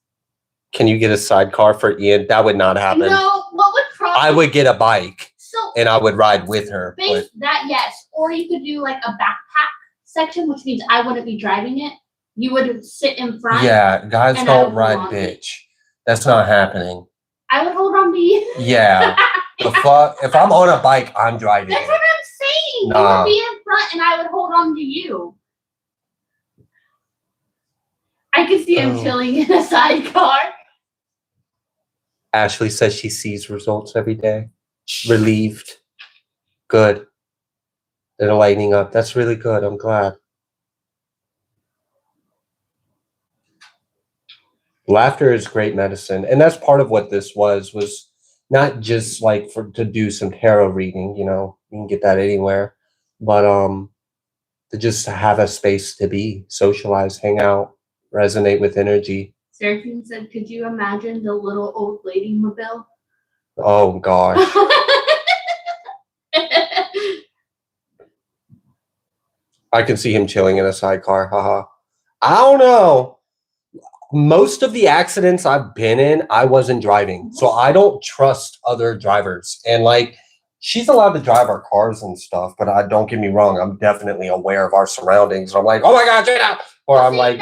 Can you get a sidecar for Ian? That would not happen. No, what would crotch? I would get a bike. So, and I would ride with her. That, yes. Or you could do like a backpack section, which means I wouldn't be driving it. You would sit in front. Yeah, guys don't ride bitch. That's not happening. I would hold on to you. Yeah. The fuck? If I'm on a bike, I'm driving. That's what I'm saying. Nah. You would be in front and I would hold on to you. I could see him chilling in a sidecar. Ashley says she sees results every day. Relieved. Good. They're lighting up. That's really good. I'm glad. Laughter is great medicine. And that's part of what this was not just like to do some tarot reading, you know, you can get that anywhere, but to just have a space to be, socialize, hang out, resonate with energy. Seraphine said, could you imagine the little old lady mobile? Oh gosh. I can see him chilling in a sidecar. Haha. I don't know. Most of the accidents I've been in, I wasn't driving. So I don't trust other drivers. And like, she's allowed to drive our cars and stuff, but don't get me wrong, I'm definitely aware of our surroundings. I'm like, oh my God, Trina! Or I'm like,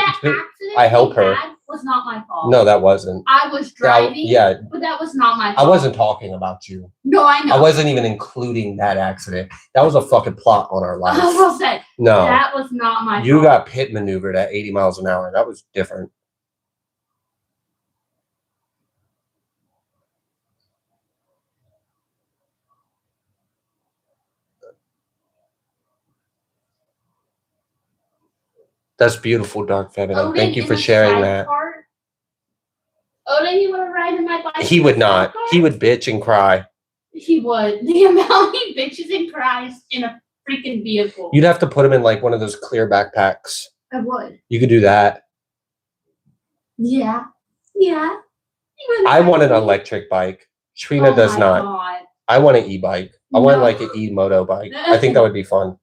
I help her. Was not my fault. No, that wasn't. I was driving. Yeah. But that was not my fault. I wasn't talking about you. No, I know. I wasn't even including that accident. That was a fucking plot on our life. I will say. No. That was not my fault. You got pit maneuvered at 80 miles an hour. That was different. That's beautiful, Dark Feminine. Thank you for sharing that. Odin, you want to ride in my bike? He would not. He would bitch and cry. He would. The amount he bitches and cries in a freaking vehicle. You'd have to put him in like one of those clear backpacks. I would. You could do that. Yeah. Yeah. I want an electric bike. Trina does not. God. I want an e-bike. I want like an e-moto bike. I think that would be fun.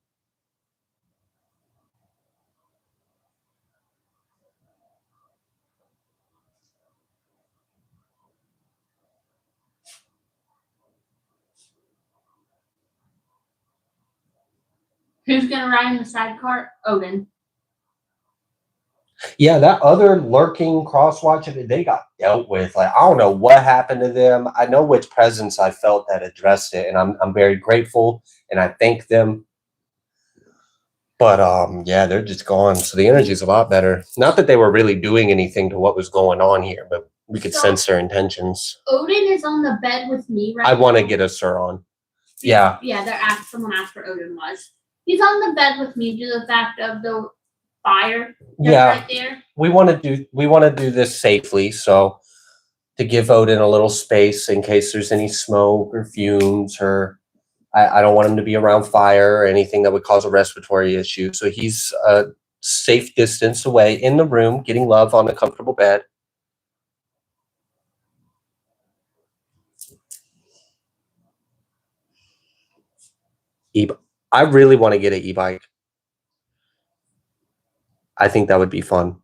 Who's gonna ride in the sidecar? Odin. Yeah, that other lurking crosswatch, they got dealt with. Like, I don't know what happened to them. I know which presence I felt that addressed it, and I'm very grateful, and I thank them. But yeah, they're just gone. So the energy is a lot better. Not that they were really doing anything to what was going on here, but we could sense their intentions. Odin is on the bed with me right now. I want to get a Sir on. Yeah. Yeah, someone asked where Odin was. He's on the bed with me due to the fact of the fire. Right there. We want to do this safely, so to give Odin a little space in case there's any smoke or fumes, or I don't want him to be around fire or anything that would cause a respiratory issue. So he's a safe distance away in the room, getting love on a comfortable bed. I really want to get an e-bike. I think that would be fun.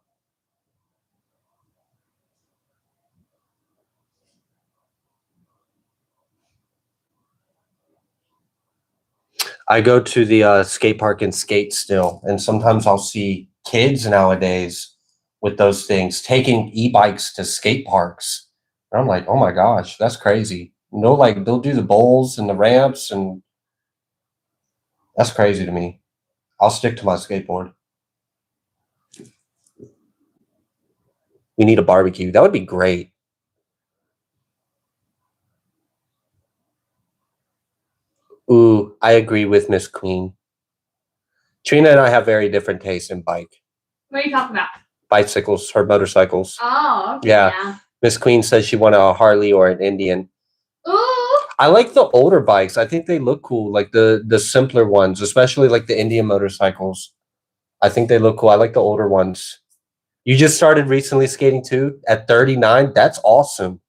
I go to the skate park and skate still, and sometimes I'll see kids nowadays with those things taking e-bikes to skate parks. And I'm like, oh my gosh, that's crazy. No, like they'll do the bowls and the ramps, and that's crazy to me. I'll stick to my skateboard. We need a barbecue. That would be great. Ooh, I agree with Miss Queen. Trina and I have very different tastes in bike. What are you talking about? Bicycles, her motorcycles. Oh, okay. Yeah. Miss Queen says she wanted a Harley or an Indian. Ooh. I like the older bikes. I think they look cool, like the simpler ones, especially like the Indian motorcycles. I think they look cool. I like the older ones. You just started recently skating too at 39? That's awesome.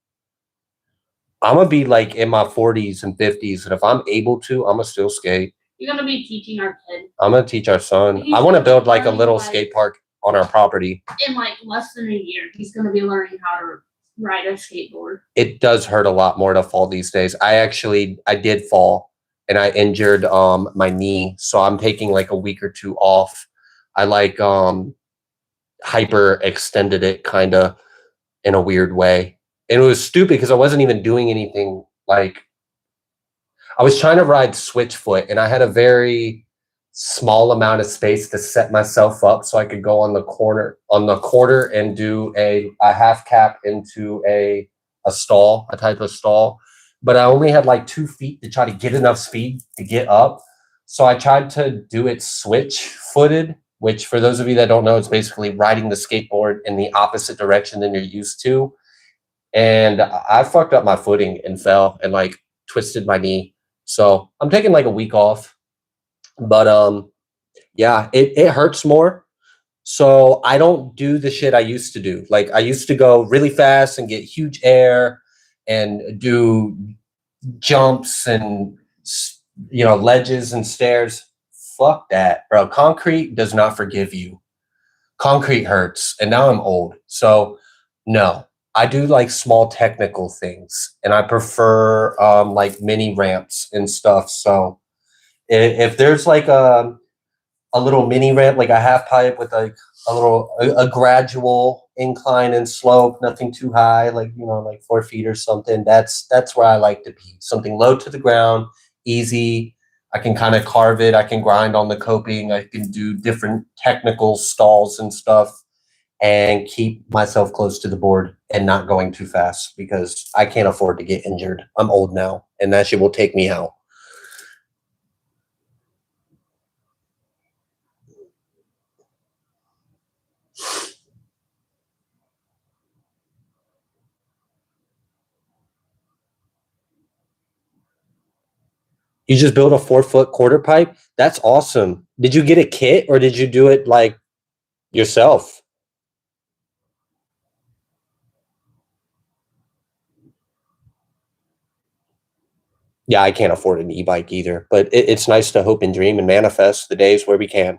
I'm gonna be like in my 40s and 50s, and if I'm able to, I'm gonna still skate. You're gonna be teaching our kid. I'm gonna teach our son. He's I want to gonna be build like a learning, little like- skate park on our property. In like less than a year, he's gonna be learning how to ride a skateboard. It does hurt a lot more to fall these days. I did fall and I injured my knee, so I'm taking like a week or two off. I like hyper extended it kind of in a weird way. And it was stupid because I wasn't even doing anything. Like, I was trying to ride switch foot and I had a very small amount of space to set myself up so I could go on the quarter and do a half cap into a stall, a type of stall. But I only had like 2 feet to try to get enough speed to get up. So I tried to do it switch footed, which for those of you that don't know, it's basically riding the skateboard in the opposite direction than you're used to. And I fucked up my footing and fell and like twisted my knee. So I'm taking like a week off. But yeah, it hurts more. So I don't do the shit I used to do. Like, I used to go really fast and get huge air and do jumps and, you know, ledges and stairs. Fuck that, bro. Concrete does not forgive you. Concrete hurts, and now I'm old. So no, I do like small technical things, and I prefer like mini ramps and stuff. So if there's like a little mini ramp, like a half pipe with like a gradual incline and slope, nothing too high, like, you know, like 4 feet or something. That's where I like to be. Something low to the ground, easy. I can kind of carve it. I can grind on the coping. I can do different technical stalls and stuff and keep myself close to the board and not going too fast because I can't afford to get injured. I'm old now, and that shit will take me out. You just built a 4-foot quarter pipe? That's awesome. Did you get a kit or did you do it like yourself? Yeah, I can't afford an e-bike either, but it's nice to hope and dream and manifest the days where we can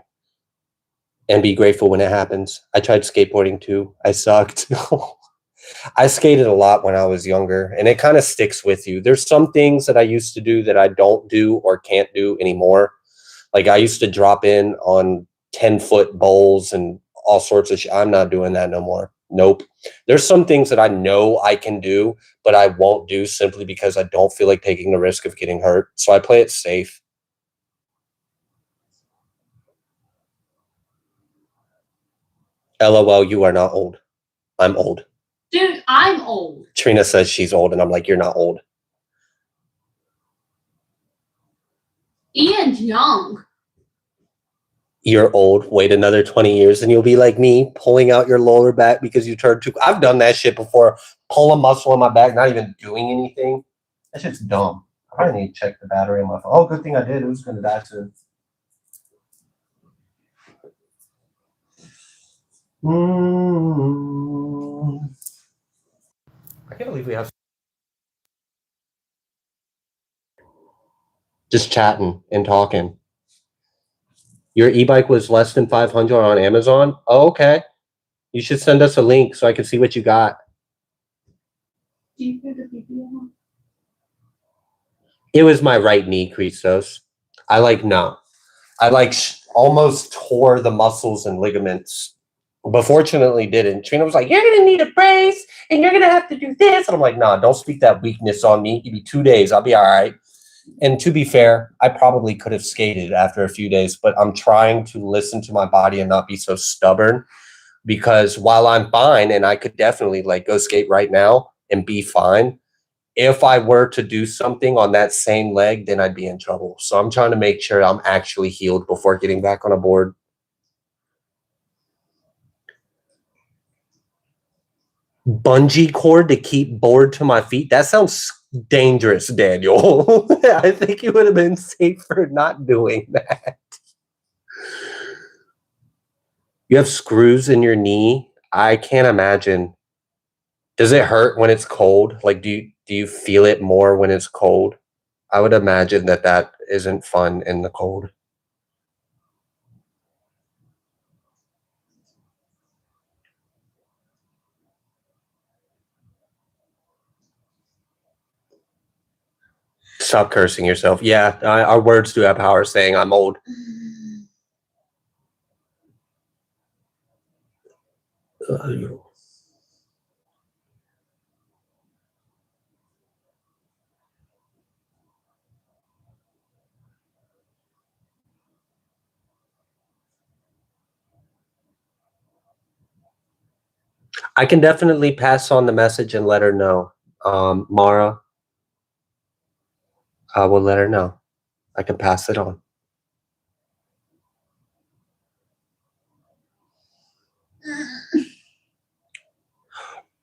and be grateful when it happens. I tried skateboarding too. I sucked. I skated a lot when I was younger, and it kind of sticks with you. There's some things that I used to do that I don't do or can't do anymore. Like, I used to drop in on 10-foot bowls and all sorts of shit. I'm not doing that no more. Nope. There's some things that I know I can do, but I won't do simply because I don't feel like taking the risk of getting hurt. So I play it safe. LOL, you are not old. I'm old. Dude, I'm old. Trina says she's old, and I'm like, you're not old. Ian's young. You're old. Wait another 20 years, and you'll be like me, pulling out your lower back because you turned too. I've done that shit before. Pull a muscle in my back, not even doing anything. That shit's dumb. I probably need to check the battery on my phone. Oh, good thing I did. It was going to die soon. I can't believe we have just chatting and talking. Your e-bike was less than 500 on Amazon? Oh, okay. You should send us a link so I can see what you got. Do you hear the video? It was my right knee, Christos. I almost tore the muscles and ligaments, but fortunately didn't. Trina was like, you're going to need a brace and you're going to have to do this. And I'm like, nah, don't speak that weakness on me. Give me 2 days. I'll be all right. And to be fair, I probably could have skated after a few days, but I'm trying to listen to my body and not be so stubborn, because while I'm fine and I could definitely like go skate right now and be fine, if I were to do something on that same leg, then I'd be in trouble. So I'm trying to make sure I'm actually healed before getting back on a board. Bungee cord to keep board to my feet? That sounds dangerous, Daniel. I think you would have been safer not doing that. You have screws in your knee? I can't imagine. Does it hurt when it's cold? Like, do you feel it more when it's cold? I would imagine that isn't fun in the cold. Stop cursing yourself. Yeah, our words do have power saying I'm old. I can definitely pass on the message and let her know. Mara, I will let her know. I can pass it on.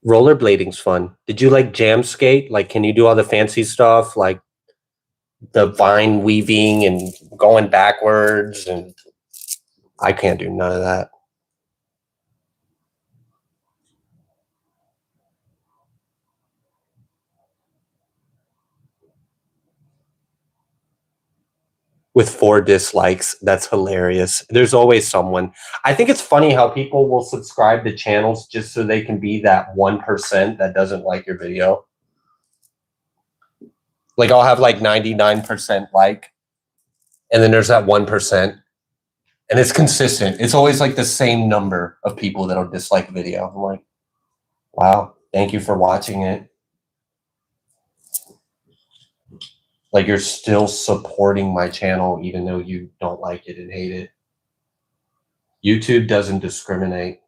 Rollerblading's fun. Did you like jam skate? Like, can you do all the fancy stuff, like the vine weaving and going backwards? And I can't do none of that. With 4 dislikes, that's hilarious. There's always someone. I think it's funny how people will subscribe to channels just so they can be that 1% that doesn't like your video. Like, I'll have like 99% like, and then there's that 1%, and it's consistent. It's always like the same number of people that'll dislike a video. I'm like, wow, thank you for watching it. Like, you're still supporting my channel even though you don't like it and hate it. YouTube doesn't discriminate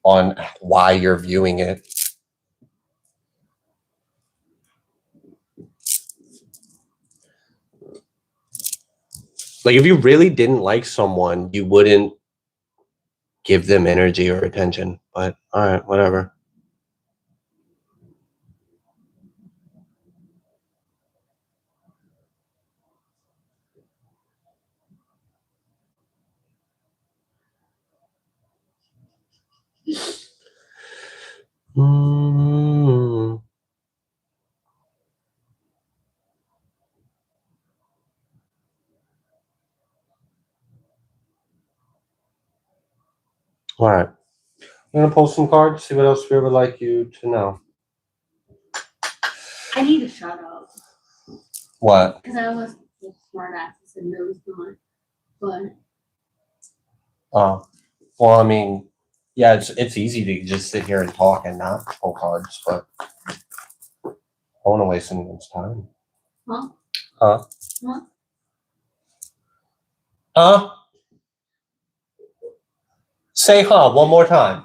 on why you're viewing it. Like, if you really didn't like someone, you wouldn't give them energy or attention. But all right, whatever. All right. I'm going to pull some cards, see what else we would like you to know. I need to shut up. What? Because I was a smart ass and said no, it's not. But Oh, well, I mean, yeah, it's easy to just sit here and talk and not pull cards, but I don't want to waste anyone's time. Huh? Huh? Huh? Huh? Say huh one more time.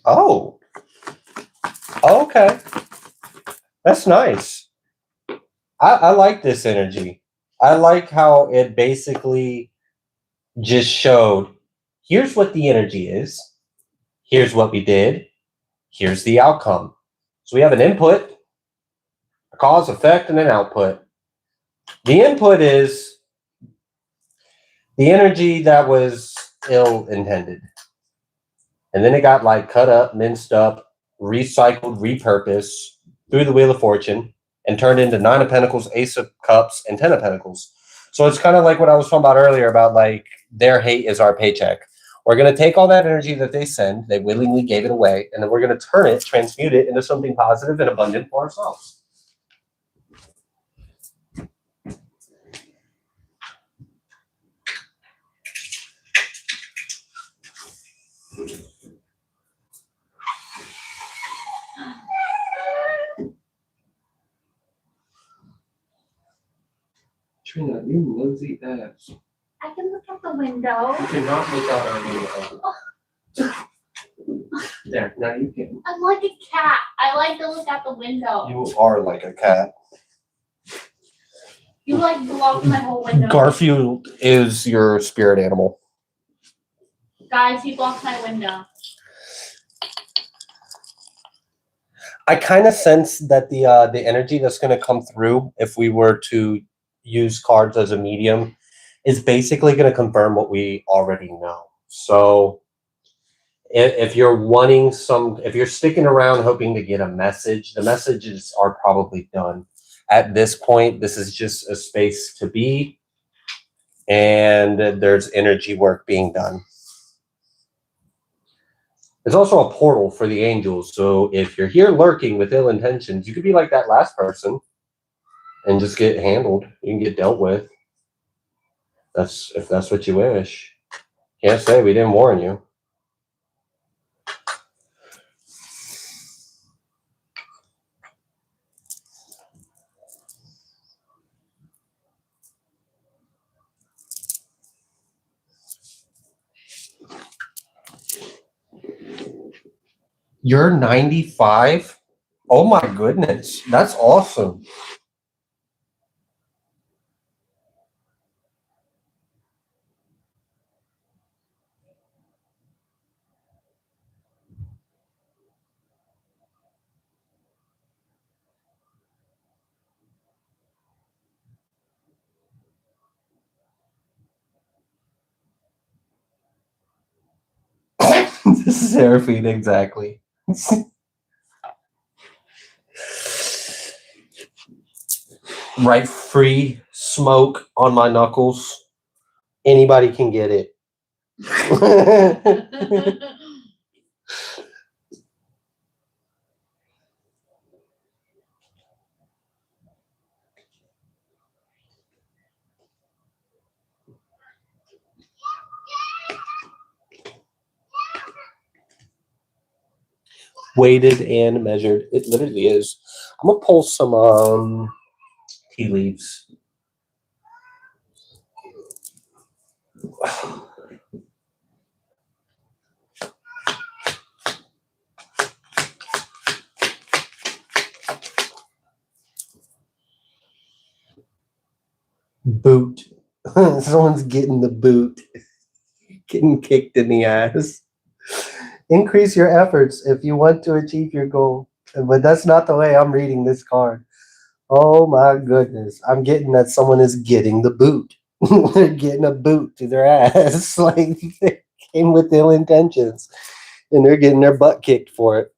Oh. Okay. That's nice. I like this energy. I like how it basically just showed, here's what the energy is. Here's what we did. Here's the outcome. So we have an input, a cause, effect, and an output. The input is the energy that was ill-intended. And then it got like cut up, minced up, recycled, repurposed through the Wheel of Fortune and turned into 9 of Pentacles, Ace of Cups, and 10 of Pentacles. So it's kind of like what I was talking about earlier about like their hate is our paycheck. We're going to take all that energy that they send, they willingly gave it away, and then we're going to turn it, transmute it into something positive and abundant for ourselves. Trina, you nosy ass. I can look out the window. You cannot look out our window. There, now you can. I'm like a cat. I like to look out the window. You are like a cat. You like block my whole window. Garfield is your spirit animal. Guys, he blocked my window. I kind of sense that the energy that's going to come through if we were to use cards as a medium is basically going to confirm what we already know. So if you're wanting if you're sticking around hoping to get a message, the messages are probably done. At this point, this is just a space to be, and there's energy work being done. There's also a portal for the angels, so if you're here lurking with ill intentions, you could be like that last person and just get handled. You can get dealt with. If that's what you wish. Can't say we didn't warn you. You're 95? Oh my goodness. That's awesome. This is Seraphine, exactly. Right, free smoke on my knuckles. Anybody can get it. Weighted and measured. It literally is. I'm gonna pull some tea leaves. Boot. Someone's getting the boot. Getting kicked in the ass. Increase your efforts if you want to achieve your goal. But that's not the way I'm reading this card. Oh my goodness. I'm getting that someone is getting the boot. They're getting a boot to their ass. Like they came with ill intentions. And they're getting their butt kicked for it.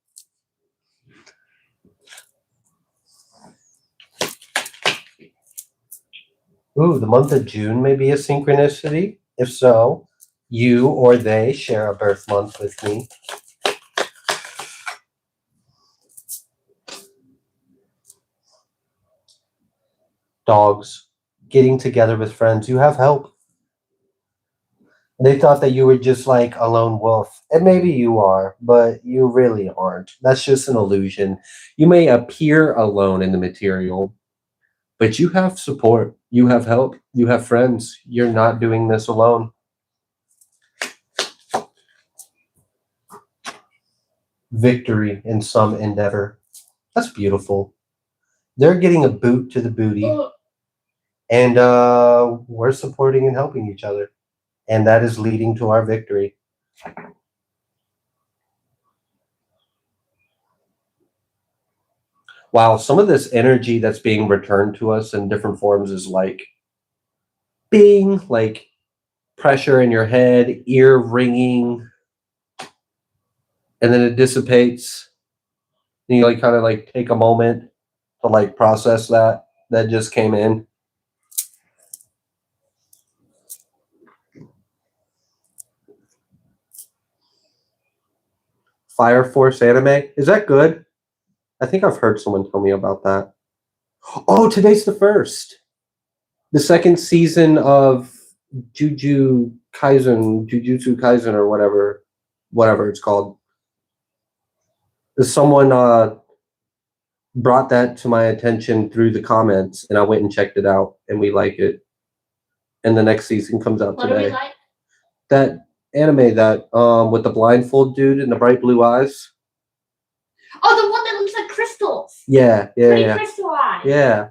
Ooh, the month of June may be a synchronicity. If so, you or they share a birth month with me. Dogs, getting together with friends. You have help. They thought that you were just like a lone wolf. And maybe you are, but you really aren't. That's just an illusion. You may appear alone in the material, but you have support. You have help. You have friends. You're not doing this alone. Victory in some endeavor. That's beautiful. They're getting a boot to the booty. And we're supporting and helping each other. And that is leading to our victory. Wow, some of this energy that's being returned to us in different forms is like bing, like pressure in your head, ear ringing, and then it dissipates. And you like kind of like take a moment to like process that just came in. Fire Force anime, is that good? I think I've heard someone tell me about that. Oh, today's the first. The second season of Jujutsu Kaisen, or whatever it's called. Someone brought that to my attention through the comments, and I went and checked it out, and we like it. And the next season comes out What do we today. like? That anime that with the blindfold dude and the bright blue eyes. Oh, the one that looks like crystals. Yeah. Pretty crystal eyes. Yeah.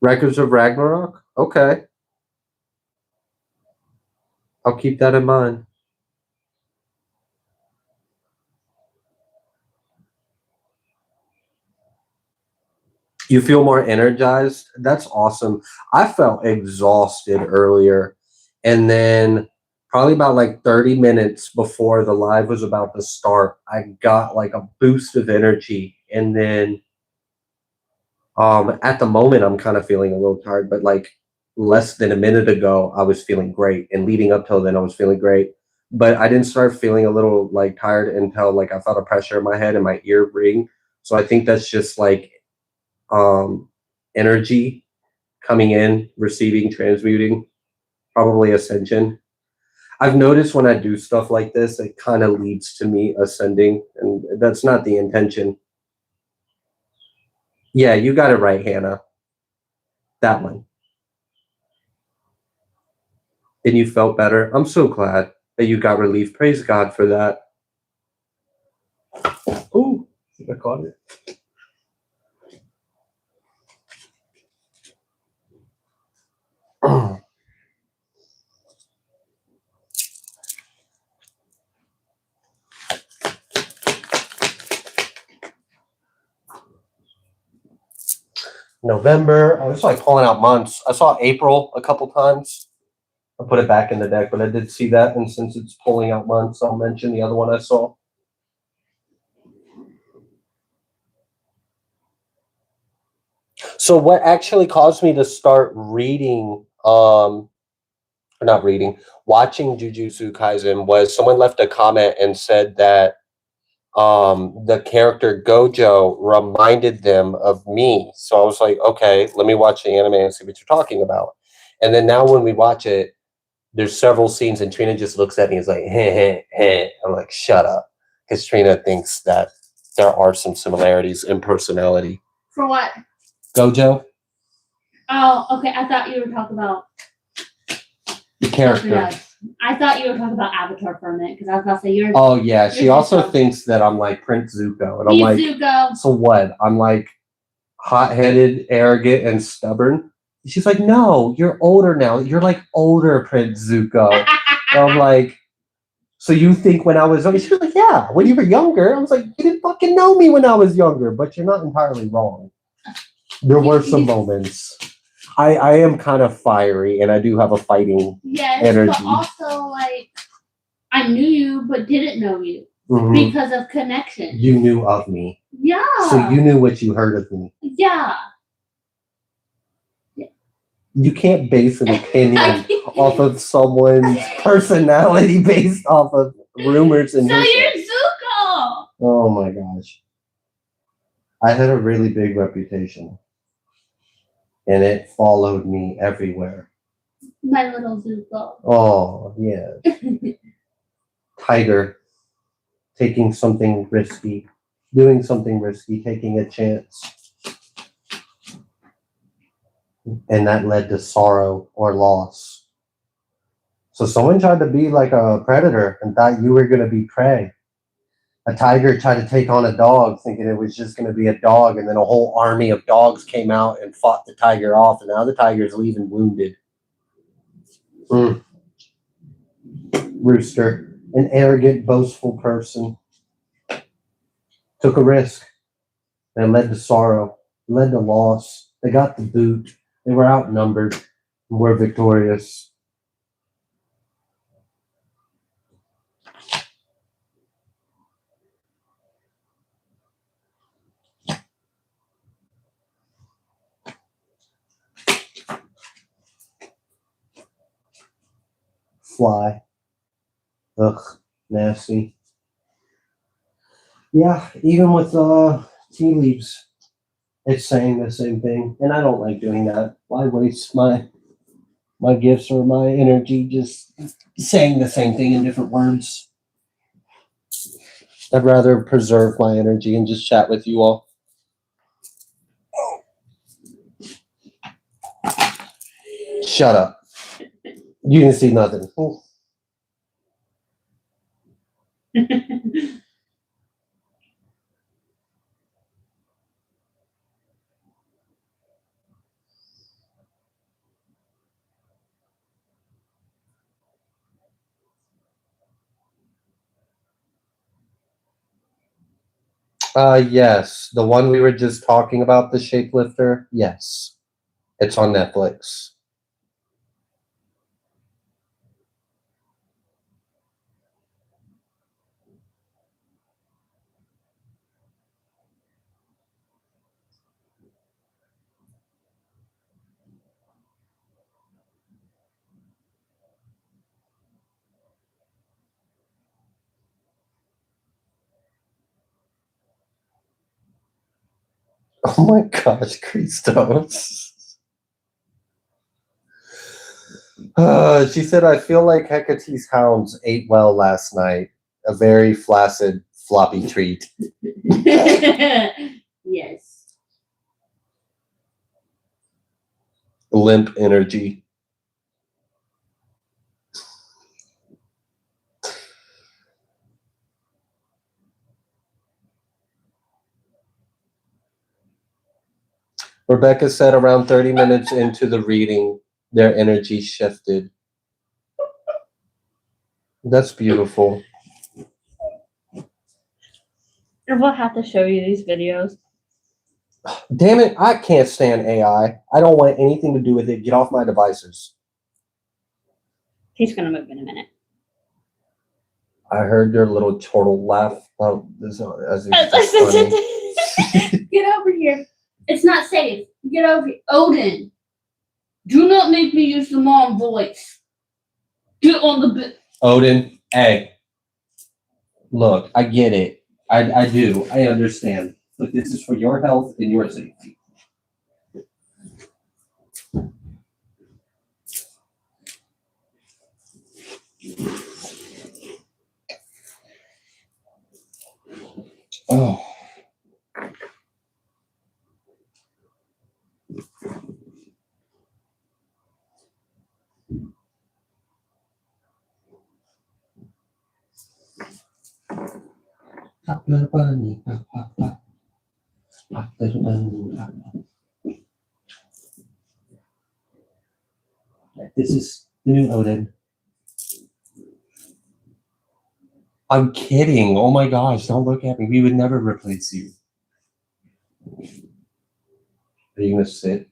Records of Ragnarok? Okay. I'll keep that in mind. You feel more energized? That's awesome. I felt exhausted earlier. And then probably about like 30 minutes before the live was about to start, I got like a boost of energy. And then at the moment I'm kind of feeling a little tired, but like less than a minute ago I was feeling great. And leading up till then I was feeling great. But I didn't start feeling a little like tired until like I felt a pressure in my head and my ear ring. So I think that's just like um, energy coming in, receiving, transmuting, probably ascension. I've noticed when I do stuff like this, it kind of leads to me ascending, and that's not the intention. Yeah, you got it right, Hannah. That one. And you felt better. I'm so glad that you got relief. Praise God for that. Ooh, I caught it. November. I was like pulling out months. I saw April a couple times. I put it back in the deck, but I did see that. And since it's pulling out months, I'll mention the other one I saw. So what actually caused me to start reading, or not reading, watching Jujutsu Kaisen was someone left a comment and said that the character Gojo reminded them of me. So I was like, okay, let me watch the anime and see what you're talking about. And then now when we watch it, there's several scenes and Trina just looks at me and is like, heh, heh, heh. I'm like, shut up. Because Trina thinks that there are some similarities in personality. For what? Gojo? Oh, okay. I thought you were talking about The character. I thought you were talking about Avatar for a minute because I was about to say you're. Oh yeah, she also thinks that I'm like Prince Zuko, and I'm like, Zuko. So what? I'm like hot-headed, arrogant, and stubborn. She's like, no, you're older now. You're like older Prince Zuko. And I'm like, so you think when I was younger? She's like, yeah, when you were younger. I was like, you didn't fucking know me when I was younger, but you're not entirely wrong. There were some moments. I am kind of fiery, and I do have a fighting energy. But also like I knew you, but didn't know you because of connection. You knew of me. Yeah. So you knew what you heard of me. Yeah. You can't base an opinion off of someone's personality based off of rumors and So you're Zuko. Oh my gosh. I had a really big reputation. And it followed me everywhere. My little Zuko. Oh, yeah. Tiger. Taking something risky. Doing something risky. Taking a chance. And that led to sorrow or loss. So someone tried to be like a predator and thought you were going to be prey. A tiger tried to take on a dog thinking it was just going to be a dog, and then a whole army of dogs came out and fought the tiger off, and now the tiger's leaving wounded. Rooster, an arrogant, boastful person, took a risk. And it led to sorrow, led to loss. They got the boot. They were outnumbered and were victorious. Fly. Ugh, nasty. Yeah, even with tea leaves, it's saying the same thing. And I don't like doing that. Why waste my gifts or my energy just saying the same thing in different words? I'd rather preserve my energy and just chat with you all. Shut up. You didn't see nothing. Yes, the one we were just talking about, the shapelifter. Yes, it's on Netflix. Oh my gosh, Christos. She said, I feel like Hecate's hounds ate well last night. A very flaccid, floppy treat. Yes. Limp energy. Rebecca said around 30 minutes into the reading, their energy shifted. That's beautiful. We'll have to show you these videos. Damn it, I can't stand AI. I don't want anything to do with it. Get off my devices. He's gonna move in a minute. I heard your little chortle laugh. Oh, this as funny. Get over here. It's not safe. Get over here. Odin, do not make me use the mom voice. Get on the bed. Odin, hey. Look, I get it. I do. I understand. But this is for your health and your safety. Oh. This is the new Odin. I'm kidding. Oh my gosh, don't look at me. We would never replace you. Are you gonna sit?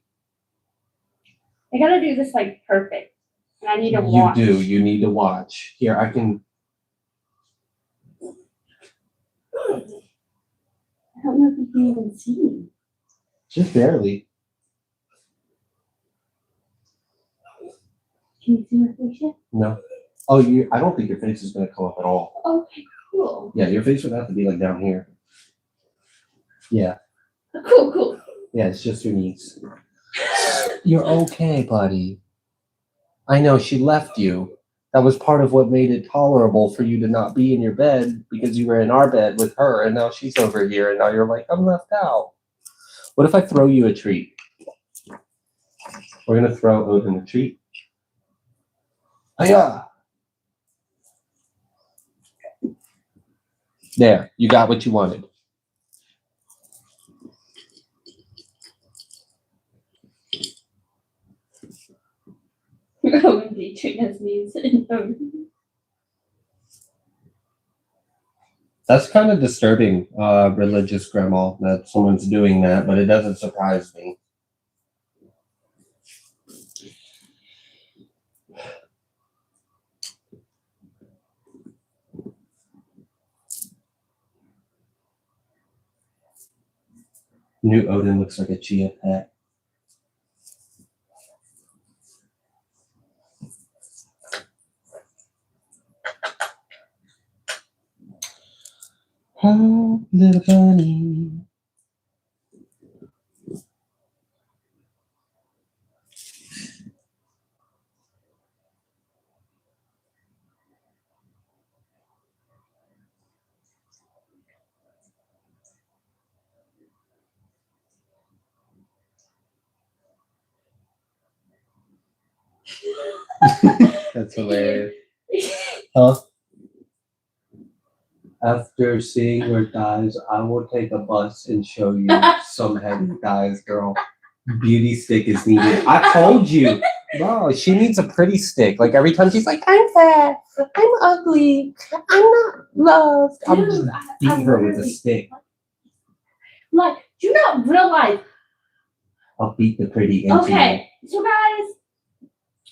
I gotta do this like perfect. And I need to watch. You do. You need to watch. Here, I can. I don't know if you can even see me. Just barely. Can you see my face yet? No. Oh, you. I don't think your face is gonna come up at all. Okay, cool. Yeah, your face would have to be like down here. Yeah. Cool. Yeah, it's just your knees. You're okay, buddy. I know she left you. That was part of what made it tolerable for you to not be in your bed because you were in our bed with her, and now she's over here, and now you're like, I'm left out. What if I throw you a treat? We're gonna throw Odin a treat. Hiya! There, you got what you wanted. OMG, Trina's knees. That's kind of disturbing, religious grandma, that someone's doing that, but it doesn't surprise me. New Odin looks like a chia pet. Oh, little bunny. That's hilarious. Huh? After seeing your thighs, I will take a bus and show you some heavy thighs, girl. Beauty stick is needed. I told you. Bro, she needs a pretty stick. Like every time she's like, I'm fat, I'm ugly, I'm not loved. I'm just beating her with a stick. Like, do you not realize? I'll beat the pretty into Okay, so guys,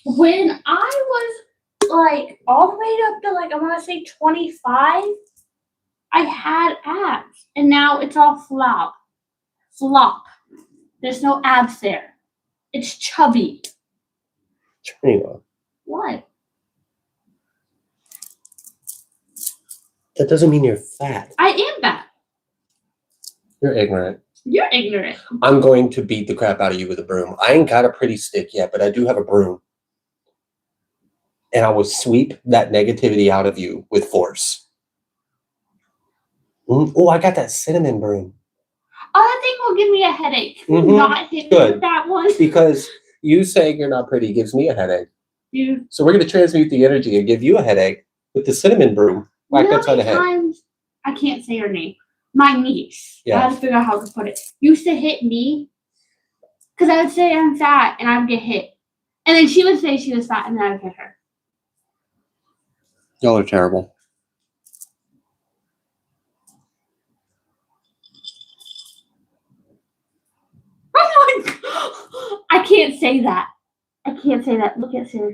when I was like all the way up to like I want to say 25, I had abs, and now it's all flop. There's no abs there. It's chubby. Trina, What? that doesn't mean you're fat. I am fat. You're ignorant. You're ignorant. I'm going to beat the crap out of you with a broom. I ain't got a pretty stick yet, but I do have a broom. And I will sweep that negativity out of you with force. Oh, I got that cinnamon broom. Oh, that thing will give me a headache. Mhm. Not hit me Good. with that one. Because you saying you're not pretty gives me a headache. Dude, So we're going to transmute the energy and give you a headache with the cinnamon broom. Whack you know upside the how head. many times, I can't say her name. My niece. Yeah. I had to figure out how to put it. Used to hit me because I would say I'm fat and I would get hit. And then she would say she was fat and then I would hit her. Y'all are terrible. Oh my God. I can't say that. I can't say that. Look at Sarah.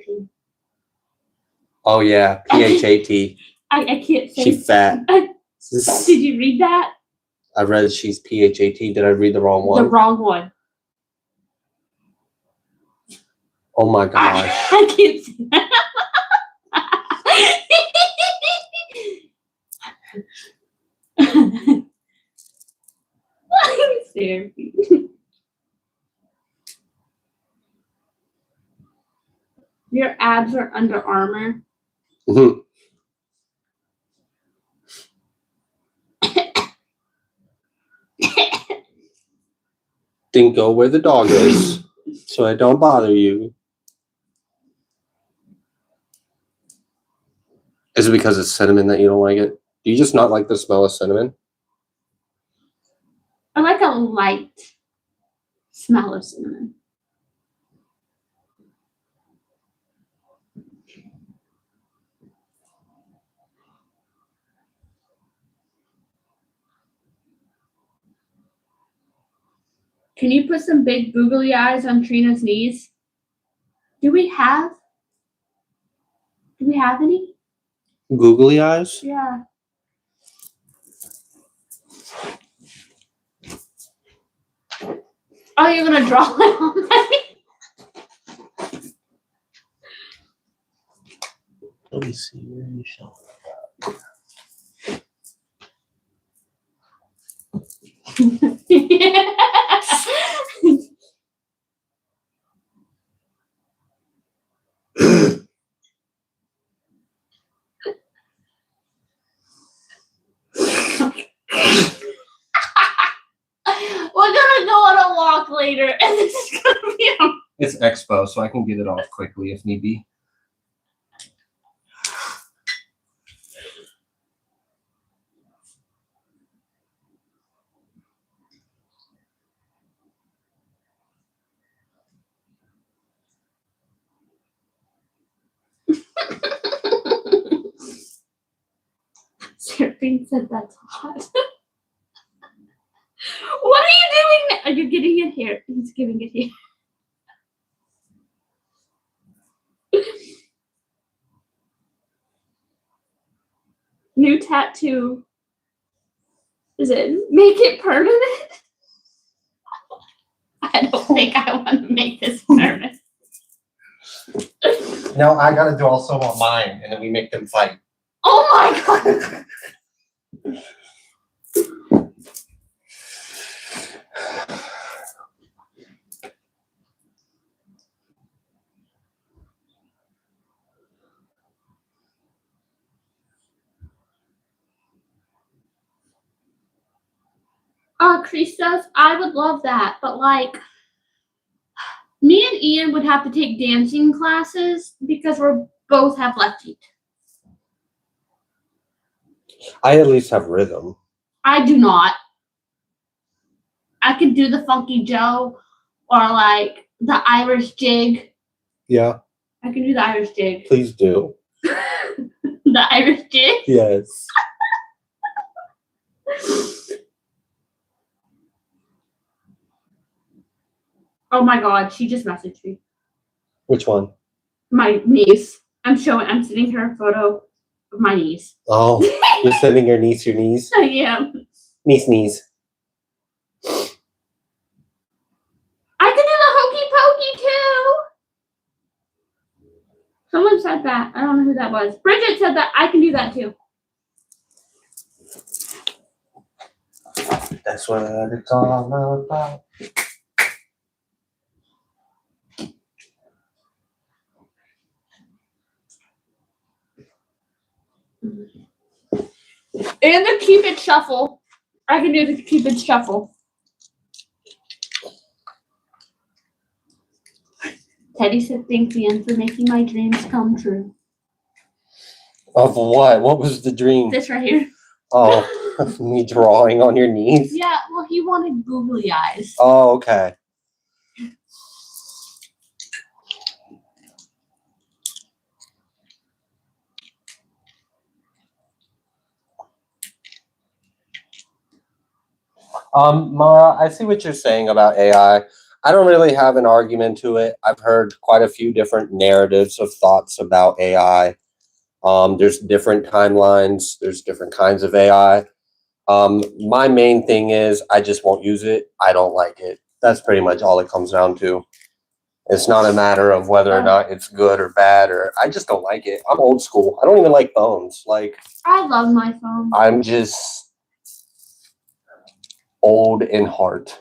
Oh, yeah. PHAT. I can't say She fat. Did you read that? I read she's PHAT. Did I read the wrong one? The wrong one. Oh, my gosh. I can't say that. Therapy. Your abs are Under Armour. Mhm. Then go where the dog is so I don't bother you. Is it because it's cinnamon that you don't like it? Do you just not like the smell of cinnamon? I like a light smell of cinnamon. Can you put some big googly eyes on Trina's knees? Do we have any? Googly eyes? Yeah. Oh, you're gonna draw it on me? Let me see where you show. We're gonna go on a walk later, and this is gonna be a... It's Expo, so I can get it off quickly if need be. Seraphine said that's hot. What are you doing? Are you getting it here? He's giving it here. New tattoo. Is it make it permanent? I don't think I want to make this permanent. Now I gotta do also on mine, and then we make them fight. Oh my God. Christos, I would love that, but like, me and Ian would have to take dancing classes because we're both have left feet. I at least have rhythm. I do not. I could do the Funky Joe or like the Irish jig. Yeah. I can do the Irish jig. Please do. The Irish jig? Yes. Oh my god, she just messaged me. Which one? My niece. I'm sending her a photo of my niece. Oh, you're sending your niece your knees? I am. Niece. I can do the hokey pokey too. Someone said that. I don't know who that was. Bridget said that. I can do that too. That's what it's all about. And the Cupid shuffle. I can do the Cupid shuffle. Teddy said, "Thanks, Ian, for making my dreams come true." Of what? What was the dream? This right here. Oh, me drawing on your knees? Yeah, well, he wanted googly eyes. Oh, okay. Mara, I see what you're saying about AI. I don't really have an argument to it. I've heard quite a few different narratives of thoughts about AI. There's different timelines. There's different kinds of AI. My main thing is I just won't use it. I don't like it. That's pretty much all it comes down to. It's not a matter of whether or not it's good or bad, or I just don't like it. I'm old school. I don't even like phones. Like, I love my phone. I'm just old in heart.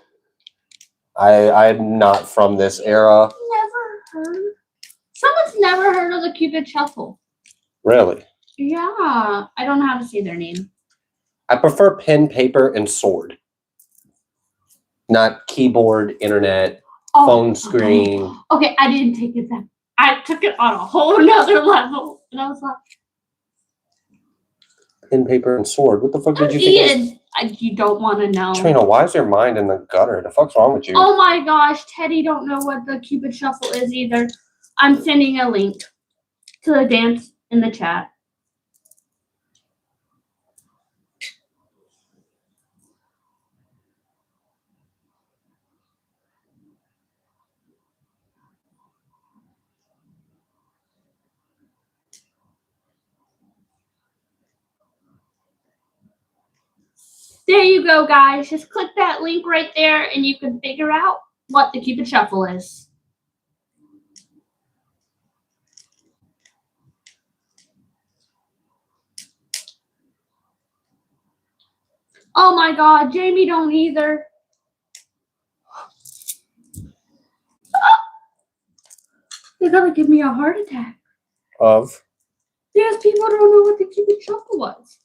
I'm not from this era. Never heard. Someone's never heard of the Cupid shuffle. Really? Yeah, I don't know how to say their name. I prefer pen, paper, and sword. Not keyboard, internet, phone screen. Okay, I didn't take it that. I took it on a whole nother level, and I was like, Pen, paper, and sword. What the fuck did you think? Ian, you don't want to know. Trina, why is your mind in the gutter? The fuck's wrong with you? Oh my gosh, Teddy don't know what the Cupid shuffle is either. I'm sending a link to the dance in the chat. There you go, guys. Just click that link right there and you can figure out what the Cupid shuffle is. Oh my god, Jamie don't either. They're gonna give me a heart attack. Of? Because people don't know what the Cupid shuffle was.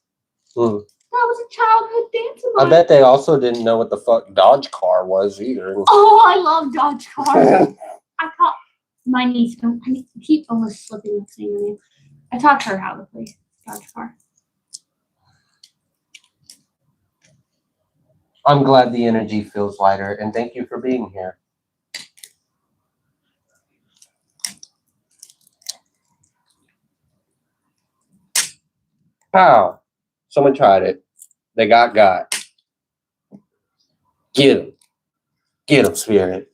That was a childhood dance of mine. I bet they also didn't know what the fuck Dodge car was either. Oh, I love Dodge cars. I taught my niece. I keep almost slipping and saying her name. I taught her how to play Dodge car. I'm glad the energy feels lighter, and thank you for being here. Pow. Someone tried it. They got. Get him. Get him, Spirit.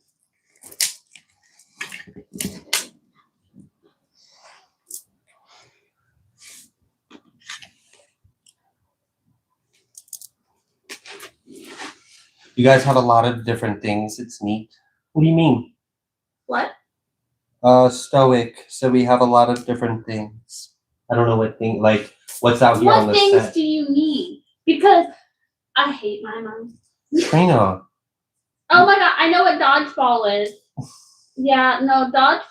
You guys have a lot of different things. It's neat. What do you mean? What? Stoic. So we have a lot of different things. I don't know what thing, like, what's out here on the set. What things do you mean? Because I hate my mom. Trina. Oh my god, I know what dodgeball is. Yeah, no, dodge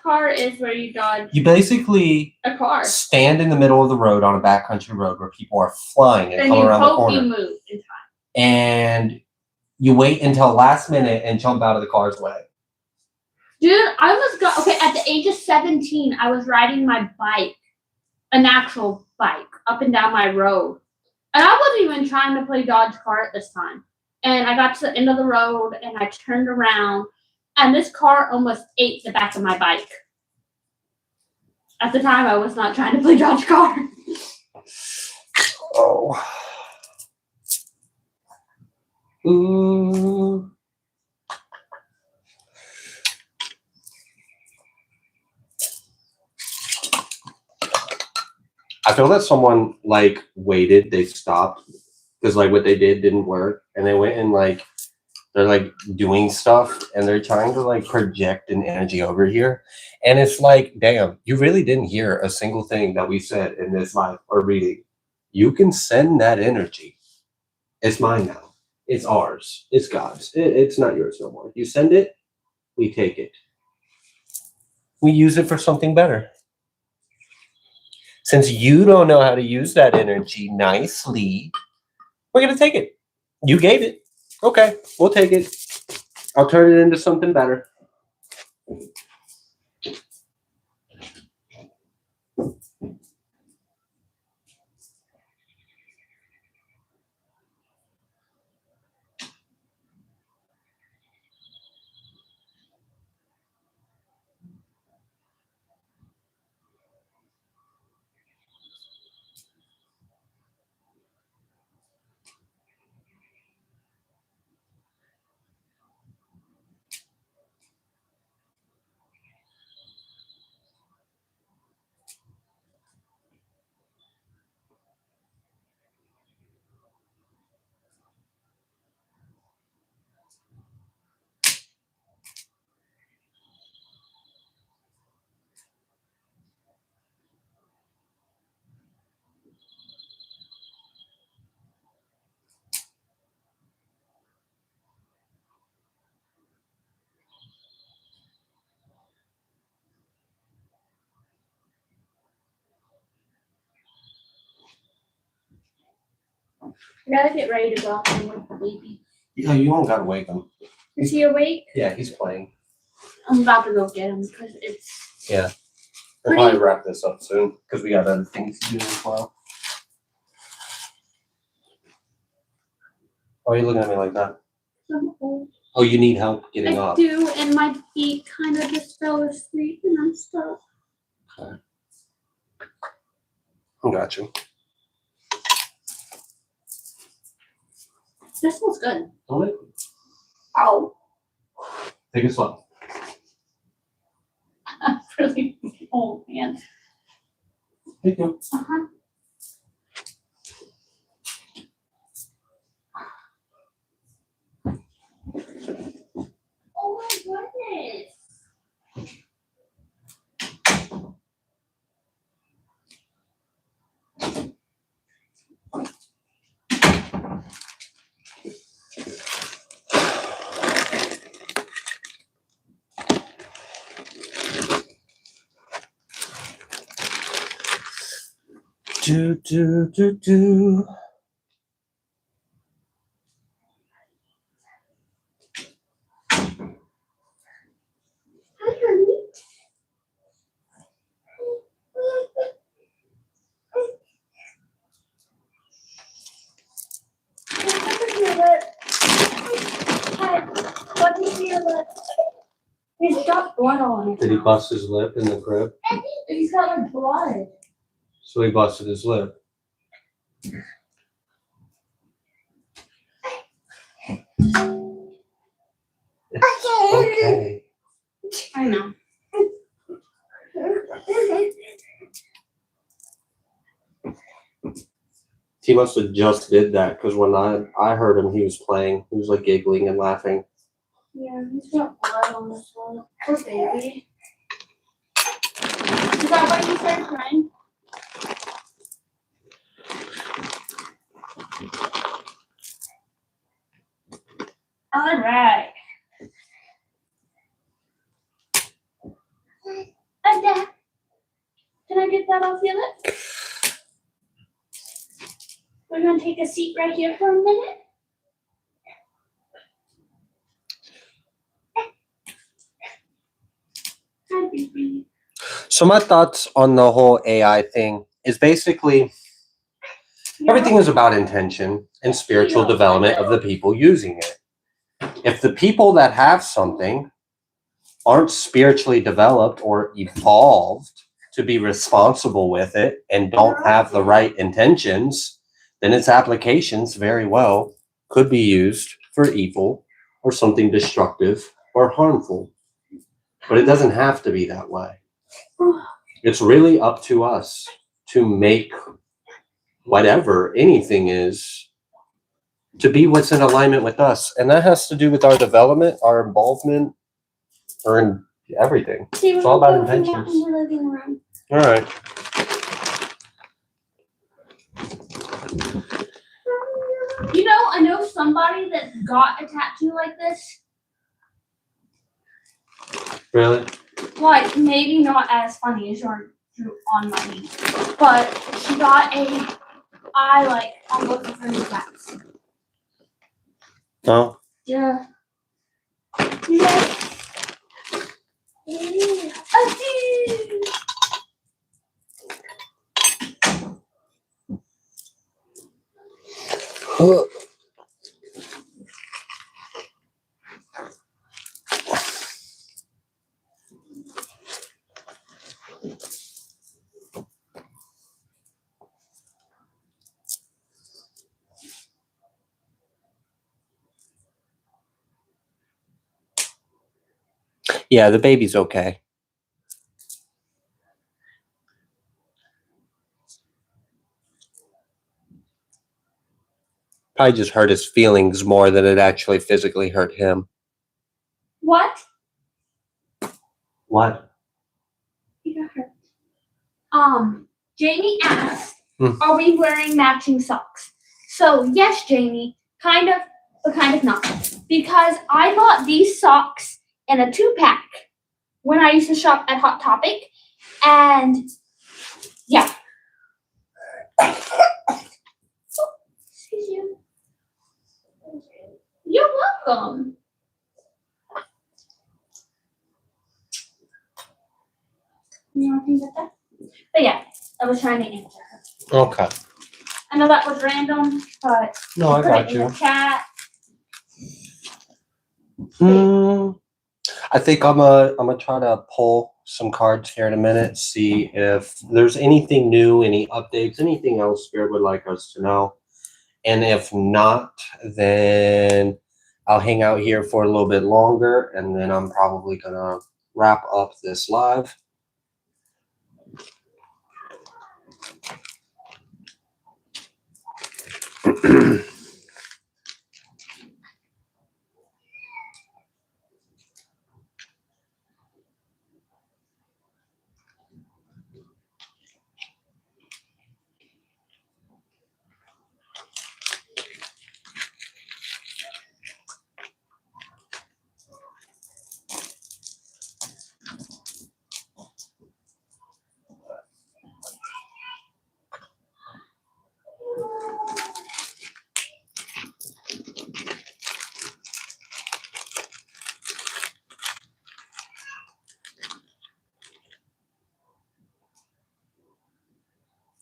car is where you dodge You basically a car. stand in the middle of the road on a backcountry road where people are flying and come around the corner. And you move in time. And you wait until last minute and jump out of the car's way. Dude, at the age of 17, I was riding my bike, an actual bike, up and down my road. And I wasn't even trying to play dodge car at this time. And I got to the end of the road and I turned around and this car almost ate the back of my bike. At the time, I was not trying to play dodge car. Oh. Ooh. feel that someone like waited, they stopped because like what they did didn't work, and they went and like they're like doing stuff and they're trying to like project an energy over here. And it's like, damn, you really didn't hear a single thing that we said in this live or reading. You can send that energy. It's mine now. It's ours. It's God's. It's not yours no more. You send it, we take it. We use it for something better. Since you don't know how to use that energy nicely, we're going to take it. You gave it. Okay, we'll take it. I'll turn it into something better. I gotta get ready to go out and wake the baby. Yeah, you don't gotta wake him. Is he awake? Yeah, he's playing. I'm about to go get him because it's. Yeah. We'll probably wrap this up soon because we got other things to do as well. Why are you looking at me like that? I'm old. Oh, you need help getting I up. do, and my feet kind of just fell asleep and I'm stuck. Okay. I got you. This smells good. Don't it? Ow. Take it slow. I'm really old, man. Thank you. Uh-huh. Oh my goodness. Do. Hi, honey. What is your lip? He's got blood on it. Did he bust his lip in the crib? He's got like blood. So he busted his lip. Okay. I know. He must have just did that because when I heard him, he was playing. He was like giggling and laughing. Yeah, he's got blood on this one. Poor baby. Is that why you started crying? All right. Okay. Can I get that off your lip? We're going to take a seat right here for a minute. Hi, baby. So my thoughts on the whole AI thing is basically everything is about intention and spiritual development of the people using it. If the people that have something aren't spiritually developed or evolved to be responsible with it and don't have the right intentions, then its applications very well could be used for evil or something destructive or harmful. But it doesn't have to be that way. It's really up to us to make whatever anything is to be what's in alignment with us. And that has to do with our development, our involvement, or in everything. See, It's all about in the intentions. living room. All right. You know, I know somebody that got a tattoo like this. Really? Like, maybe not as funny as your drew on my knee, but she got a. I'm looking for new cats. Oh. Yeah. Yeah. Yeah, the baby's okay. Probably just hurt his feelings more than it actually physically hurt him. What? What? You got hurt. Jamie asked, are we wearing matching socks? So yes, Jamie, kind of, but kind of not. Because I bought these socks in a 2-pack when I used to shop at Hot Topic. And yeah. Excuse you. You're welcome. You want to get that? But yeah, I was trying to answer her. Okay. I know that was random, but No, I put got it in you. the chat. I think I'm gonna try to pull some cards here in a minute, see if there's anything new, any updates, anything else Spirit would like us to know. And if not, then I'll hang out here for a little bit longer, and then I'm probably gonna wrap up this live.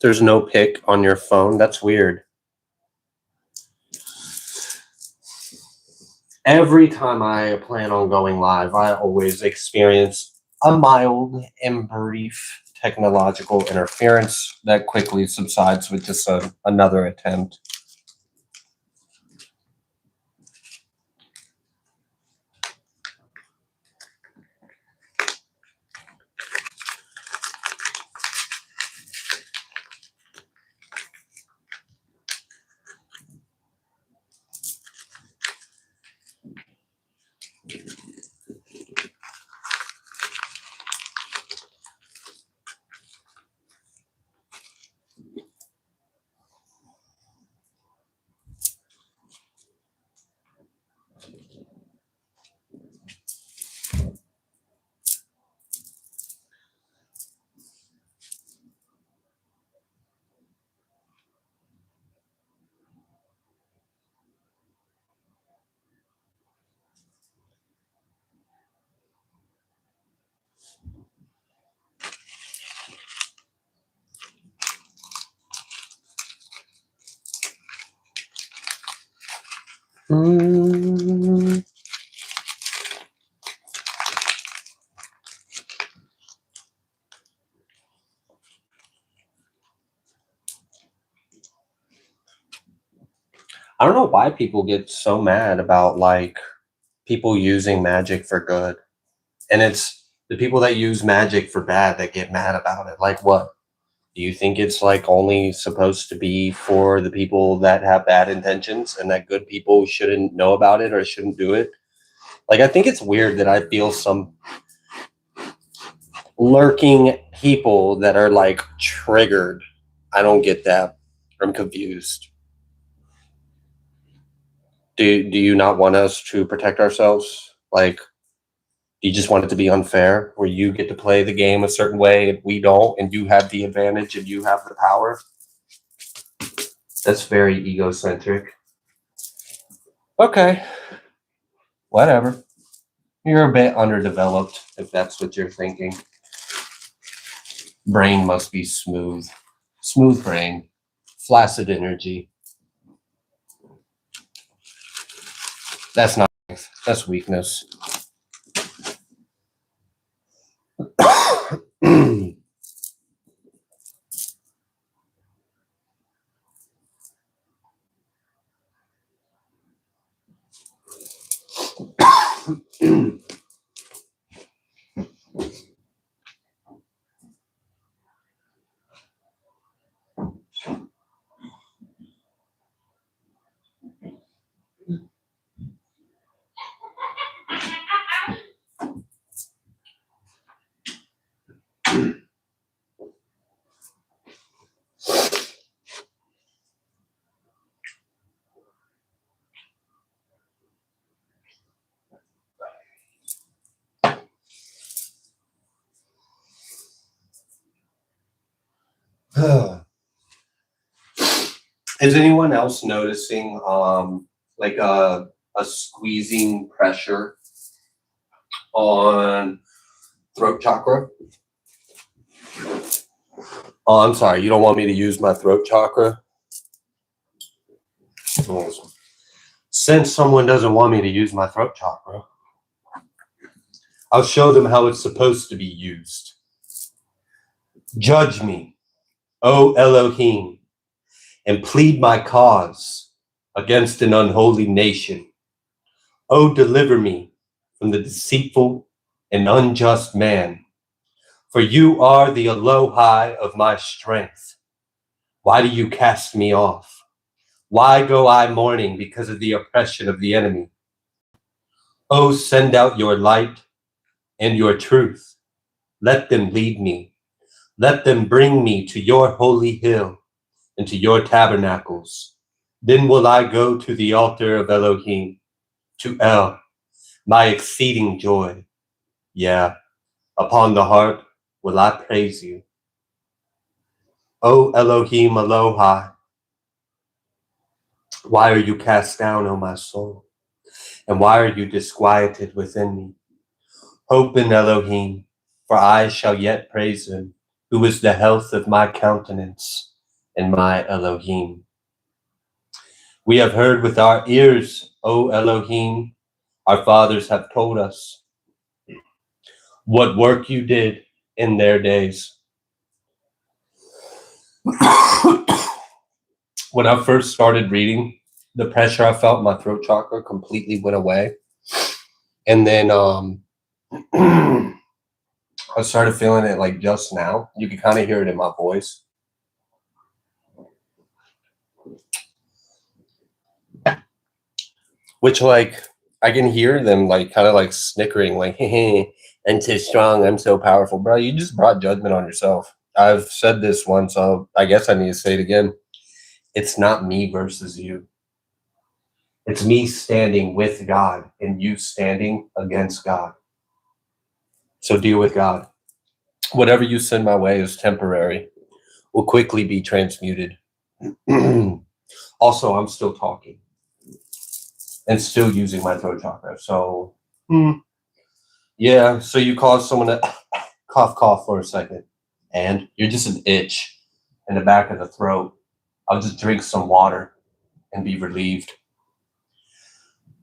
There's no pic on your phone. That's weird. Every time I plan on going live, I always experience a mild and brief technological interference that quickly subsides with just another attempt. I don't know why people get so mad about like people using magic for good. And it's the people that use magic for bad that get mad about it. Like what? Do you think it's like only supposed to be for the people that have bad intentions and that good people shouldn't know about it or shouldn't do it? Like, I think it's weird that I feel some lurking people that are like triggered. I don't get that. I'm confused. Do you not want us to protect ourselves? Like, you just want it to be unfair where you get to play the game a certain way and we don't, and you have the advantage and you have the power? That's very egocentric. Okay, whatever. You're a bit underdeveloped if that's what you're thinking. Brain must be smooth. Smooth brain. Flaccid energy. That's not strength. That's weakness. Is anyone else noticing like a squeezing pressure on throat chakra? Oh, I'm sorry. You don't want me to use my throat chakra? Since someone doesn't want me to use my throat chakra, I'll show them how it's supposed to be used. Judge me, O Elohim, and plead my cause against an unholy nation. O deliver me from the deceitful and unjust man, for you are the Elohai of my strength. Why do you cast me off? Why go I mourning because of the oppression of the enemy? O send out your light and your truth. Let them lead me. Let them bring me to your holy hill and to your tabernacles. Then will I go to the altar of Elohim, to El, my exceeding joy. Yeah, upon the harp will I praise you. O Elohim Elohai, why are you cast down, O my soul? And why are you disquieted within me? Hope in Elohim, for I shall yet praise him, who is the health of my countenance and my Elohim. We have heard with our ears, O Elohim, our fathers have told us what work you did in their days. When I first started reading, the pressure I felt in my throat chakra completely went away. And then I started feeling it like just now. You can kind of hear it in my voice. Which, like, I can hear them like kind of like snickering, like, hey, I'm too strong, I'm so powerful. Bro, you just brought judgment on yourself. I've said this once, so I guess I need to say it again. It's not me versus you. It's me standing with God and you standing against God. So deal with God. Whatever you send my way is temporary, will quickly be transmuted. Also, I'm still talking and still using my throat chakra. So, yeah, so you cause someone to cough for a second, and you're just an itch in the back of the throat. I'll just drink some water and be relieved.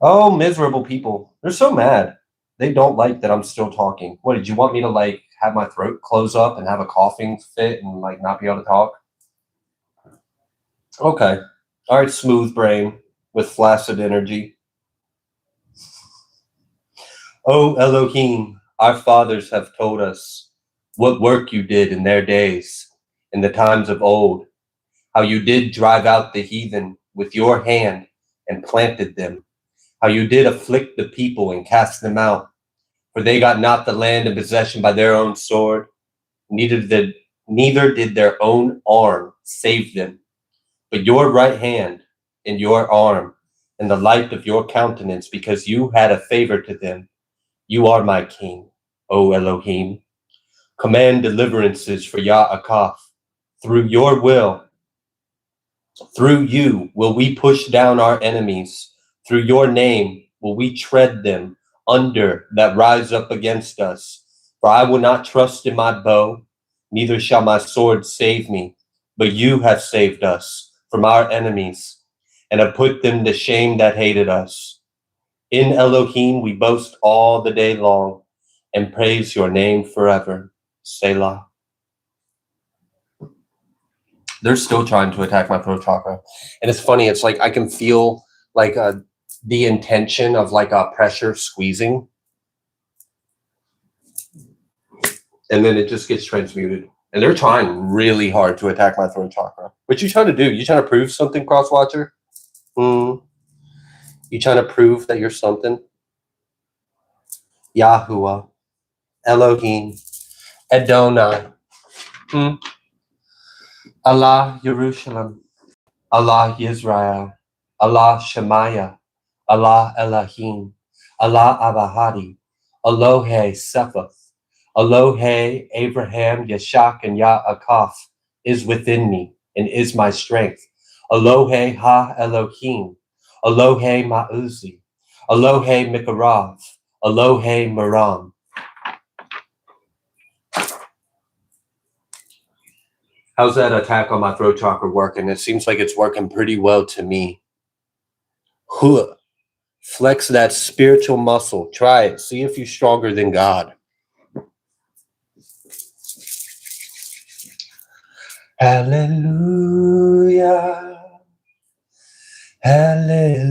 Oh, miserable people. They're so mad. They don't like that I'm still talking. What, did you want me to, like, have my throat close up and have a coughing fit and, like, not be able to talk? Okay. All right, smooth brain with flaccid energy. Oh, Elohim, our fathers have told us what work you did in their days, in the times of old, how you did drive out the heathen with your hand and planted them, how you did afflict the people and cast them out, for they got not the land in possession by their own sword, neither did their own arm save them, but your right hand and your arm and the light of your countenance, because you had a favor to them. You are my king, O Elohim. Command deliverances for Ya'akov. Through your will, through you will we push down our enemies. Through your name will we tread them under that rise up against us. For I will not trust in my bow, neither shall my sword save me. But you have saved us from our enemies and have put them to shame that hated us. In Elohim we boast all the day long and praise your name forever. Selah. They're still trying to attack my throat chakra. And it's funny, it's like I can feel like the intention of like a pressure squeezing. And then it just gets transmuted. And they're trying really hard to attack my throat chakra. What you trying to do? You trying to prove something, Crosswatcher? You trying to prove that you're something? Yahuwah, Elohim, Adonai, Allah Yerushalayim, Allah Yisrael, Allah Shemaiah, Allah Elohim, Allah Abahadi, Elohe Sephath, Elohe Abraham, Yeshak, and Ya'akov is within me and is my strength. Elohe Ha Elohim, Elohe Ma'uzi, Elohe Mikarav, Elohe Maram. How's that attack on my throat chakra working? It seems like it's working pretty well to me. Huh. Flex that spiritual muscle. Try it. See if you're stronger than God. Hallelujah. Hallelujah.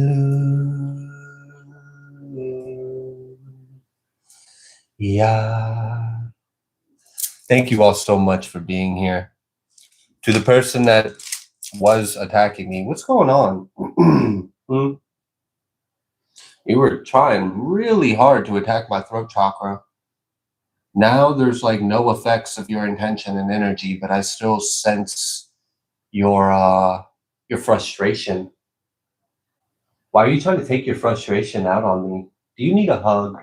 Thank you all so much for being here. To the person that was attacking me, what's going on? You were trying really hard to attack my throat chakra. Now there's like no effects of your intention and energy, but I still sense your frustration. Why are you trying to take your frustration out on me? Do you need a hug?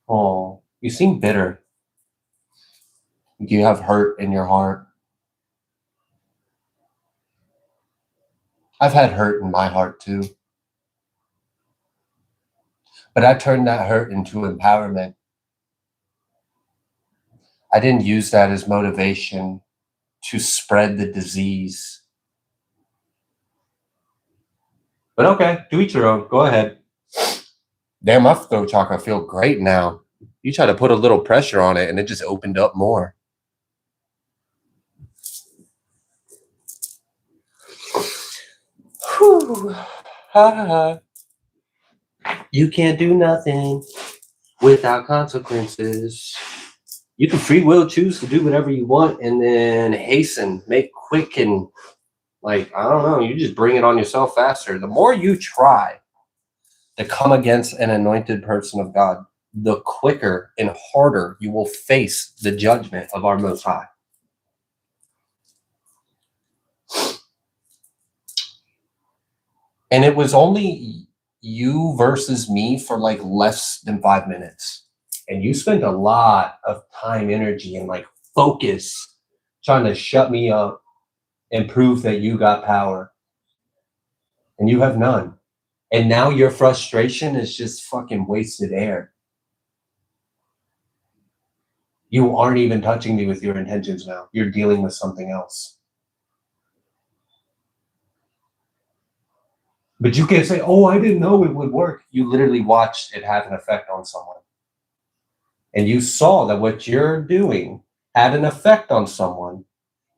Oh, you seem bitter. Do you have hurt in your heart? I've had hurt in my heart too. But I turned that hurt into empowerment. I didn't use that as motivation to spread the disease. But okay, to each your own. Go ahead. Damn, my throat chakra feel great now. You try to put a little pressure on it and it just opened up more. Whew. You can't do nothing without consequences. You can free will choose to do whatever you want and then hasten, make quick, and like, I don't know, you just bring it on yourself faster. The more you try to come against an anointed person of God, the quicker and harder you will face the judgment of our Most High. And it was only you versus me for like less than 5 minutes. And you spent a lot of time, energy, and like focus trying to shut me up and prove that you got power. And you have none. And now your frustration is just fucking wasted air. You aren't even touching me with your intentions now. You're dealing with something else. But you can't say, oh, I didn't know it would work. You literally watched it have an effect on someone. And you saw that what you're doing had an effect on someone,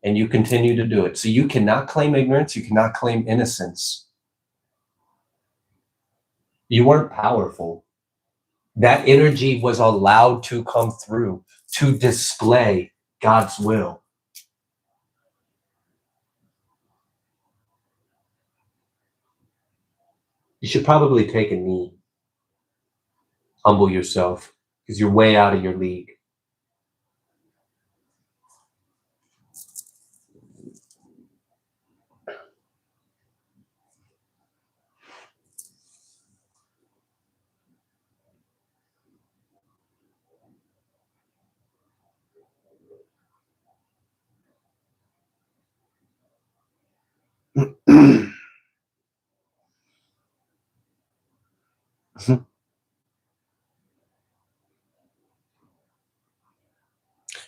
and you continue to do it. So you cannot claim ignorance. You cannot claim innocence. You weren't powerful. That energy was allowed to come through to display God's will. You should probably take a knee. Humble yourself, because you're way out of your league.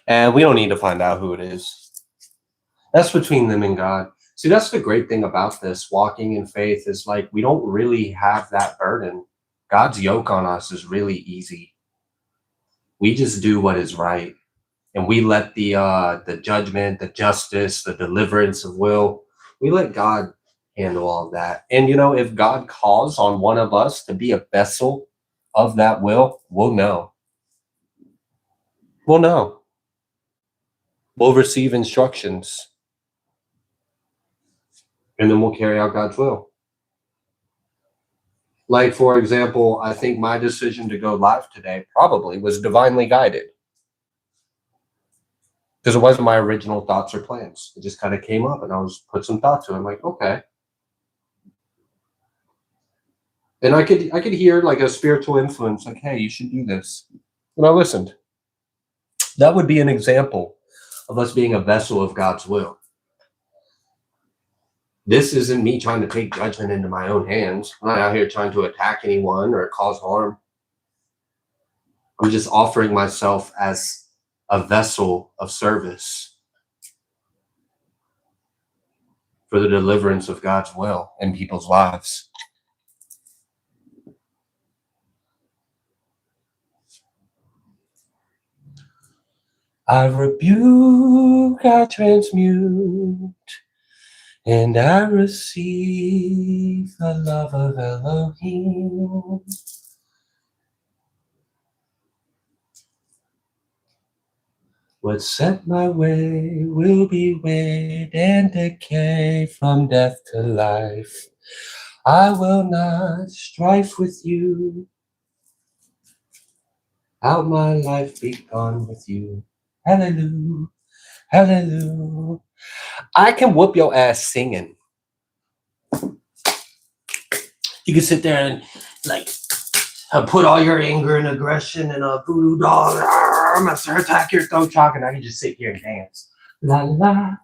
And we don't need to find out who it is. That's between them and God. See, that's the great thing about this walking in faith is like we don't really have that burden. God's yoke on us is really easy. We just do what is right, and we let the judgment, the justice, the deliverance of will, we let God handle all of that. And if God calls on one of us to be a vessel of that will, we'll know. We'll know. We'll receive instructions, and then we'll carry out God's will. Like, for example, I think my decision to go live today probably was divinely guided, because it wasn't my original thoughts or plans. It just kind of came up, and I was put some thought to it. I'm like, okay. And I could hear like a spiritual influence, like, hey, you should do this. And I listened. That would be an example of us being a vessel of God's will. This isn't me trying to take judgment into my own hands. I'm not out here trying to attack anyone or cause harm. I'm just offering myself as a vessel of service for the deliverance of God's will in people's lives. I rebuke, I transmute, and I receive the love of Elohim. What's set my way will be weighed and decay from death to life. I will not strife with you. Out my life be gone with you. Hallelujah. Hallelujah. I can whoop your ass singing. You can sit there and like put all your anger and aggression in a voodoo doll. I'm gonna start attack your throat chalk, and I can just sit here and dance. La la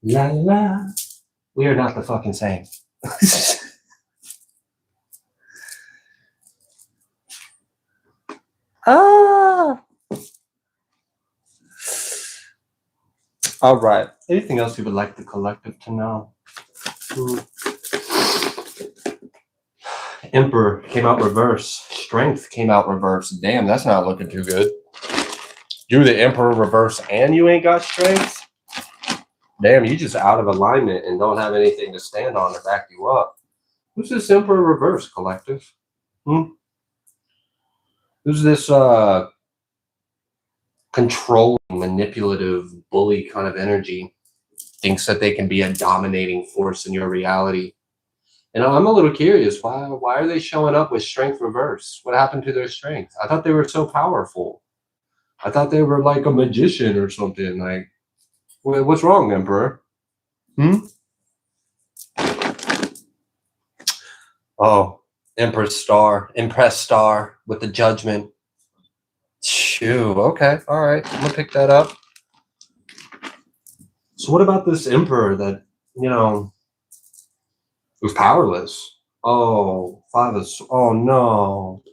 la la. We are not the fucking same. Ah. All right. Anything else you would like the collective to know? Emperor came out reverse. Strength came out reverse. Damn, that's not looking too good. You the Emperor reverse and you ain't got strength? Damn, you just out of alignment and don't have anything to stand on to back you up. Who's this Emperor reverse, collective? Who's this controlling, manipulative, bully kind of energy? Thinks that they can be a dominating force in your reality. And I'm a little curious, why are they showing up with strength reverse? What happened to their strength? I thought they were so powerful. I thought they were like a magician or something. Like, what's wrong, Emperor? Oh, Empress Star with the judgment. Shoo, okay, all right, I'm gonna pick that up. So what about this Emperor that, was powerless? Oh, oh no.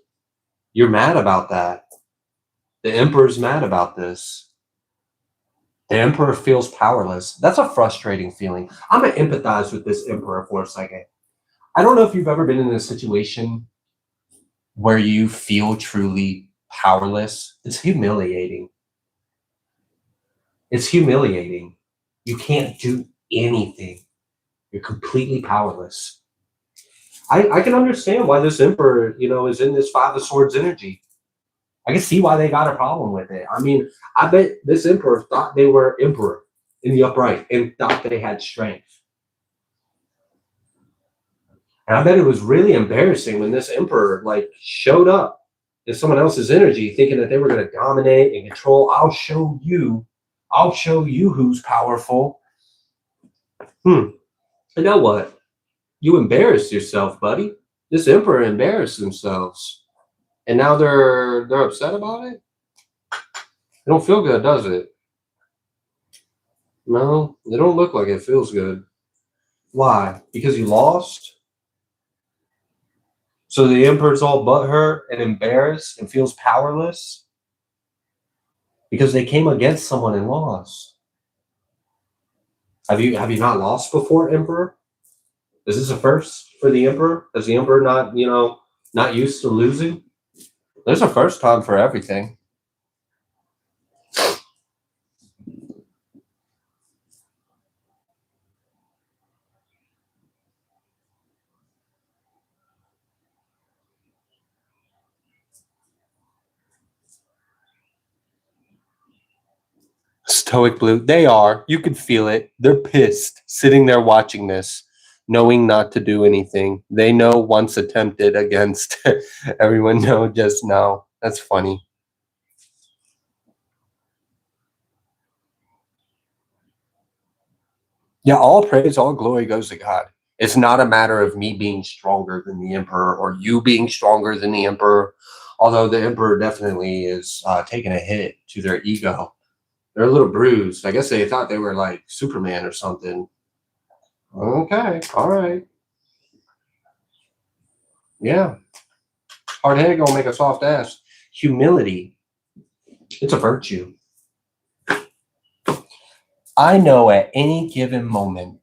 You're mad about that. The Emperor's mad about this. The Emperor feels powerless. That's a frustrating feeling. I'm gonna empathize with this Emperor for a second. I don't know if you've ever been in a situation where you feel truly powerless. It's humiliating. It's humiliating. You can't do anything. You're completely powerless. I can understand why this Emperor, is in this Five of Swords energy. I can see why they got a problem with it. I mean, I bet this Emperor thought they were Emperor in the upright and thought they had strength. And I bet it was really embarrassing when this emperor like showed up in someone else's energy, thinking that they were going to dominate and control. I'll show you who's powerful. And now what? You embarrassed yourself, buddy. This emperor embarrassed themselves, and now they're upset about it. It don't feel good, does it? No, it don't look like it feels good. Why? Because you lost? So the emperor's all butthurt and embarrassed and feels powerless because they came against someone and lost. Have you not lost before, Emperor? Is this a first for the Emperor? Is the Emperor not used to losing? There's a first time for everything. Stoic Blue, they are. You could feel it. They're pissed, sitting there watching this, knowing not to do anything. They know once attempted against everyone. No, just no. That's funny. Yeah, all praise, all glory goes to God. It's not a matter of me being stronger than the Emperor or you being stronger than the Emperor, although the Emperor definitely is taking a hit to their ego. They're a little bruised. I guess they thought they were like Superman or something. Okay, all right. Yeah. Hard head gonna make a soft ass. Humility, it's a virtue. I know at any given moment,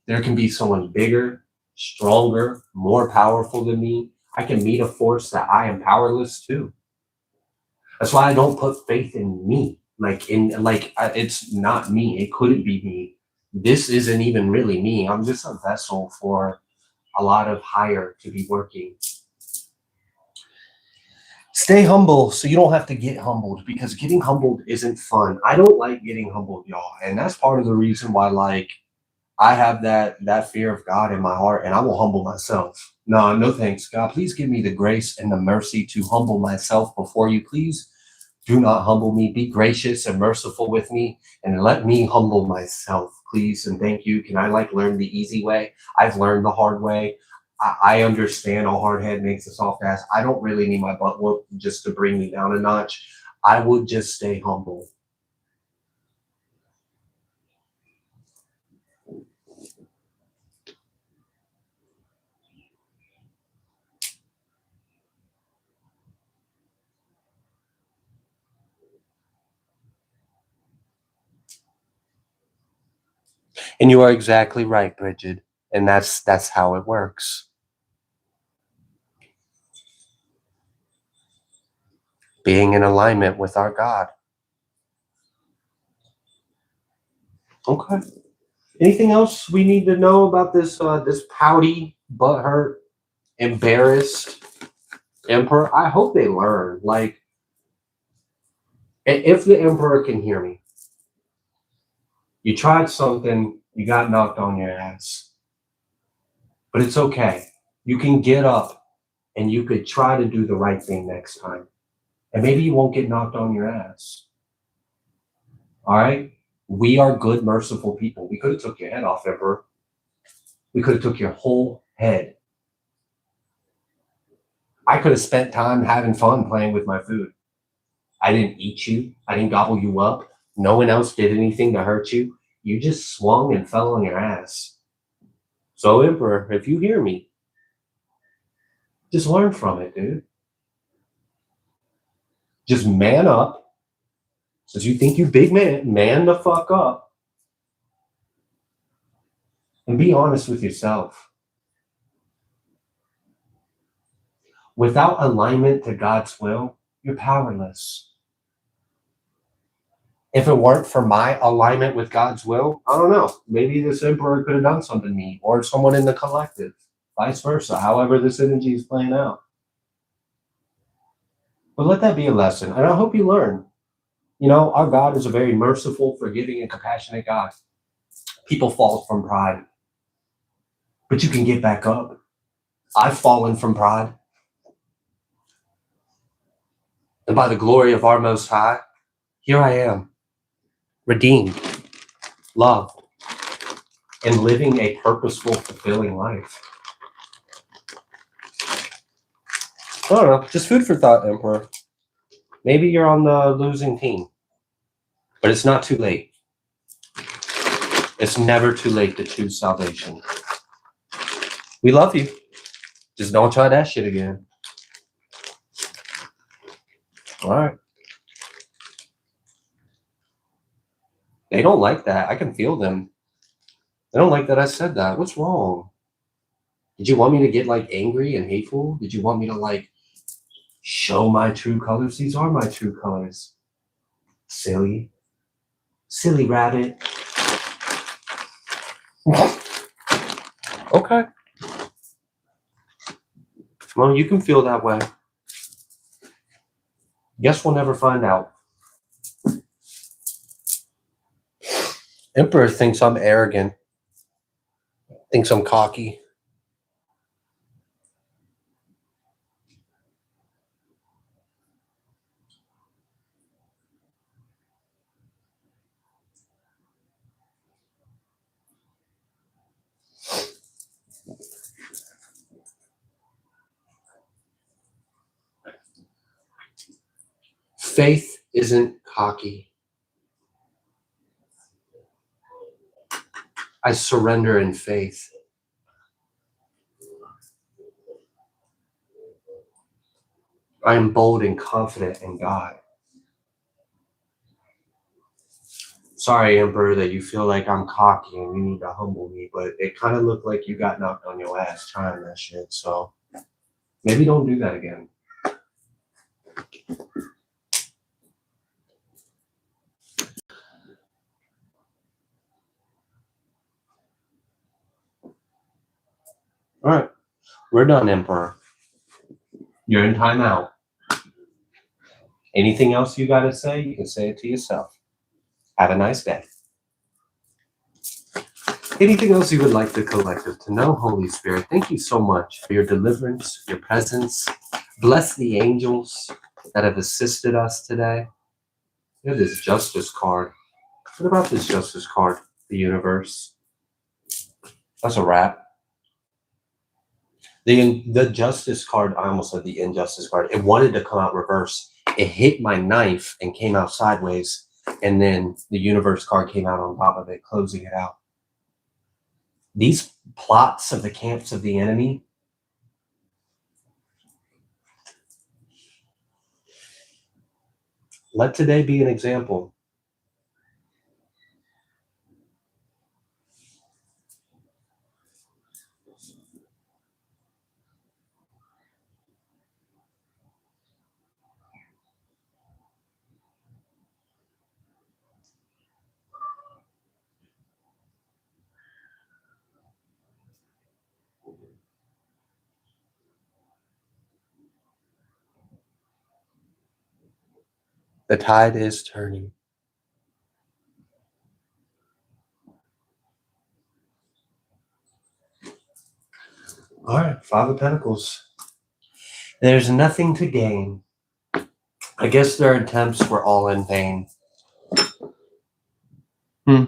there can be someone bigger, stronger, more powerful than me. I can meet a force that I am powerless to. That's why I don't put faith in me. It's not me. It couldn't be me. This isn't even really me. I'm just a vessel for a lot of higher to be working. Stay humble so you don't have to get humbled, because getting humbled isn't fun. I don't like getting humbled, y'all. And that's part of the reason why, like, I have that fear of God in my heart, and I will humble myself. No thanks, God. Please give me the grace and the mercy to humble myself before you. Please do not humble me. Be gracious and merciful with me, and let me humble myself, please. And thank you. Can I learn the easy way? I've learned the hard way. I understand a hard head makes a soft ass. I don't really need my butt whooped just to bring me down a notch. I would just stay humble. And you are exactly right, Bridget. And that's how it works. Being in alignment with our God. Okay. Anything else we need to know about this pouty, butthurt, embarrassed emperor? I hope they learn. Like, if the emperor can hear me, you tried something, you got knocked on your ass. But it's okay. You can get up and you could try to do the right thing next time. And maybe you won't get knocked on your ass. All right? We are good, merciful people. We could have took your head off, Emperor. We could have took your whole head. I could have spent time having fun playing with my food. I didn't eat you. I didn't gobble you up. No one else did anything to hurt you. You just swung and fell on your ass. So, Emperor, if you hear me, just learn from it, dude. Just man up. Since you think you big man the fuck up. And be honest with yourself. Without alignment to God's will, you're powerless. If it weren't for my alignment with God's will, I don't know. Maybe this emperor could have done something to me, or someone in the collective, vice versa, however this energy is playing out. But let that be a lesson, and I hope you learn. You know, our God is a very merciful, forgiving, and compassionate God. People fall from pride, but you can get back up. I've fallen from pride. And by the glory of our Most High, here I am, redeemed, loved, and living a purposeful, fulfilling life. I don't know, just food for thought, Emperor. Maybe you're on the losing team, but it's not too late. It's never too late to choose salvation. We love you. Just don't try that shit again. All right. They don't like that. I can feel them. They don't like that I said that. What's wrong? Did you want me to get like angry and hateful? Did you want me to like show my true colors? These are my true colors. Silly rabbit. Okay. Well, you can feel that way. Guess we'll never find out. Emperor thinks I'm arrogant. Thinks I'm cocky. Faith isn't cocky. I surrender in faith. I am bold and confident in God. Sorry, Emperor, that you feel like I'm cocky and you need to humble me, but it kind of looked like you got knocked on your ass trying that shit, so maybe don't do that again. All right, we're done, Emperor. You're in timeout. Anything else you got to say, you can say it to yourself. Have a nice day. Anything else you would like the collective to know, Holy Spirit? Thank you so much for your deliverance, your presence. Bless the angels that have assisted us today. Look at this justice card. What about this justice card? The universe. That's a wrap. The justice card, I almost said the injustice card. It wanted to come out reverse. It hit my knife and came out sideways. And then the universe card came out on top of it, closing it out. These plots of the camps of the enemy, let today be an example. The tide is turning. All right, Five of Pentacles. There's nothing to gain. I guess their attempts were all in vain. All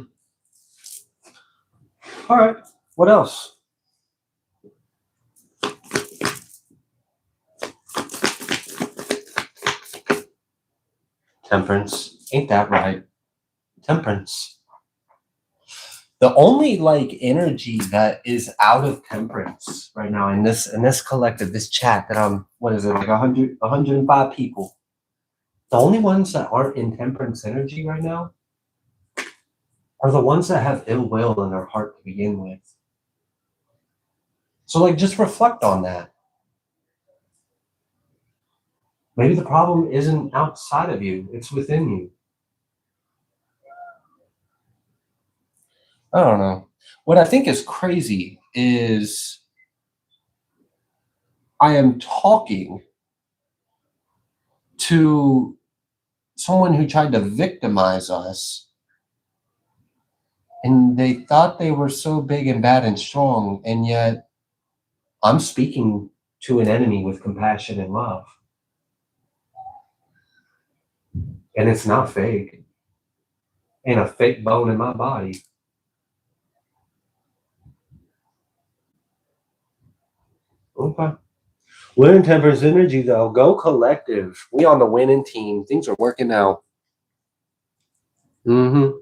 right, what else? Temperance. Ain't that right? Temperance. The only like energy that is out of temperance right now in this collective, this chat that I'm, what is it, like 105 people. The only ones that aren't in temperance energy right now are the ones that have ill will in their heart to begin with. So like just reflect on that. Maybe the problem isn't outside of you, it's within you. I don't know. What I think is crazy is I am talking to someone who tried to victimize us, and they thought they were so big and bad and strong, and yet I'm speaking to an enemy with compassion and love. And it's not fake. Ain't a fake bone in my body. Okay. We're in Temperance energy, though. Go collective. We on the winning team. Things are working out. Mm-hmm.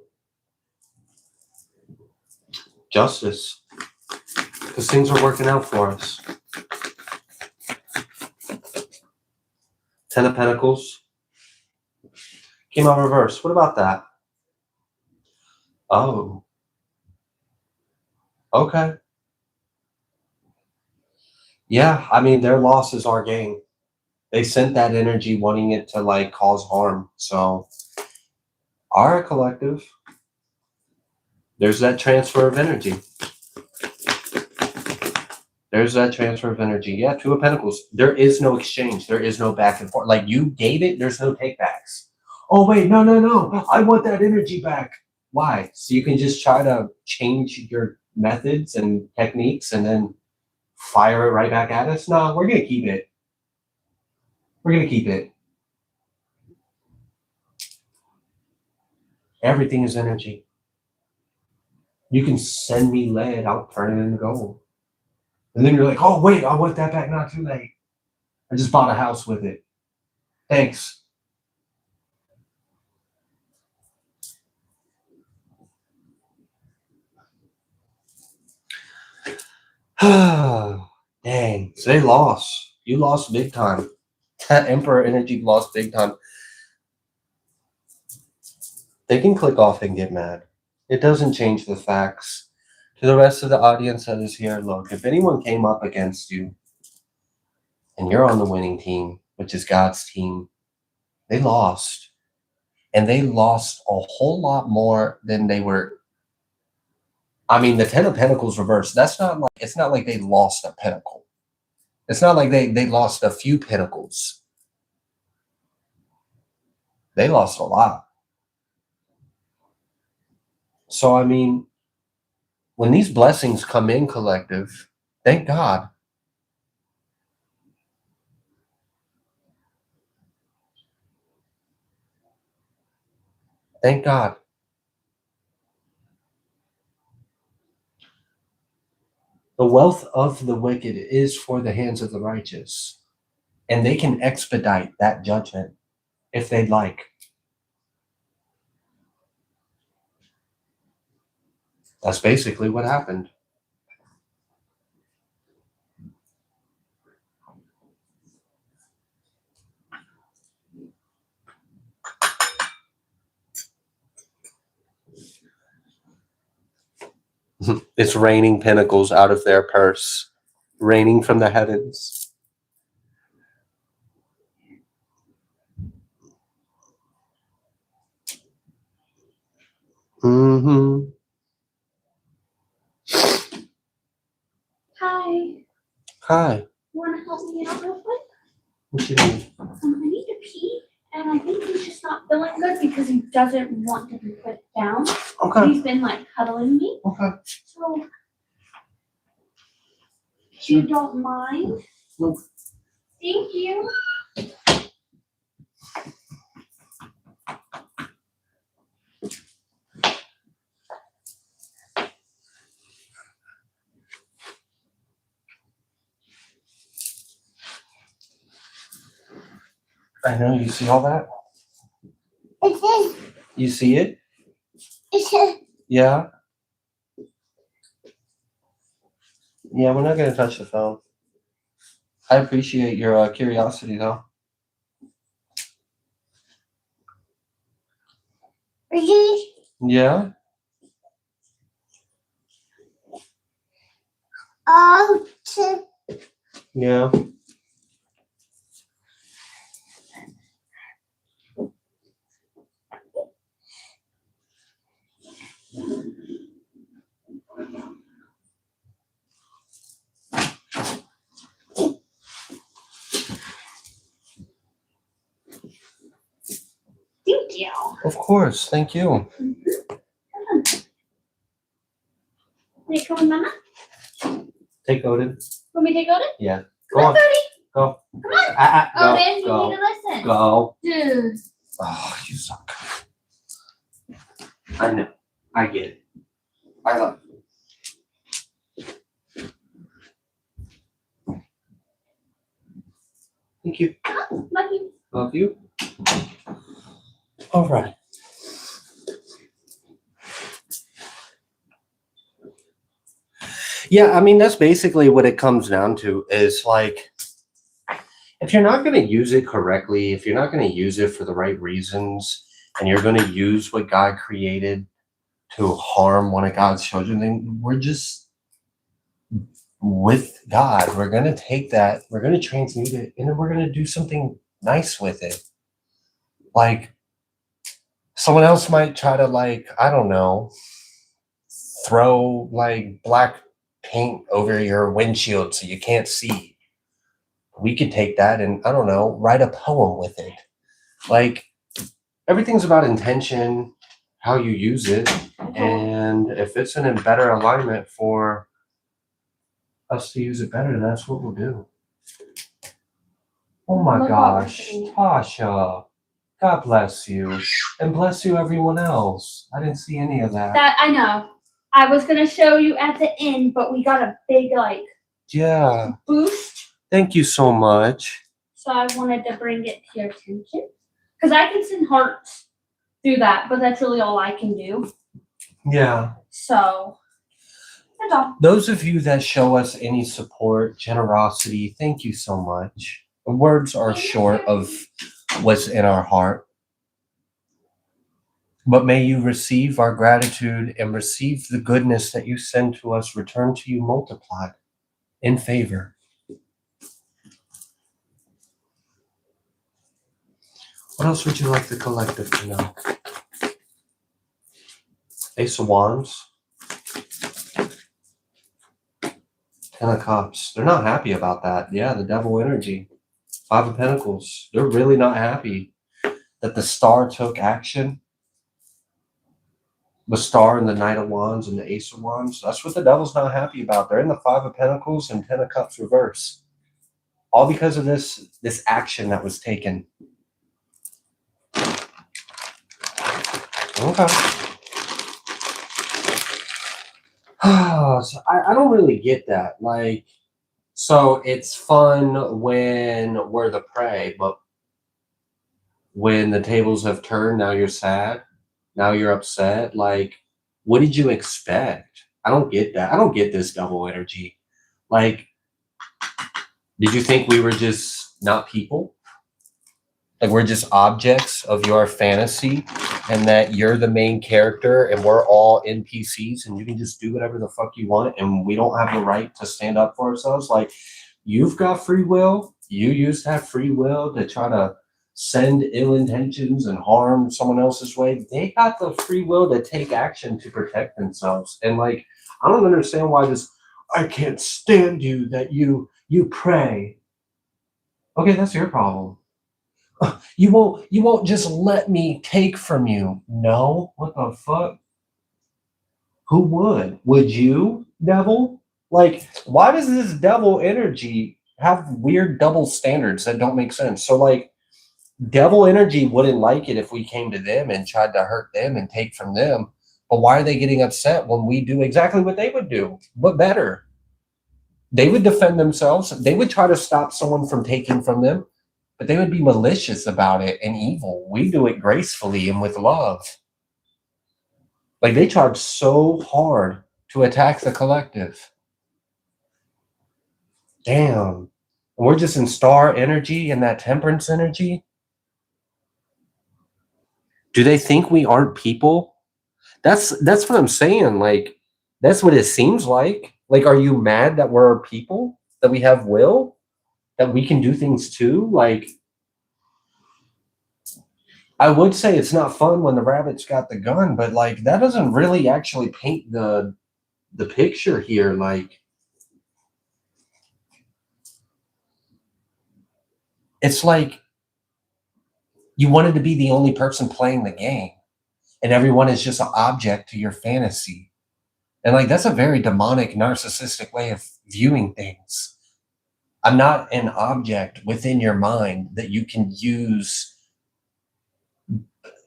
Justice. Because things are working out for us. Ten of Pentacles. Came out reverse. What about that? Oh. Okay. Yeah, I mean, their loss is our gain. They sent that energy wanting it to, like, cause harm. So, all right, collective. There's that transfer of energy. There's that transfer of energy. Yeah, Two of Pentacles. There is no exchange. There is no back and forth. Like, you gave it, there's no takebacks. Oh, wait, no. I want that energy back. Why? So you can just try to change your methods and techniques and then fire it right back at us? No, we're going to keep it. We're going to keep it. Everything is energy. You can send me lead, I'll turn it into gold. And then you're like, oh, wait, I want that back. Not too late. I just bought a house with it. Thanks. Dang. So they lost. You lost big time. That Emperor energy lost big time. They can click off and get mad. It doesn't change the facts. To the rest of the audience that is here, look, if anyone came up against you and you're on the winning team, which is God's team, they lost. And they lost a whole lot more than they were. I mean, the Ten of Pentacles reversed. That's not like, it's not like they lost a pentacle. It's not like they lost a few pentacles. They lost a lot. So, I mean, when these blessings come in, collective, thank God. Thank God. The wealth of the wicked is for the hands of the righteous. And they can expedite that judgment if they'd like. That's basically what happened. It's raining pentacles out of their purse, raining from the heavens. Mm-hmm. Hi. Hi. You want to help me out real quick? What you need? I need to pee, and I think he's just not feeling good because he doesn't want to be put down. Okay. He's been like cuddling me. Okay. So, if you don't mind. Nope. Thank you. I know, you see all that? It is. You see it? It is. Yeah? Yeah, we're not going to touch the phone. I appreciate your curiosity, though. Really? Yeah? Yeah. Thank you. Of course. Thank you. Wait, come on, Mama. Take Odin. Want me to go to? Yeah. Come on, Cody. Go. Come on. Go. Dan, you Go. need to listen. Go. Dude. Oh, you suck. I know. I get it. I love it. Thank you. Love you. Love you. All right. Yeah, I mean, that's basically what it comes down to is like, if you're not going to use it correctly, if you're not going to use it for the right reasons, and you're going to use what God created to harm one of God's children, then we're just with God. We're going to take that, we're going to transmute it, and then we're going to do something nice with it. Like, someone else might try to, like, I don't know, throw like black paint over your windshield so you can't see. We could take that and, I don't know, write a poem with it. Like, everything's about intention, how you use it, and if it's in a better alignment for us to use it better, that's what we'll do. Oh my gosh, Tasha, God bless you, and bless you everyone else. I didn't see any of that. That I know. I was gonna show you at the end, but we got a big boost. Thank you so much. So I wanted to bring it to your attention. Because I can send hearts through that, but that's really all I can do. Yeah. So that's all. Those of you that show us any support, generosity, thank you so much. Words are short of what's in our heart. But may you receive our gratitude and receive the goodness that you send to us return to you multiplied in favor. What else would you like the collective to know? Ace of Wands. Ten of Cups. They're not happy about that. Yeah, the devil energy. Five of Pentacles. They're really not happy that the Star took action. The Star and the Knight of Wands and the Ace of Wands. That's what the devil's not happy about. They're in the Five of Pentacles and Ten of Cups reverse. All because of this action that was taken. Okay. So I don't really get that. Like, so it's fun when we're the prey, but when the tables have turned, now you're sad. Now you're upset. Like, what did you expect? I don't get that. I don't get this double energy. Like, did you think we were just not people? Like, we're just objects of your fantasy and that you're the main character and we're all NPCs and you can just do whatever the fuck you want and we don't have the right to stand up for ourselves? Like, you've got free will. You used to have free will to try to send ill intentions and harm someone else's way. They got the free will to take action to protect themselves. And like, I don't understand why this, I can't stand you, that you pray. Okay, that's your problem. You won't just let me take from you. No, what the fuck? Who would? Would you, devil? Like, why does this devil energy have weird double standards that don't make sense? So like, devil energy wouldn't like it if we came to them and tried to hurt them and take from them. But why are they getting upset when we do exactly what they would do, but better? They would defend themselves. They would try to stop someone from taking from them, but they would be malicious about it and evil. We do it gracefully and with love. Like, they tried so hard to attack the collective. Damn. And we're just in star energy and that temperance energy. Do they think we aren't people? That's what I'm saying. Like, that's what it seems like. Like, are you mad that we're people? That we have will? That we can do things too? Like, I would say it's not fun when the rabbit's got the gun, but like, that doesn't really actually paint the picture here. Like, it's like you wanted to be the only person playing the game and everyone is just an object to your fantasy. And like, that's a very demonic, narcissistic way of viewing things. I'm not an object within your mind that you can use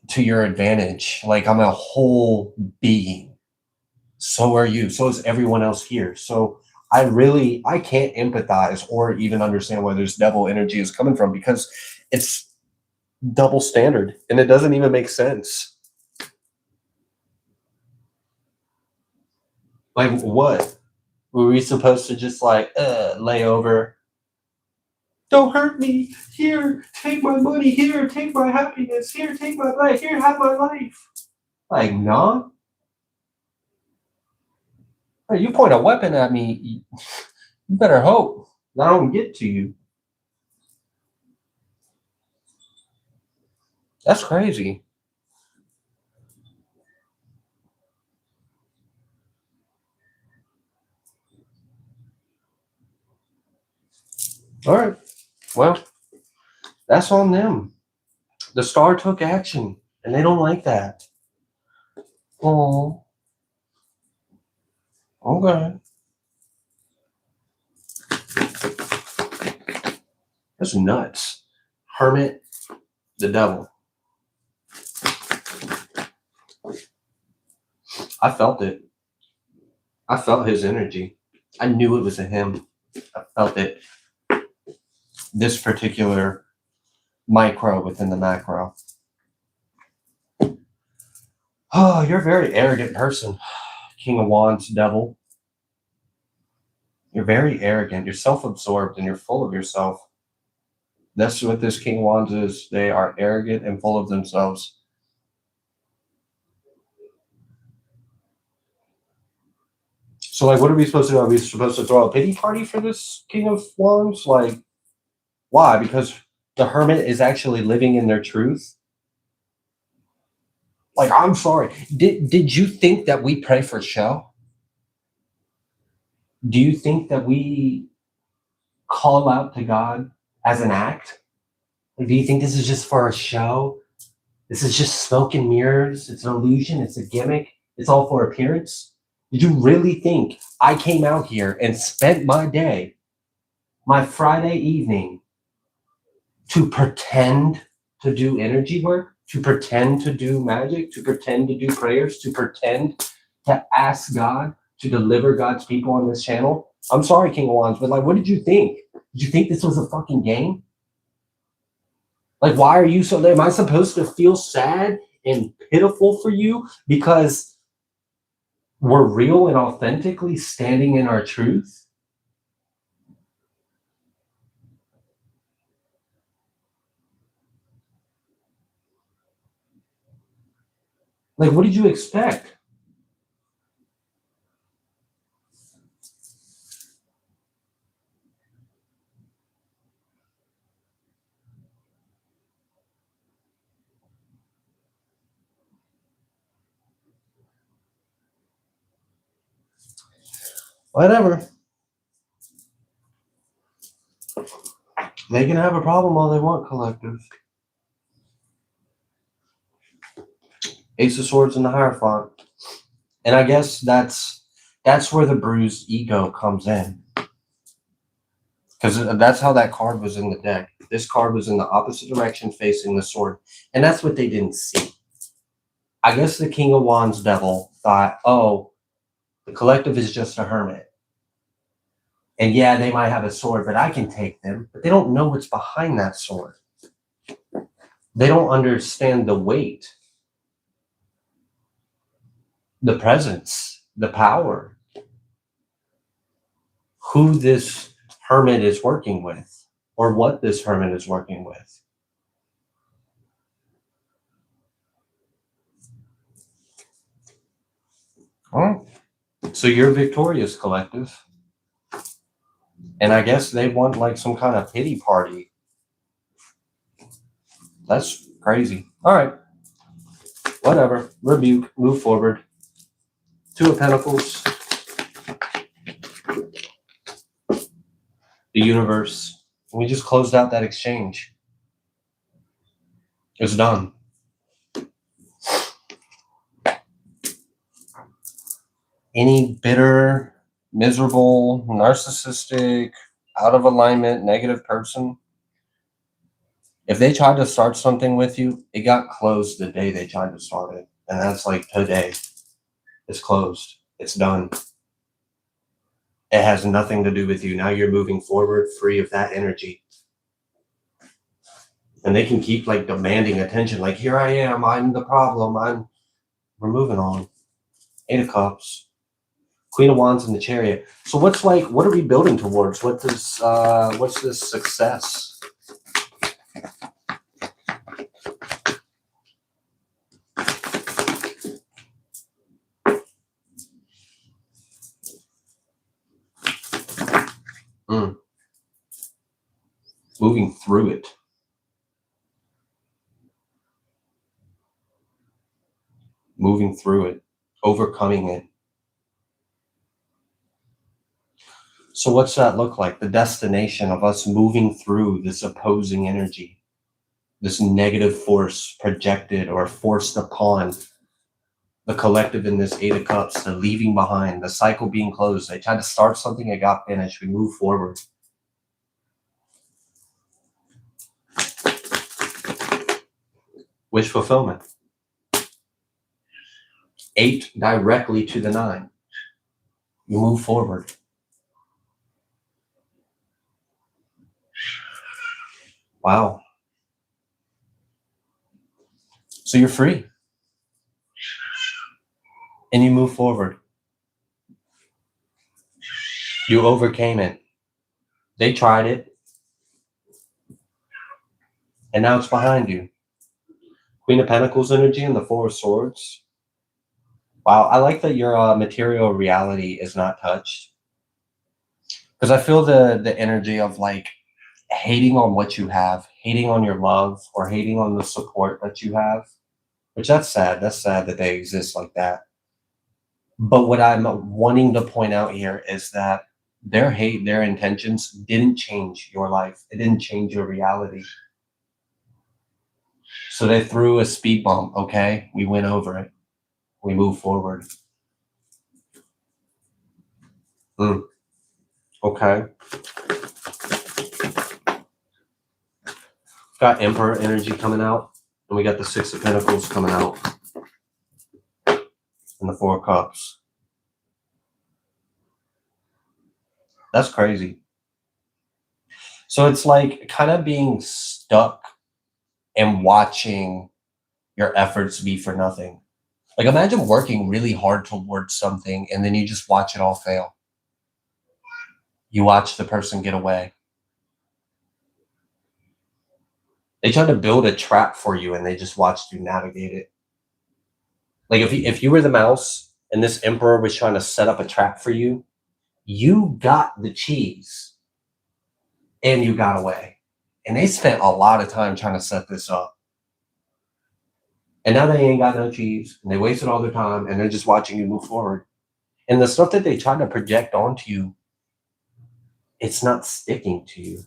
to your advantage. Like, I'm a whole being. So are you. So is everyone else here. So I can't empathize or even understand where this devil energy is coming from, because it's double standard and it doesn't even make sense. Like, what? Were we supposed to just like lay over? Don't hurt me. Here, take my money. Here, take my happiness. Here, take my life. Here, have my life. Like, no. Hey, you point a weapon at me, you better hope I don't get to you. That's crazy. All right. Well, that's on them. The star took action, and they don't like that. Oh, okay. That's nuts. Hermit, the devil. I felt it. I felt his energy. I knew it was a him. I felt it. This particular micro within the macro. Oh, you're a very arrogant person, King of Wands, devil. You're very arrogant. You're self-absorbed and you're full of yourself. That's what this King of Wands is. They are arrogant and full of themselves. So, like, what are we supposed to do? Are we supposed to throw a pity party for this King of Wands? Like, why? Because the Hermit is actually living in their truth? Like, I'm sorry. Did you think that we pray for show? Do you think that we call out to God as an act? Like, do you think this is just for a show? This is just smoke and mirrors. It's an illusion. It's a gimmick. It's all for appearance. Did you really think I came out here and spent my day, my Friday evening, to pretend to do energy work, to pretend to do magic, to pretend to do prayers, to pretend to ask God to deliver God's people on this channel? I'm sorry, King of Wands, but like, what did you think? Did you think this was a fucking game? Like, why are you so, am I supposed to feel sad and pitiful for you because we're real and authentically standing in our truth? Like, what did you expect? Whatever. They can have a problem all they want, collective. Ace of Swords in the Hierophant. And I guess that's where the bruised ego comes in. Because that's how that card was in the deck. This card was in the opposite direction facing the sword. And that's what they didn't see. I guess the King of Wands devil thought, oh, the collective is just a hermit. And yeah, they might have a sword, but I can take them. But they don't know what's behind that sword. They don't understand the weight, the presence, the power, who this hermit is working with, or what this hermit is working with. Oh, so you're victorious, collective. And I guess they want like some kind of pity party. That's crazy. All right. Whatever. Rebuke. Move forward. Two of Pentacles. The universe. We just closed out that exchange. It's done. Any bitter, miserable, narcissistic, out of alignment, negative person, if they tried to start something with you, it got closed the day they tried to start it. And that's like today. It's closed. It's done. It has nothing to do with you. Now you're moving forward free of that energy. And they can keep like demanding attention. Like, here I am. I'm the problem. We're moving on. 8 of Cups. Queen of Wands in the Chariot. So what are we building towards? What's this success? Moving through it. Moving through it. Overcoming it. So what's that look like? The destination of us moving through this opposing energy, this negative force projected or forced upon the collective in this 8 of Cups, the leaving behind, the cycle being closed. They tried to start something, it got finished. We move forward. Wish fulfillment. 8 directly to the 9. You move forward. Wow. So you're free. And you move forward. You overcame it. They tried it. And now it's behind you. Queen of Pentacles energy and the 4 of Swords. Wow, I like that your material reality is not touched. Because I feel the energy of like hating on what you have, hating on your love, or hating on the support that you have. Which that's sad. That's sad that they exist like that. But what I'm wanting to point out here is that their hate, their intentions didn't change your life. It didn't change your reality. So they threw a speed bump, okay? We went over it. We move forward. Okay. Got Emperor energy coming out. And we got the 6 of Pentacles coming out. And the 4 of Cups. That's crazy. So it's like kind of being stuck and watching your efforts be for nothing. Like imagine working really hard towards something and then you just watch it all fail. You watch the person get away. They tried to build a trap for you and they just watched you navigate it. Like if you were the mouse and this emperor was trying to set up a trap for you, you got the cheese and you got away. And they spent a lot of time trying to set this up. And now they ain't got no cheese and they wasted all their time and they're just watching you move forward. And the stuff that they tried to project onto you, it's not sticking to you.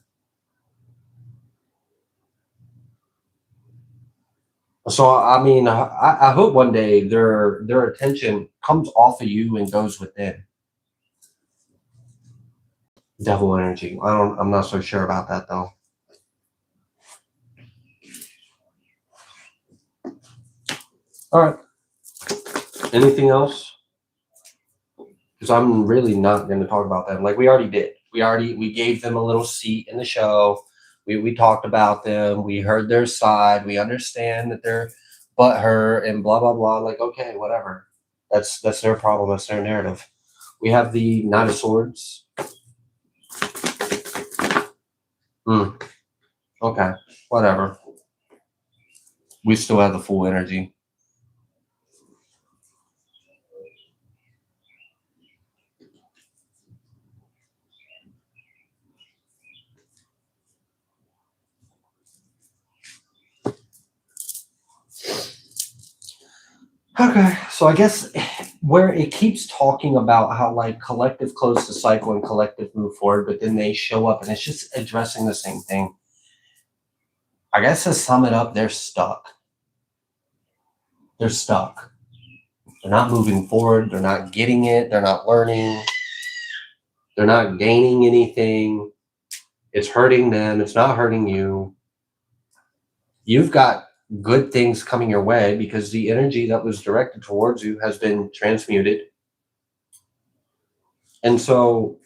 So, I mean, I hope one day their attention comes off of you and goes within. Devil energy. I'm not so sure about that though. All right. Anything else? Because I'm really not going to talk about them. Like we already did. We gave them a little seat in the show. We talked about them. We heard their side. We understand that they're butthurt and blah blah blah. Like okay, whatever. That's their problem. That's their narrative. We have the 9 of Swords. Okay, whatever. We still have the full energy. Okay, so I guess where it keeps talking about how like collective close the cycle and collective move forward, but then they show up and it's just addressing the same thing. I guess to sum it up, they're stuck. They're stuck. They're not moving forward. They're not getting it. They're not learning. They're not gaining anything. It's hurting them. It's not hurting you. You've got good things coming your way because the energy that was directed towards you has been transmuted. And so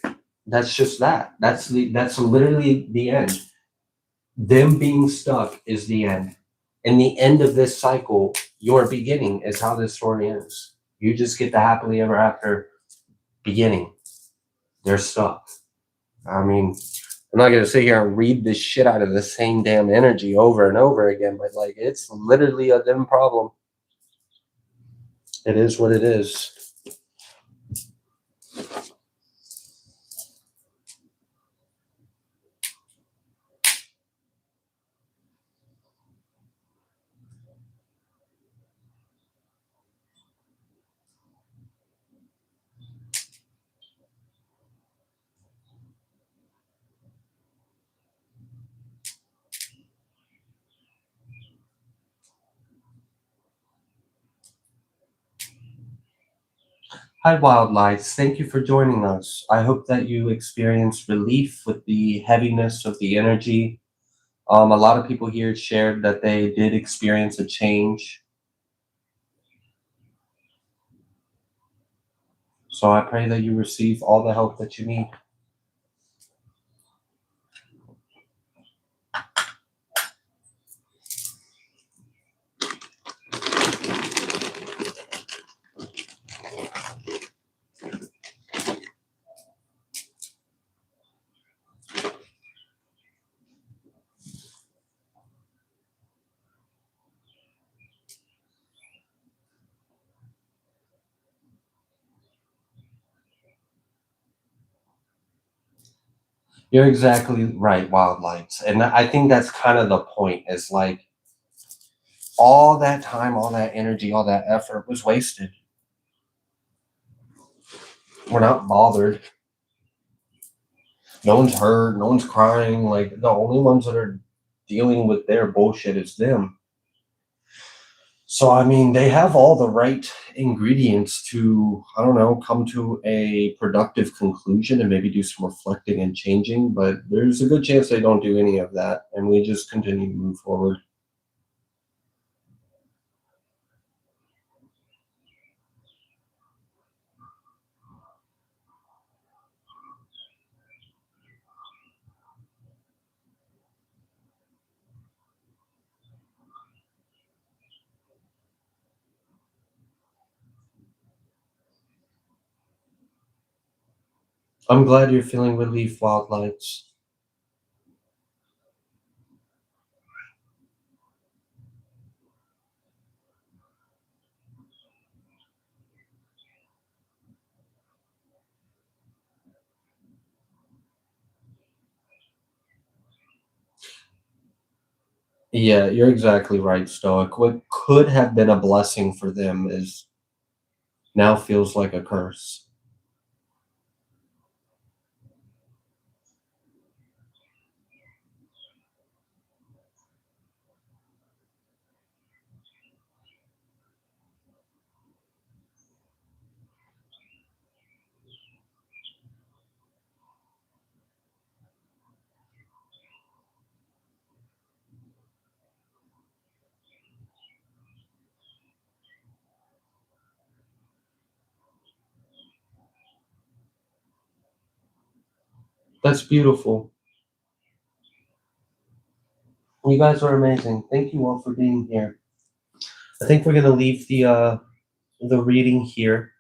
that's just that. That's literally the end. Them being stuck is the end. And the end of this cycle, your beginning, is how this story ends. You just get the happily ever after beginning. They're stuck. I mean, I'm not gonna sit here and read this shit out of the same damn energy over and over again, but like it's literally a them problem. It is what it is. Hi, Wild Lights. Thank you for joining us. I hope that you experienced relief with the heaviness of the energy. A lot of people here shared that they did experience a change. So I pray that you receive all the help that you need. You're exactly right, Wild Lights. And I think that's kind of the point, is like all that time, all that energy, all that effort was wasted. We're not bothered. No one's hurt. No one's crying. Like the only ones that are dealing with their bullshit is them. So, I mean, they have all the right ingredients to, I don't know, come to a productive conclusion and maybe do some reflecting and changing, but there's a good chance they don't do any of that, and we just continue to move forward. I'm glad you're feeling relief, Wild Lights. Yeah, you're exactly right, Stoic. What could have been a blessing for them is now feels like a curse. That's beautiful. You guys are amazing. Thank you all for being here. I think we're gonna leave the reading here.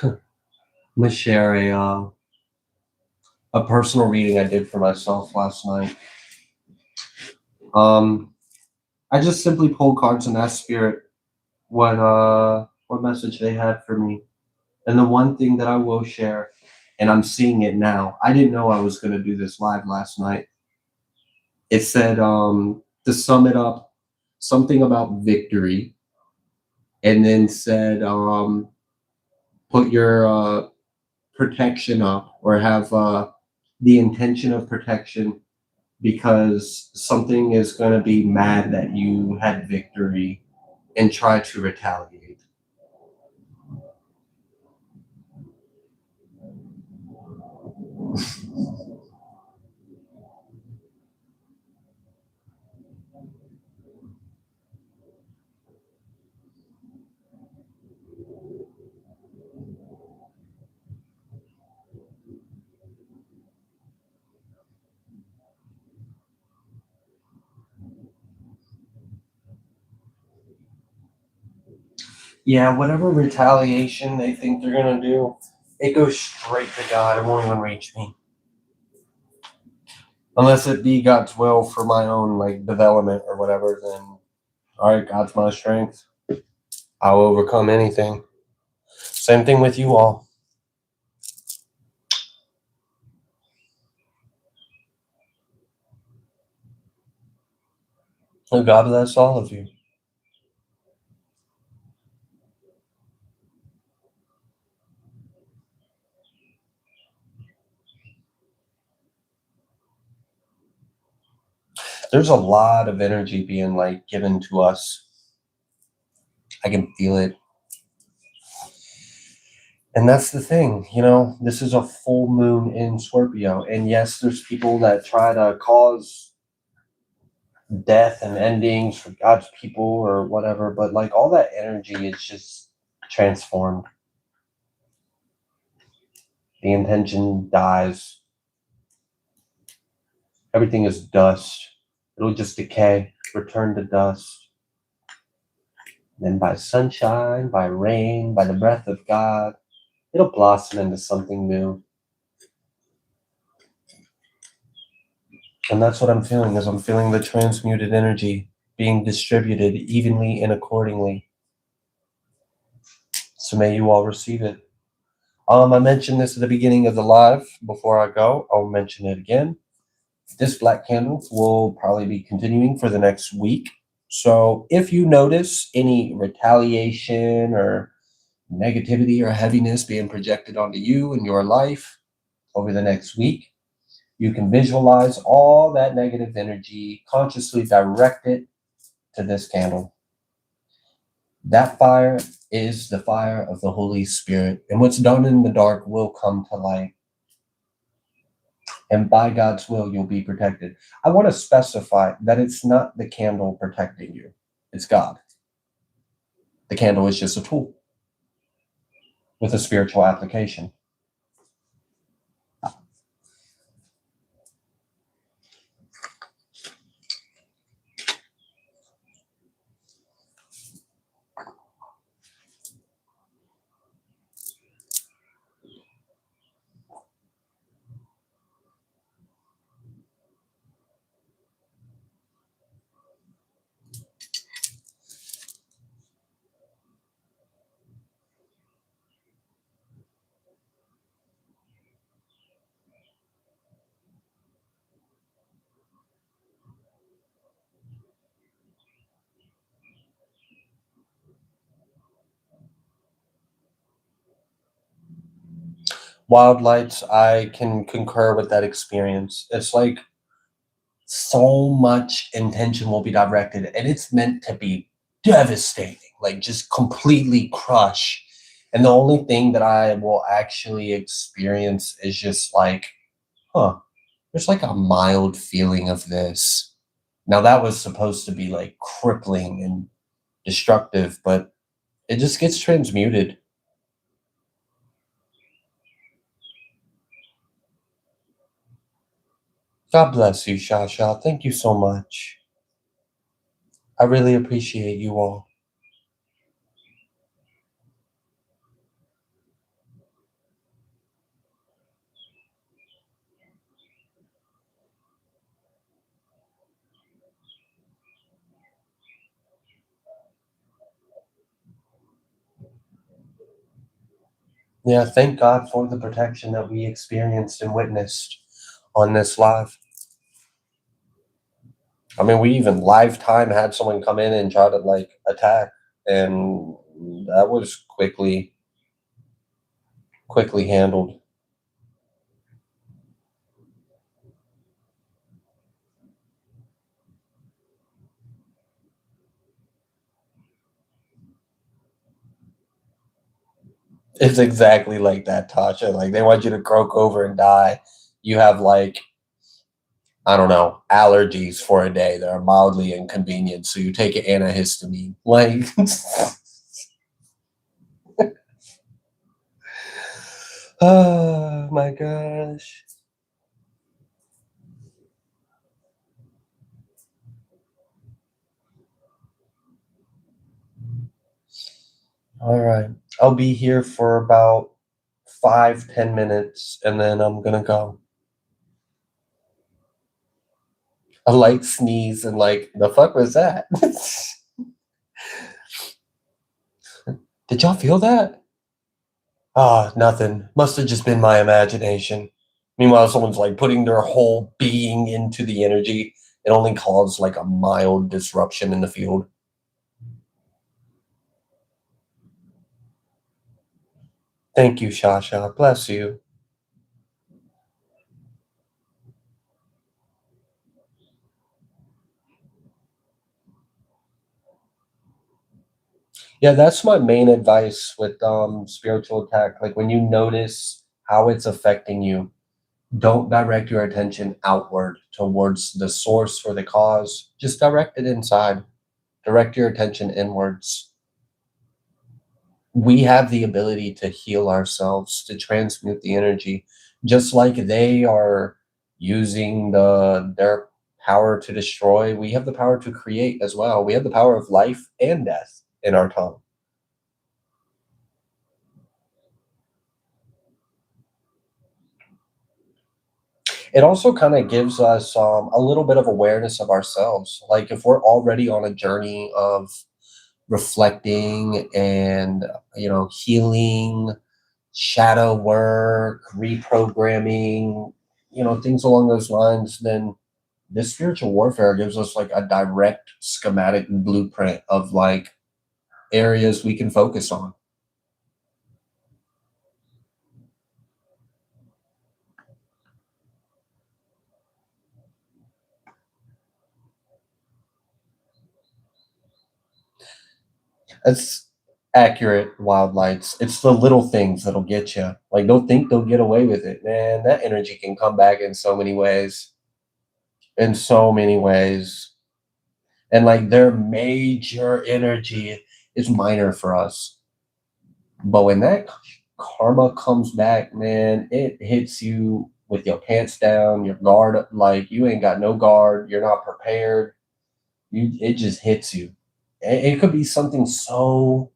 I'm gonna share a personal reading I did for myself last night. I just simply pulled cards and asked Spirit what message they had for me. And the one thing that I will share, and I'm seeing it now. I didn't know I was gonna do this live last night. It said to sum it up, something about victory, and then said put your protection up, or have the intention of protection because something is going to be mad that you had victory and try to retaliate. Yeah, whatever retaliation they think they're going to do, it goes straight to God. It won't even reach me. Unless it be God's will for my own like development or whatever, then all right, God's my strength. I'll overcome anything. Same thing with you all. Oh, God bless all of you. There's a lot of energy being like given to us. I can feel it. And that's the thing, this is a full moon in Scorpio. And yes, there's people that try to cause death and endings for God's people or whatever, but like all that energy is just transformed. The intention dies. Everything is dust. It'll just decay, return to dust. Then by sunshine, by rain, by the breath of God, it'll blossom into something new. And that's what I'm feeling, is I'm feeling the transmuted energy being distributed evenly and accordingly. So may you all receive it. I mentioned this at the beginning of the live. Before I go, I'll mention it again. This black candle will probably be continuing for the next week. So if you notice any retaliation or negativity or heaviness being projected onto you and your life over the next week, you can visualize all that negative energy, consciously direct it to this candle. That fire is the fire of the Holy Spirit, and what's done in the dark will come to light. And by God's will, you'll be protected. I want to specify that it's not the candle protecting you, it's God. The candle is just a tool with a spiritual application. Wild lights, I can concur with that experience. It's like so much intention will be directed, and it's meant to be devastating, like just completely crush. And the only thing that I will actually experience is just like, there's like a mild feeling of this. Now, that was supposed to be like crippling and destructive, but it just gets transmuted. God bless you, Shasha. Thank you so much. I really appreciate you all. Yeah, thank God for the protection that we experienced and witnessed on this live. I mean, we even live time had someone come in and try to like attack, and that was quickly handled. It's exactly like that, Tasha. Like they want you to croak over and die. You have like, I don't know, allergies for a day that are mildly inconvenient. So you take an antihistamine. Like, oh my gosh. All right. I'll be here for about 5, 10 minutes and then I'm gonna go. A light sneeze and like, the fuck was that? Did y'all feel that? Ah, nothing. Must have just been my imagination. Meanwhile, someone's like putting their whole being into the energy. It only caused like a mild disruption in the field. Thank you, Shasha. Bless you. Yeah, that's my main advice with spiritual attack. Like when you notice how it's affecting you, don't direct your attention outward towards the source or the cause. Just direct it inside. Direct your attention inwards. We have the ability to heal ourselves, to transmute the energy, just like they are using their power to destroy. We have the power to create as well. We have the power of life and death in our tongue. It also kind of gives us a little bit of awareness of ourselves. Like if we're already on a journey of reflecting and healing, shadow work, reprogramming, things along those lines, then this spiritual warfare gives us like a direct schematic blueprint of like areas we can focus on. That's accurate, wild lights. It's the little things that'll get you. Like, don't think they'll get away with it, man. That energy can come back in so many ways. In so many ways. And like their major energy is minor for us. But when that karma comes back, man, it hits you with your pants down, your guard up, like you ain't got no guard, you're not prepared. It just hits you. It could be something so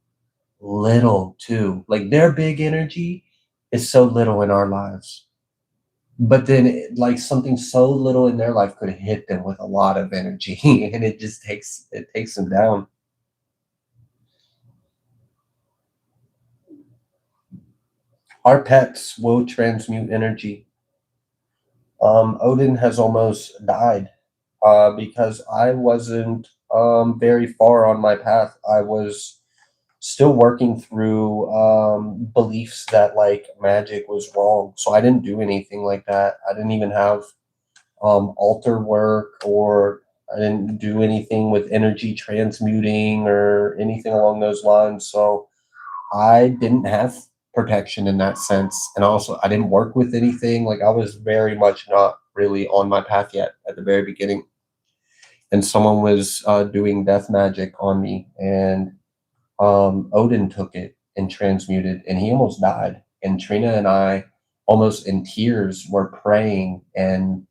little too. Like their big energy is so little in our lives. But then like something so little in their life could hit them with a lot of energy and it takes them down. Our pets will transmute energy. Odin has almost died because I wasn't very far on my path. I was still working through beliefs that like magic was wrong. So I didn't do anything like that. I didn't even have altar work, or I didn't do anything with energy transmuting or anything along those lines. So I didn't have protection in that sense. And also, I didn't work with anything. Like, I was very much not really on my path yet at the very beginning. And someone was doing death magic on me, and Odin took it and transmuted, and he almost died. And Trina and I, almost in tears, were praying and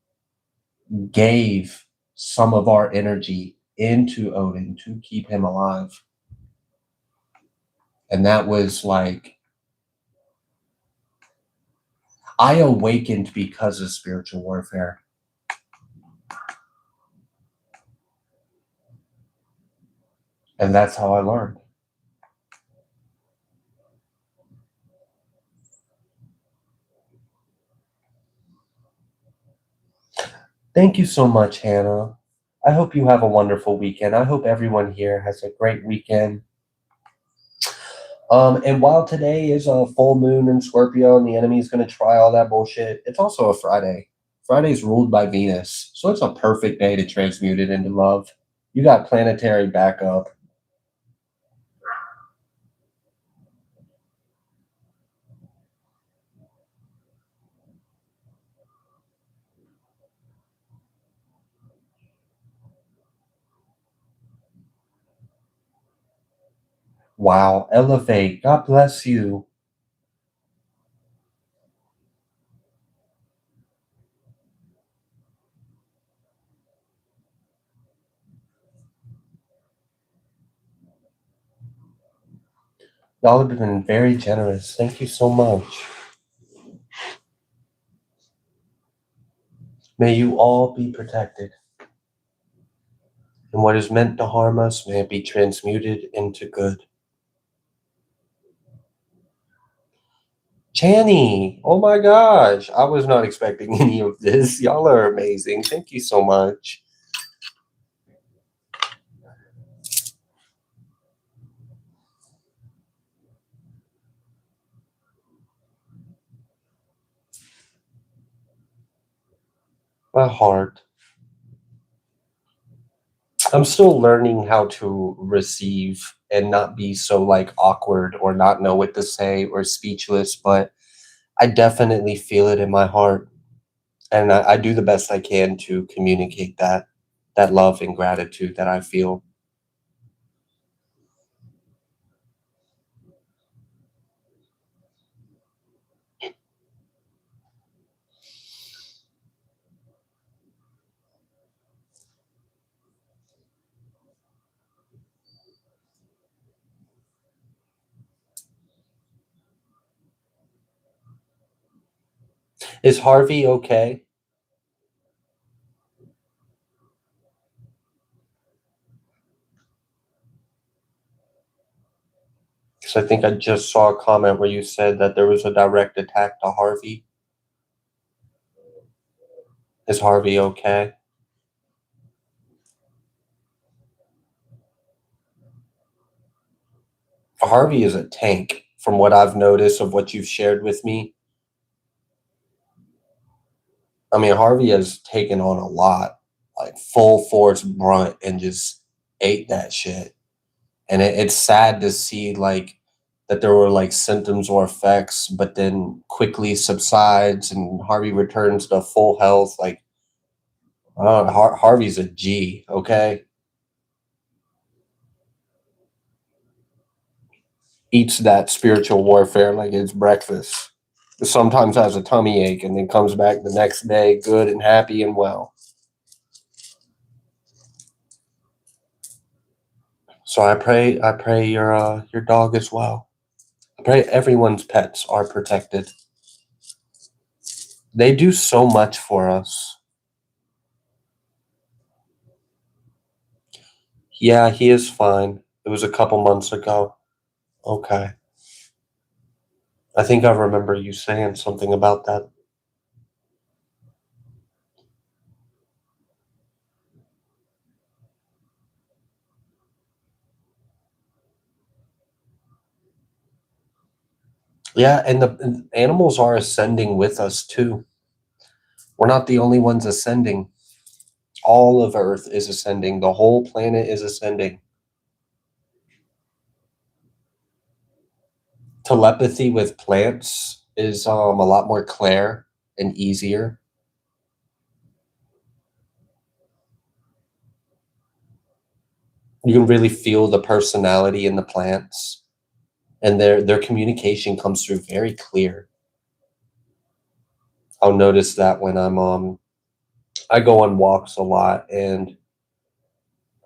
gave some of our energy into Odin to keep him alive. And that was like, I awakened because of spiritual warfare. And that's how I learned. Thank you so much, Hannah. I hope you have a wonderful weekend. I hope everyone here has a great weekend. And while today is a full moon in Scorpio and the enemy is going to try all that bullshit, it's also a Friday. Friday's ruled by Venus, so it's a perfect day to transmute it into love. You got planetary backup. Wow, elevate. God bless you. Y'all have been very generous. Thank you so much. May you all be protected. And what is meant to harm us, may it be transmuted into good. Channy, oh my gosh, I was not expecting any of this. Y'all are amazing. Thank you so much. My heart. I'm still learning how to receive and not be so like awkward or not know what to say or speechless, but I definitely feel it in my heart. And I do the best I can to communicate that love and gratitude that I feel. Is Harvey okay? Because I think I just saw a comment where you said that there was a direct attack to Harvey. Is Harvey okay? Harvey is a tank from what I've noticed of what you've shared with me. I mean, Harvey has taken on a lot, like full force brunt and just ate that shit. And it's sad to see like that there were like symptoms or effects, but then quickly subsides and Harvey returns to full health. Like, Harvey's a G, okay? Eats that spiritual warfare like it's breakfast. Sometimes has a tummy ache and then comes back the next day good and happy and well. So I pray your dog as well. I pray everyone's pets are protected. They do so much for us. Yeah, he is fine. It was a couple months ago. Okay. I think I remember you saying something about that. Yeah, and the animals are ascending with us too. We're not the only ones ascending. All of Earth is ascending. The whole planet is ascending. Telepathy with plants is a lot more clear and easier. You can really feel the personality in the plants, and their communication comes through very clear. I'll notice that when I go on walks a lot, and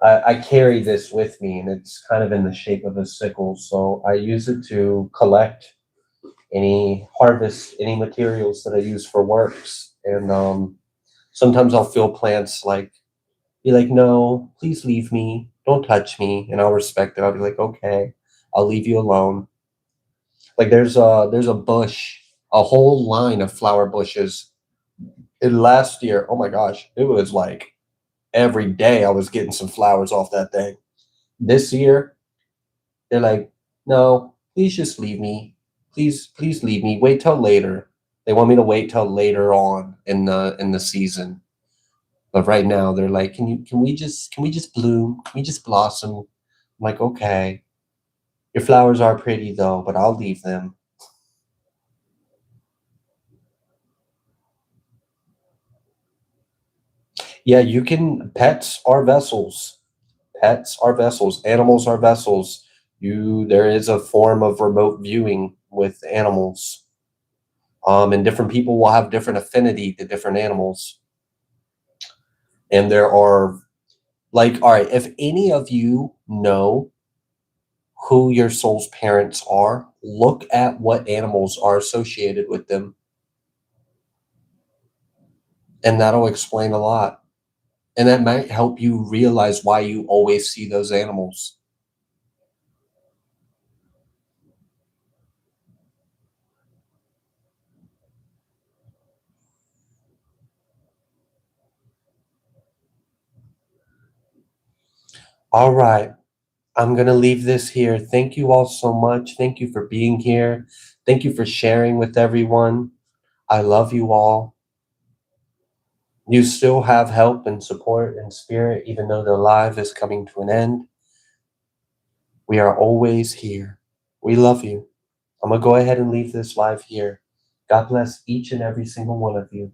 I carry this with me, and it's kind of in the shape of a sickle. So I use it to collect harvest any materials that I use for works. And sometimes I'll feel plants like be like, no, please leave me, don't touch me, and I'll respect it. I'll be like, okay, I'll leave you alone. Like there's a bush, a whole line of flower bushes. And last year, oh my gosh, it was like every day I was getting some flowers off that thing. This year, they're like, no, please just leave me. Please leave me. Wait till later. They want me to wait till later on in the season. But right now they're like, can we just bloom? Can we just blossom? I'm like, okay. Your flowers are pretty though, but I'll leave them. Yeah, you can pets are vessels. Pets are vessels. Animals are vessels. there is a form of remote viewing with animals. And different people will have different affinity to different animals. And there are, like, all right, if any of you know who your soul's parents are, look at what animals are associated with them. And that'll explain a lot. And that might help you realize why you always see those animals. All right. I'm going to leave this here. Thank you all so much. Thank you for being here. Thank you for sharing with everyone. I love you all. You still have help and support and spirit, even though the live is coming to an end. We are always here. We love you. I'm going to go ahead and leave this live here. God bless each and every single one of you.